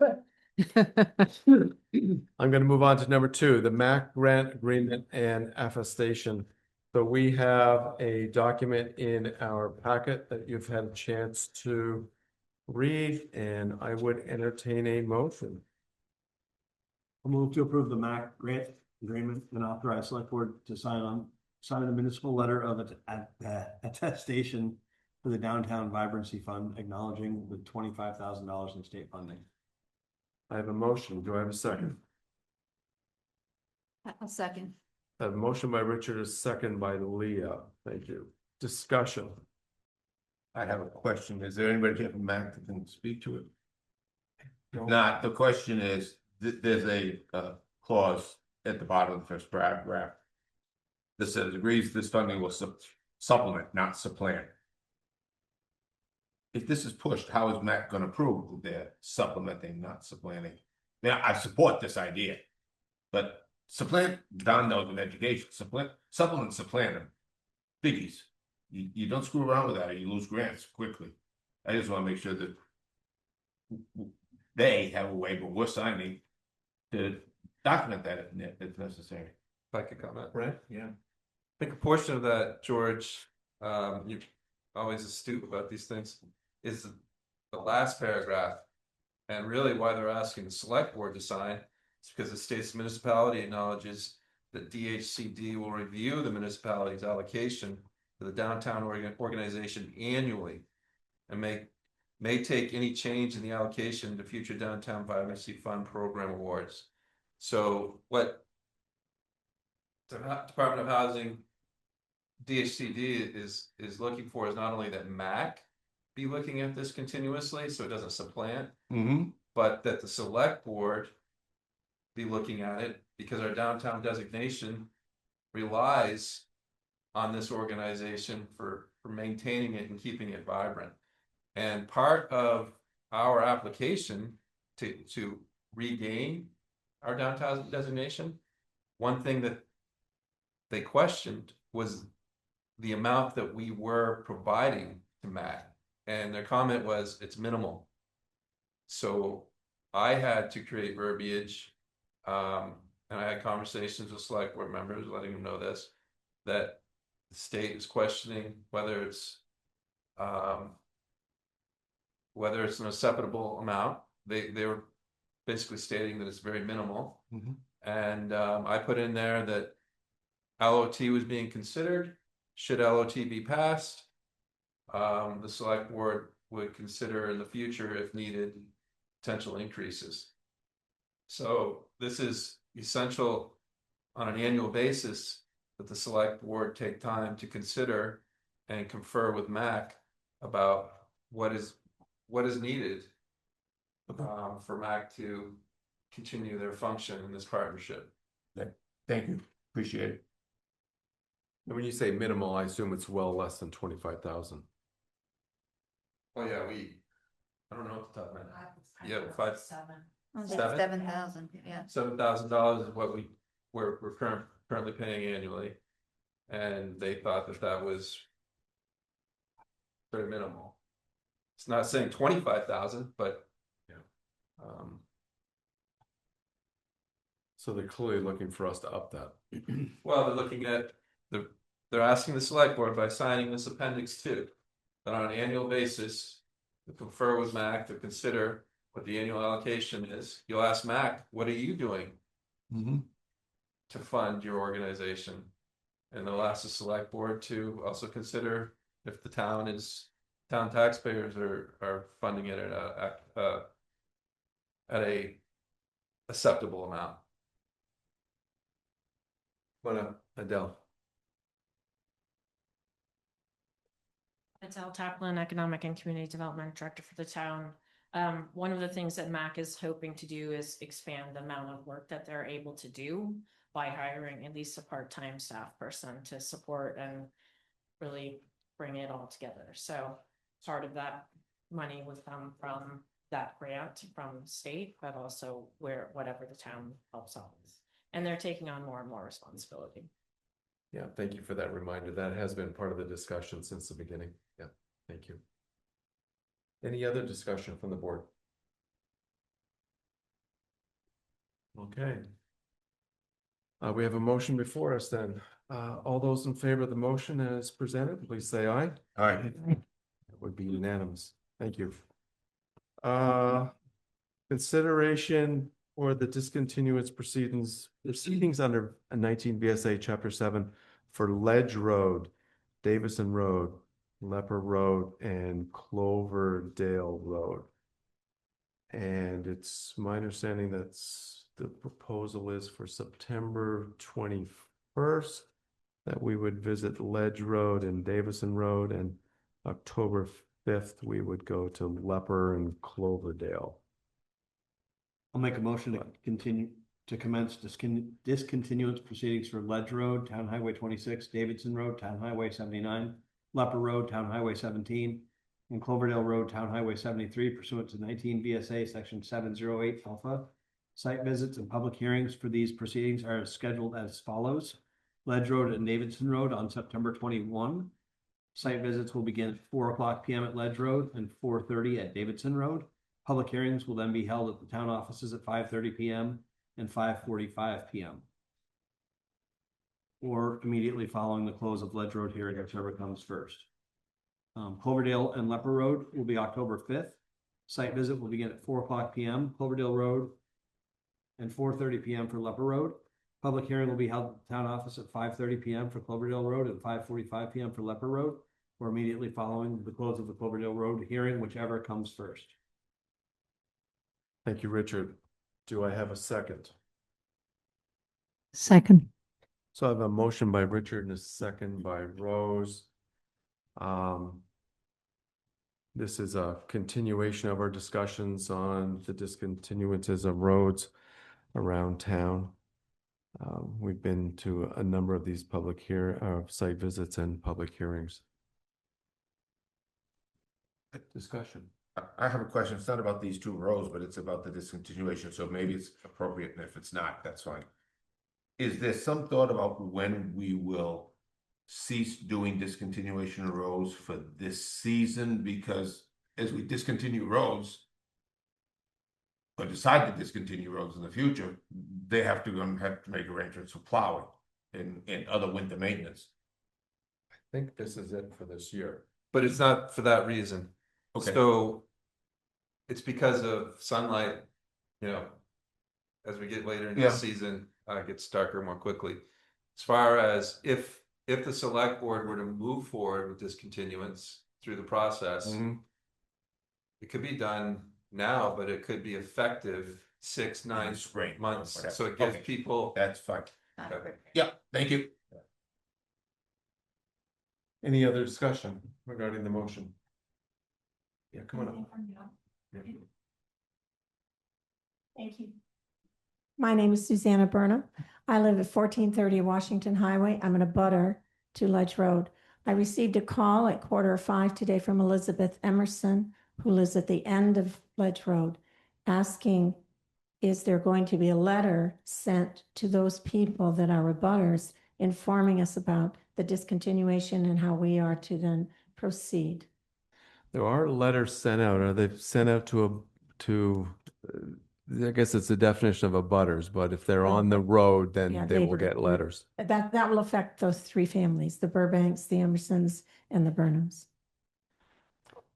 [SPEAKER 1] I'm gonna move on to number 2, the MAC grant agreement and attestation. So we have a document in our packet that you've had a chance to read, and I would entertain a motion.
[SPEAKER 5] I'll move to approve the MAC grant agreement and authorize select board to sign the municipal letter of attestation for the Downtown Vibrancy Fund, acknowledging the $25,000 in state funding.
[SPEAKER 1] I have a motion. Do I have a second?
[SPEAKER 16] A second.
[SPEAKER 1] I have a motion by Richard, a second by Leah. Thank you. Discussion.
[SPEAKER 9] I have a question. Is there anybody here from MAC that can speak to it? If not, the question is, there's a clause at the bottom of the first paragraph that says agrees this funding will supplement, not supplant. If this is pushed, how is MAC going to prove that they're supplementing, not supplanting? Now, I support this idea, but supplant, Don knows in education, supplement, supplant them. Biggies. You don't screw around with that or you lose grants quickly. I just want to make sure that they have a way, but we're signing to document that if necessary.
[SPEAKER 13] If I could comment.
[SPEAKER 1] Right? Yeah.
[SPEAKER 13] I think a portion of that, George, you're always astute about these things, is the last paragraph. And really why they're asking the select board to sign is because the state's municipality acknowledges that DHCD will review the municipality's allocation for the downtown organization annually and may take any change in the allocation to future downtown vibrancy fund program awards. So what the Department of Housing DHCD is looking for is not only that MAC be looking at this continuously so it doesn't supplant, but that the select board be looking at it because our downtown designation relies on this organization for maintaining it and keeping it vibrant. And part of our application to regain our downtown designation, one thing that they questioned was the amount that we were providing to MAC. And their comment was it's minimal. So I had to create verbiage, and I had conversations with select board members letting them know this, that the state is questioning whether it's an acceptable amount. They were basically stating that it's very minimal. And I put in there that LOT was being considered. Should LOT be passed, the select board would consider in the future, if needed, potential increases. So this is essential on an annual basis that the select board take time to consider and confer with MAC about what is needed for MAC to continue their function in this partnership.
[SPEAKER 9] Thank you. Appreciate it.
[SPEAKER 1] And when you say minimal, I assume it's well less than 25,000.
[SPEAKER 13] Oh yeah, I don't know what the top of my head. Yeah, 5,
[SPEAKER 16] 7,000, yeah.
[SPEAKER 13] $7,000 is what we're currently paying annually, and they thought that was very minimal. It's not saying 25,000, but
[SPEAKER 1] yeah. So they're clearly looking for us to up that.
[SPEAKER 13] Well, they're looking at they're asking the select board by signing this appendix 2 that on an annual basis to confer with MAC to consider what the annual allocation is. You'll ask MAC, what are you doing to fund your organization? And they'll ask the select board to also consider if the town taxpayers are funding it at a acceptable amount. Adele.
[SPEAKER 17] Adele Taplin, Economic and Community Development Director for the town. One of the things that MAC is hoping to do is expand the amount of work that they're able to do by hiring at least a part-time staff person to support and really bring it all together. So part of that money would come from that grant from the state, but also whatever the town helps out with. and they're taking on more and more responsibility.
[SPEAKER 1] Yeah, thank you for that reminder. That has been part of the discussion since the beginning. Yeah, thank you. Any other discussion from the board? Okay. We have a motion before us then. All those in favor of the motion as presented, please say aye.
[SPEAKER 9] Aye.
[SPEAKER 1] That would be unanimous. Thank you. Consideration for the discontinuance proceedings under 19 VSA Chapter 7 for Ledge Road, Davison Road, Leper Road, and Cloverdale Road. And it's my understanding that's the proposal is for September 21st that we would visit Ledge Road and Davison Road, and October 5th we would go to Leper and Cloverdale.
[SPEAKER 2] I'll make a motion to continue to commence discontinuance proceedings for Ledge Road, Town Highway 26, Davidson Road, Town Highway 79, Leper Road, Town Highway 17, and Cloverdale Road, Town Highway 73 pursuant to 19 VSA Section 708 Alpha. Site visits and public hearings for these proceedings are scheduled as follows. Ledge Road and Davidson Road on September 21. Site visits will begin at 4:00 p.m. at Ledge Road and 4:30 at Davidson Road. Public hearings will then be held at the town offices at 5:30 p.m. and 5:45 p.m. or immediately following the close of Ledge Road hearing, whichever comes first. Cloverdale and Leper Road will be October 5th. Site visit will begin at 4:00 p.m. Cloverdale Road and 4:30 p.m. for Leper Road. Public hearing will be held at the town office at 5:30 p.m. for Cloverdale Road and 5:45 p.m. for Leper Road, or immediately following the close of the Cloverdale Road hearing, whichever comes first.
[SPEAKER 1] Thank you, Richard. Do I have a second?
[SPEAKER 4] Second.
[SPEAKER 1] So I have a motion by Richard and a second by Rose. This is a continuation of our discussions on the discontinuances of roads around town. We've been to a number of these site visits and public hearings. Discussion.
[SPEAKER 9] I have a question. It's not about these two rows, but it's about the discontinuation. So maybe it's appropriate, and if it's not, that's fine. Is there some thought about when we will cease doing discontinuation of roads for this season? Because as we discontinue roads, or decide to discontinue roads in the future, they have to make arrangements for plowing and other winter maintenance.
[SPEAKER 1] I think this is it for this year.
[SPEAKER 13] But it's not for that reason.
[SPEAKER 9] Okay.
[SPEAKER 13] So it's because of sunlight, as we get later in the season, it gets darker more quickly. As far as if the select board were to move forward with discontinuance through the process, it could be done now, but it could be effective 6-9
[SPEAKER 9] spring
[SPEAKER 13] months.
[SPEAKER 9] whatever.
[SPEAKER 13] So it gives
[SPEAKER 9] Okay.
[SPEAKER 13] people.
[SPEAKER 9] That's fine.
[SPEAKER 13] Okay.
[SPEAKER 9] Yeah, thank you.
[SPEAKER 1] Any other discussion regarding the motion? Yeah, come on up. Yeah.
[SPEAKER 12] Thank you. My name is Susanna Burnham. I live at 1430 Washington Highway. I'm an abutter to Ledge Road. I received a call at 4:45 today from Elizabeth Emerson, who lives at the end of Ledge Road, asking, is there going to be a letter sent to those people that are abutters informing us about the discontinuation and how we are to then proceed?
[SPEAKER 1] There are letters sent out. Are they sent out I guess it's the definition of abutters, but if they're on the road, then
[SPEAKER 12] Yeah,
[SPEAKER 1] they will
[SPEAKER 12] would-
[SPEAKER 1] get letters.
[SPEAKER 12] That will affect those three families, the Burbanks, the Emersons, and the Burnhams.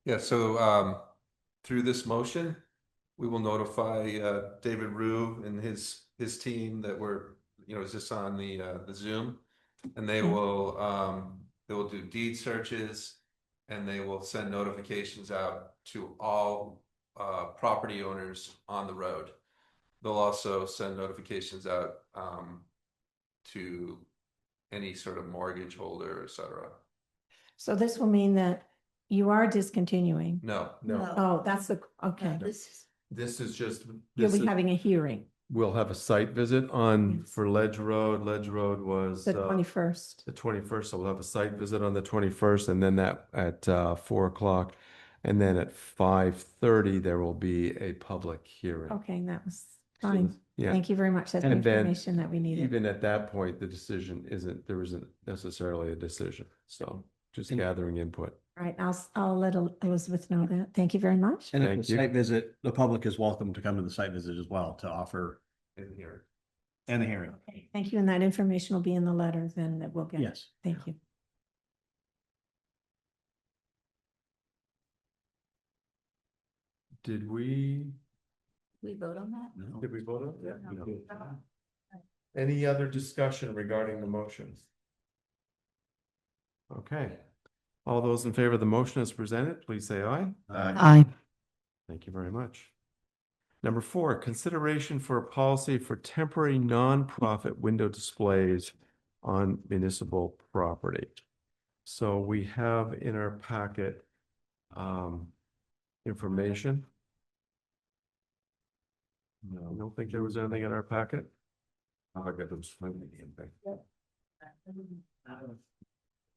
[SPEAKER 13] Yeah, so through this motion, we will notify David Rue and his team that we're, is just on the Zoom, and they will do deed searches, and they will send notifications out to all property owners on the road. They'll also send notifications out to any sort of mortgage holder, et cetera.
[SPEAKER 12] So this will mean that you are discontinuing.
[SPEAKER 13] No.
[SPEAKER 12] Oh, that's okay.
[SPEAKER 1] This is just.
[SPEAKER 12] You'll be having a hearing.
[SPEAKER 1] We'll have a site visit for Ledge Road. Ledge Road was
[SPEAKER 12] The 21st.
[SPEAKER 1] The 21st. So we'll have a site visit on the 21st, and then that at 4:00, and then at 5:30 there will be a public hearing.
[SPEAKER 12] Okay, that was
[SPEAKER 18] Fine.
[SPEAKER 1] Yeah.
[SPEAKER 18] Thank you very much. That's the
[SPEAKER 1] And then
[SPEAKER 18] information that we needed.
[SPEAKER 1] even at that point, the decision there isn't necessarily a decision. So just gathering input.
[SPEAKER 18] All right, I'll let Elizabeth know that. Thank you very much.
[SPEAKER 2] And at
[SPEAKER 1] Thank
[SPEAKER 2] the
[SPEAKER 1] you.
[SPEAKER 2] site visit, the public is welcome to come to the site visit as well to offer in here and the hearing.
[SPEAKER 18] Okay, thank you. And that information will be in the letter then that we'll get.
[SPEAKER 2] Yes.
[SPEAKER 18] Thank you.
[SPEAKER 1] Did we
[SPEAKER 7] vote on that?
[SPEAKER 1] Did we vote on that? We did. Any other discussion regarding the motions? Okay. All those in favor of the motion as presented, please say aye.
[SPEAKER 4] Aye.
[SPEAKER 1] Thank you very much. Number 4, consideration for a policy for temporary nonprofit window displays on municipal property. So we have in our packet information. No, I don't think there was anything in our packet. I got those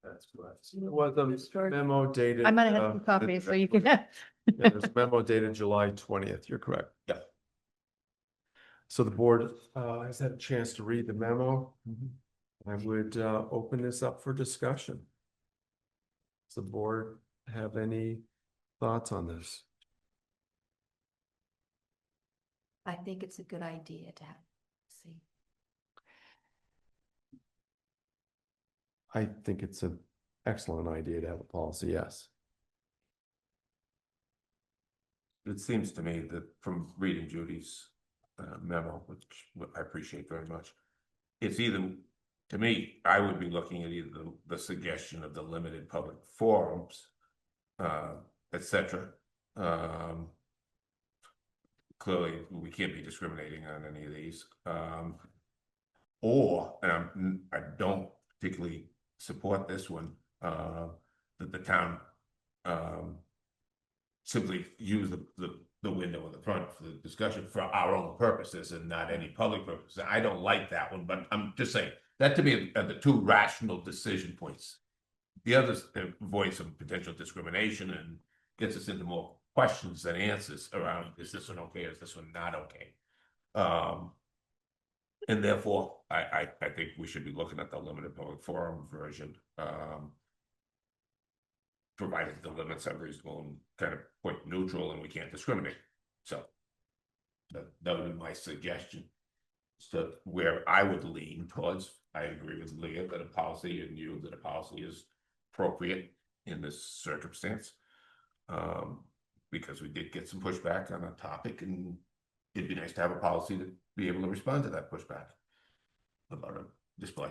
[SPEAKER 1] That's correct. It was a memo dated.
[SPEAKER 4] I might have had some coffee, so you can have.
[SPEAKER 1] Yeah, there's a memo dated July 20th. You're correct. Yeah. So the board has had a chance to read the memo. I would open this up for discussion. Does the board have any thoughts on this?
[SPEAKER 7] I think it's a good idea to have, see.
[SPEAKER 1] I think it's an excellent idea to have a policy, yes.
[SPEAKER 9] It seems to me that from reading Judy's memo, which I appreciate very much, it's either, to me, I would be looking at either the suggestion of the limited public forums, etc. Clearly, we can't be discriminating on any of these. Or, and I don't particularly support this one, that the town simply use the window in the front for the discussion for our own purposes and not any public purposes. I don't like that one, but I'm just saying that to me are the two rational decision points. The others avoid some potential discrimination and gets us into more questions than answers around, is this one okay, is this one not okay? And therefore, I think we should be looking at the limited public forum version, provided the limits are reasonable and kind of point neutral and we can't discriminate. So that would be my suggestion. So where I would lean towards, I agree with Leah that a policy and you that a policy is appropriate in this circumstance. Because we did get some pushback on a topic and it'd be nice to have a policy to be able to respond to that pushback about a display.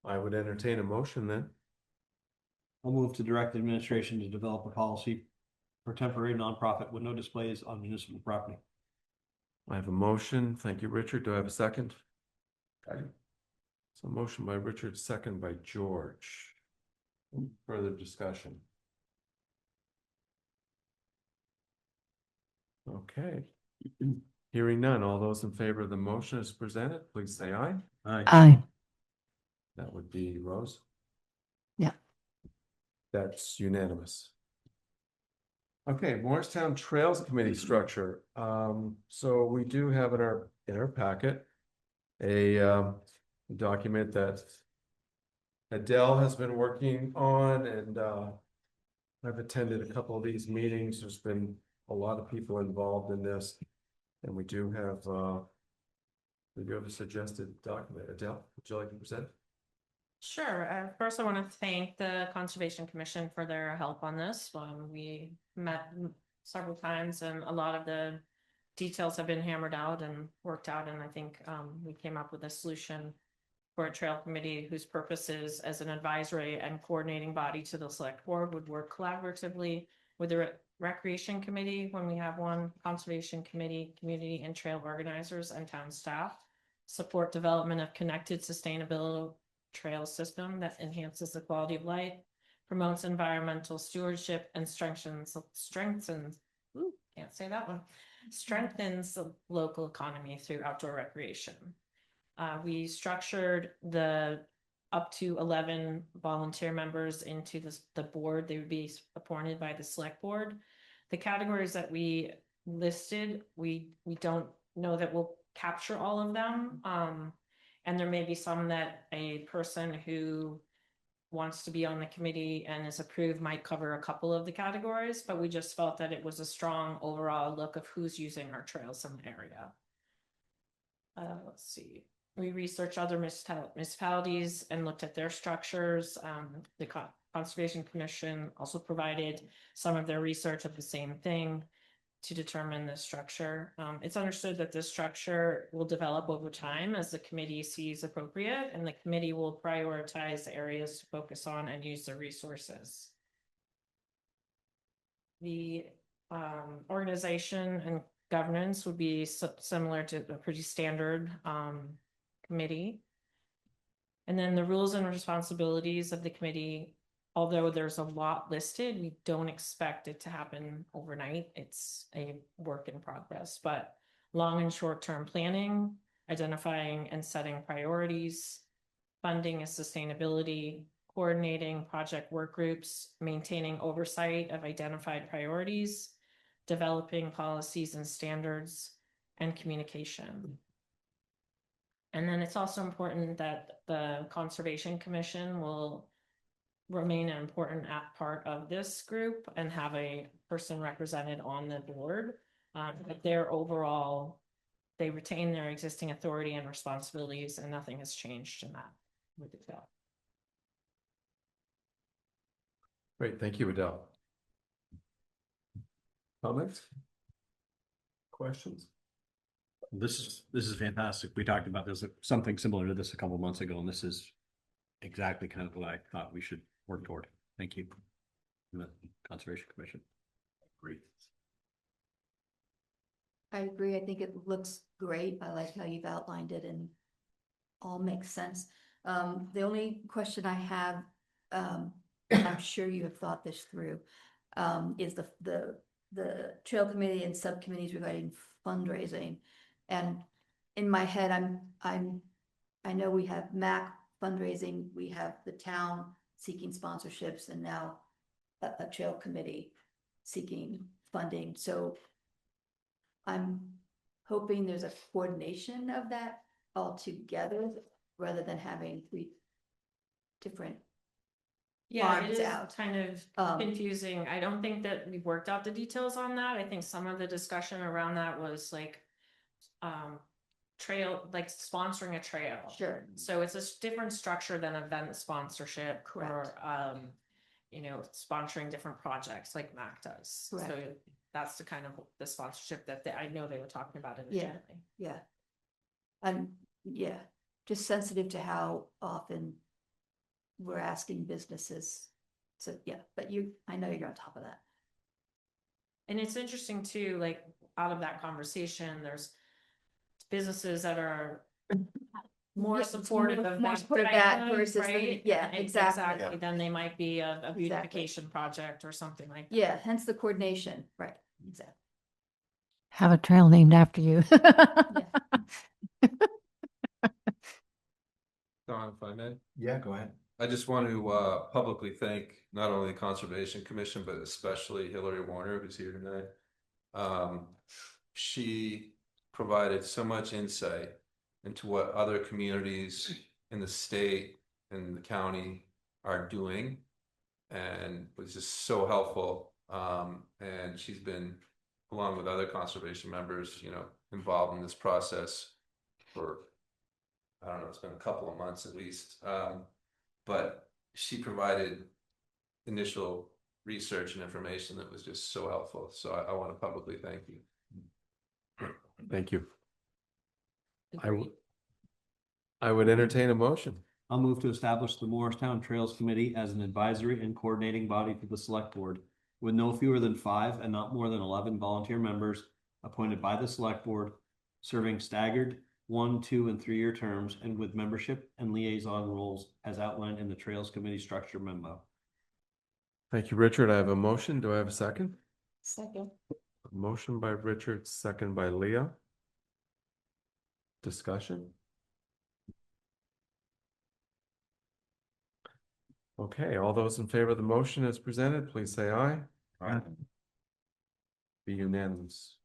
[SPEAKER 1] I would entertain a motion then.
[SPEAKER 2] I'll move to direct administration to develop a policy for temporary nonprofit window displays on municipal property.
[SPEAKER 1] I have a motion. Thank you, Richard. Do I have a second? So motion by Richard, second by George. Further discussion. Okay. Hearing none. All those in favor of the motion as presented, please say aye.
[SPEAKER 4] Aye.
[SPEAKER 1] That would be Rose.
[SPEAKER 4] Yeah.
[SPEAKER 1] That's unanimous. Okay, Morristown Trails Committee structure. So we do have in our packet a document that Adele has been working on, and I've attended a couple of these meetings. There's been a lot of people involved in this, and we do have a suggested document. Adele, would you like to present?
[SPEAKER 17] Sure. First, I want to thank the Conservation Commission for their help on this. We met several times and a lot of the details have been hammered out and worked out. And I think we came up with a solution for a trail committee whose purpose is as an advisory and coordinating body to the select board would work collaboratively with the recreation committee when we have one, conservation committee, community and trail organizers and town staff, support development of connected sustainability trail system that enhances the quality of life, promotes environmental stewardship, and strengthens the local economy through outdoor recreation. We structured the up to 11 volunteer members into the board. They would be appointed by the select board. The categories that we listed. We don't know that we'll capture all of them. And there may be some that a person who wants to be on the committee and is approved might cover a couple of the categories, but we just felt that it was a strong overall look of who's using our trails in the area. Let's see. We researched other municipalities and looked at their structures. The Conservation Commission also provided some of their research of the same thing to determine the structure. It's understood that this structure will develop over time as the committee sees appropriate, and the committee will prioritize the areas to focus on and use their resources. The organization and governance would be similar to a pretty standard committee. And then the rules and responsibilities of the committee, although there's a lot listed, we don't expect it to happen overnight. It's a work in progress, but long and short-term planning, identifying and setting priorities, funding and sustainability, coordinating project work groups, maintaining oversight of identified priorities, developing policies and standards, and communication. And then it's also important that the Conservation Commission will remain an important part of this group and have a person represented on the board. But their overall, they retain their existing authority and responsibilities, and nothing has changed in that with the bill.
[SPEAKER 1] Great, thank you, Adele. Comments? Questions?
[SPEAKER 19] This is fantastic. We talked about this, something similar to this a couple months ago, and this is exactly kind of what I thought we should work toward. Thank you. The Conservation Commission. Great.
[SPEAKER 7] I agree. I think it looks great. I like how you've outlined it and all makes sense. The only question I have, I'm sure you have thought this through, is the trail committee and subcommittees regarding fundraising. And in my head, I know we have MAC fundraising, we have the town seeking sponsorships, and now a trail committee seeking funding. So I'm hoping there's a coordination of that all together rather than having 3 different
[SPEAKER 17] Yeah, it
[SPEAKER 7] lines
[SPEAKER 17] is
[SPEAKER 7] out.
[SPEAKER 17] kind of confusing. I don't think that we've worked out the details on that. I think some of the discussion around that was like trail, like sponsoring a trail.
[SPEAKER 7] Sure.
[SPEAKER 17] So it's a different structure than event sponsorship.
[SPEAKER 7] Correct.
[SPEAKER 17] Or you know, sponsoring different projects like MAC does.
[SPEAKER 7] Correct.
[SPEAKER 17] So that's the kind of the sponsorship that I know they were talking about initially.
[SPEAKER 7] Yeah. Yeah, just sensitive to how often we're asking businesses. So yeah, but I know you're on top of that.
[SPEAKER 17] And it's interesting too, like out of that conversation, there's businesses that are more
[SPEAKER 7] Yeah,
[SPEAKER 17] supportive of
[SPEAKER 7] more
[SPEAKER 17] that,
[SPEAKER 7] supportive of that
[SPEAKER 17] right?
[SPEAKER 7] versus
[SPEAKER 17] Right?
[SPEAKER 7] yeah,
[SPEAKER 17] And
[SPEAKER 7] exactly.
[SPEAKER 17] Yeah. Then they might be a
[SPEAKER 7] Exactly.
[SPEAKER 17] beautification project or something like that.
[SPEAKER 7] Yeah, hence the coordination, right, exactly.
[SPEAKER 4] Have a trail named after you.
[SPEAKER 13] Don, if I may?
[SPEAKER 9] Yeah, go ahead.
[SPEAKER 13] I just want to publicly thank not only the Conservation Commission, but especially Hillary Warner, who's here tonight. She provided so much insight into what other communities in the state and the county are doing, and was just so helpful. And she's been, along with other conservation members, you know, involved in this process for, I don't know, it's been a couple of months at least. But she provided initial research and information that was just so helpful. So I want to publicly thank you.
[SPEAKER 1] Thank you. I would entertain a motion.
[SPEAKER 19] I'll move to establish the Morristown Trails Committee as an advisory and coordinating body to the Select Board, with no fewer than 5 and not more than 11 volunteer members appointed by the Select Board, serving staggered 1, 2, and 3-year terms, and with membership and liaison roles as outlined in the Trails Committee structure memo.
[SPEAKER 1] Thank you, Richard. I have a motion. Do I have a second?
[SPEAKER 12] Second.
[SPEAKER 1] Motion by Richard, second by Leah. Discussion? Okay, all those in favor of the motion as presented, please say aye.
[SPEAKER 9] Aye.
[SPEAKER 1] Be unanimous.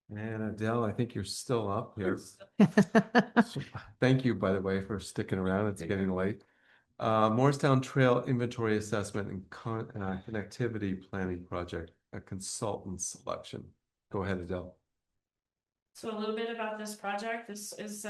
[SPEAKER 1] And Adele, I think you're still up here. Thank you, by the way, for sticking around. It's getting late. Morristown Trail Inventory Assessment and Connectivity Planning Project, a consultant selection. Go ahead, Adele.
[SPEAKER 17] So a little bit about this project. This is,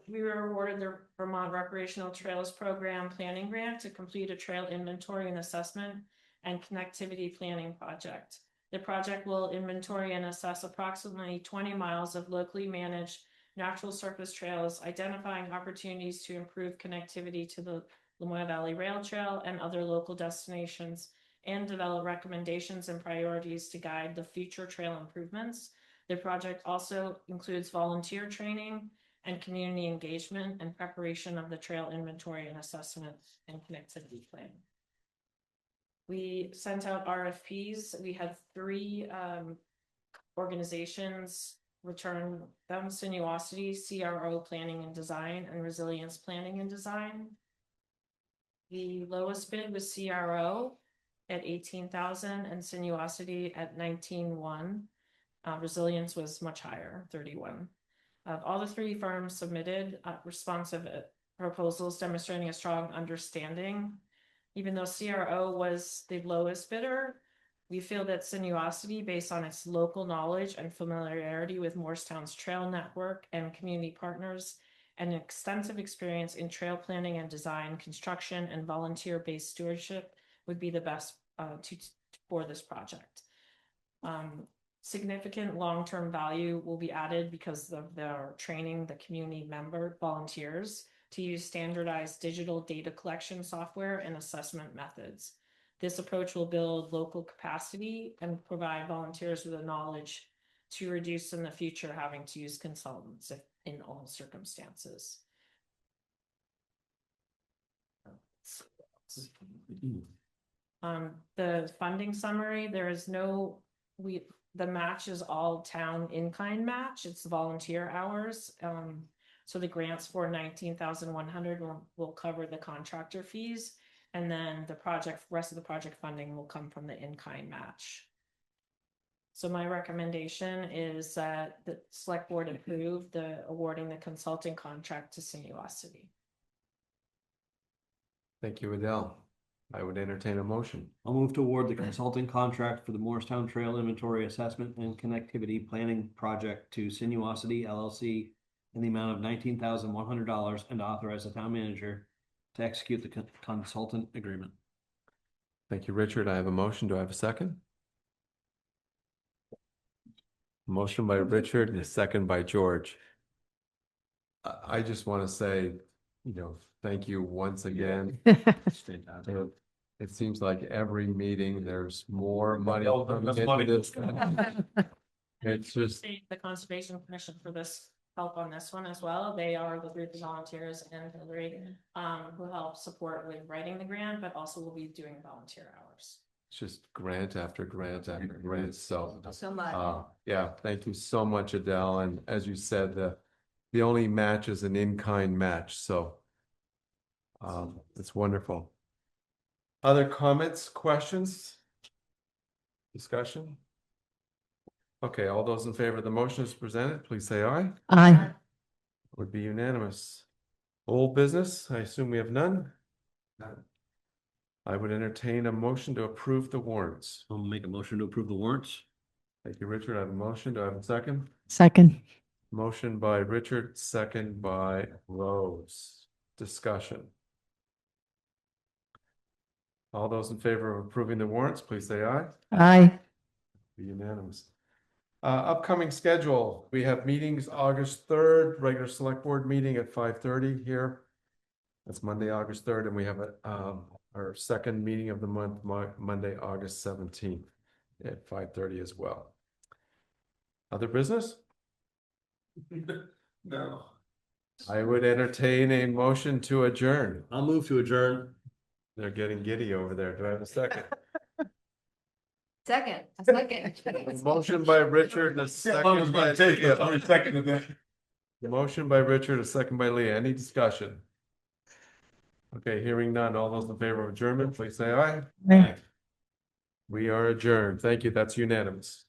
[SPEAKER 17] we were awarded the Vermont Recreational Trails Program Planning Grant to complete a trail inventory and assessment and connectivity planning project. The project will inventory and assess approximately 20 miles of locally managed natural surface trails, identifying opportunities to improve connectivity to the Lamoille Valley Rail Trail and other local destinations, and develop recommendations and priorities to guide the future trail improvements. The project also includes volunteer training and community engagement and preparation of the trail inventory and assessment and connectivity plan. We sent out RFPs. We had 3 organizations return them: Sinuosity, CRO Planning and Design, and Resilience Planning and Design. The lowest bid was CRO at $18,000 and Sinuosity at $19,100. Resilience was much higher, $31,000. All the 3 firms submitted responsive proposals demonstrating a strong understanding. Even though CRO was the lowest bidder, we feel that Sinuosity, based on its local knowledge and familiarity with Morristown's trail network and community partners, and extensive experience in trail planning and design, construction, and volunteer-based stewardship, would be the best for this project. Significant long-term value will be added because of their training the community member volunteers to use standardized digital data collection software and assessment methods. This approach will build local capacity and provide volunteers with the knowledge to reduce in the future having to use consultants in all circumstances. The funding summary, there is no, the match is all town in-kind match. It's volunteer hours. So the grants for $19,100 will cover the contractor fees, and then the rest of the project funding will come from the in-kind match. So my recommendation is that the select board approve the awarding the consulting contract to Sinuosity.
[SPEAKER 1] Thank you, Adele. I would entertain a motion.
[SPEAKER 19] I'll move to award the consulting contract for the Morristown Trail Inventory Assessment and Connectivity Planning Project to Sinuosity LLC in the amount of $19,100 and authorize the town manager to execute the consultant agreement.
[SPEAKER 1] Thank you, Richard. I have a motion. Do I have a second? Motion by Richard and a second by George. I just want to say, thank you once again. It seems like every meeting there's more money. It's just
[SPEAKER 17] The Conservation Commission for this help on this one as well. They are the group of volunteers and Hillary who help support with writing the grant, but also will be doing volunteer hours.
[SPEAKER 1] It's just grant after grant after grant. So
[SPEAKER 7] much.
[SPEAKER 1] Yeah, thank you so much, Adele. And as you said, the only match is an in-kind match. So it's wonderful. Other comments, questions, discussion? Okay, all those in favor of the motion as presented, please say aye.
[SPEAKER 4] Aye.
[SPEAKER 1] Would be unanimous. Old business, I assume we have none? None. I would entertain a motion to approve the warrants.
[SPEAKER 19] I'll make a motion to approve the warrants.
[SPEAKER 1] Thank you, Richard. I have a motion. Do I have a second?
[SPEAKER 4] Second.
[SPEAKER 1] Motion by Richard, second by Rose. Discussion. All those in favor of approving the warrants, please say aye.
[SPEAKER 4] Aye.
[SPEAKER 1] Be unanimous. Upcoming schedule, we have meetings August 3rd, regular select board meeting at 5:30 here. That's Monday, August 3rd, and we have our second meeting of the month, Monday, August 17th at 5:30 as well. Other business?
[SPEAKER 13] No.
[SPEAKER 1] I would entertain a motion to adjourn.
[SPEAKER 19] I'll move to adjourn.
[SPEAKER 1] They're getting giddy over there. Do I have a second?
[SPEAKER 6] Second, a second.
[SPEAKER 1] Motion by Richard and a second by Leah. Motion by Richard, a second by Leah. Any discussion? Okay, hearing none. All those in favor of adjournment, please say aye.
[SPEAKER 4] Aye.
[SPEAKER 1] We are adjourned. Thank you. That's unanimous.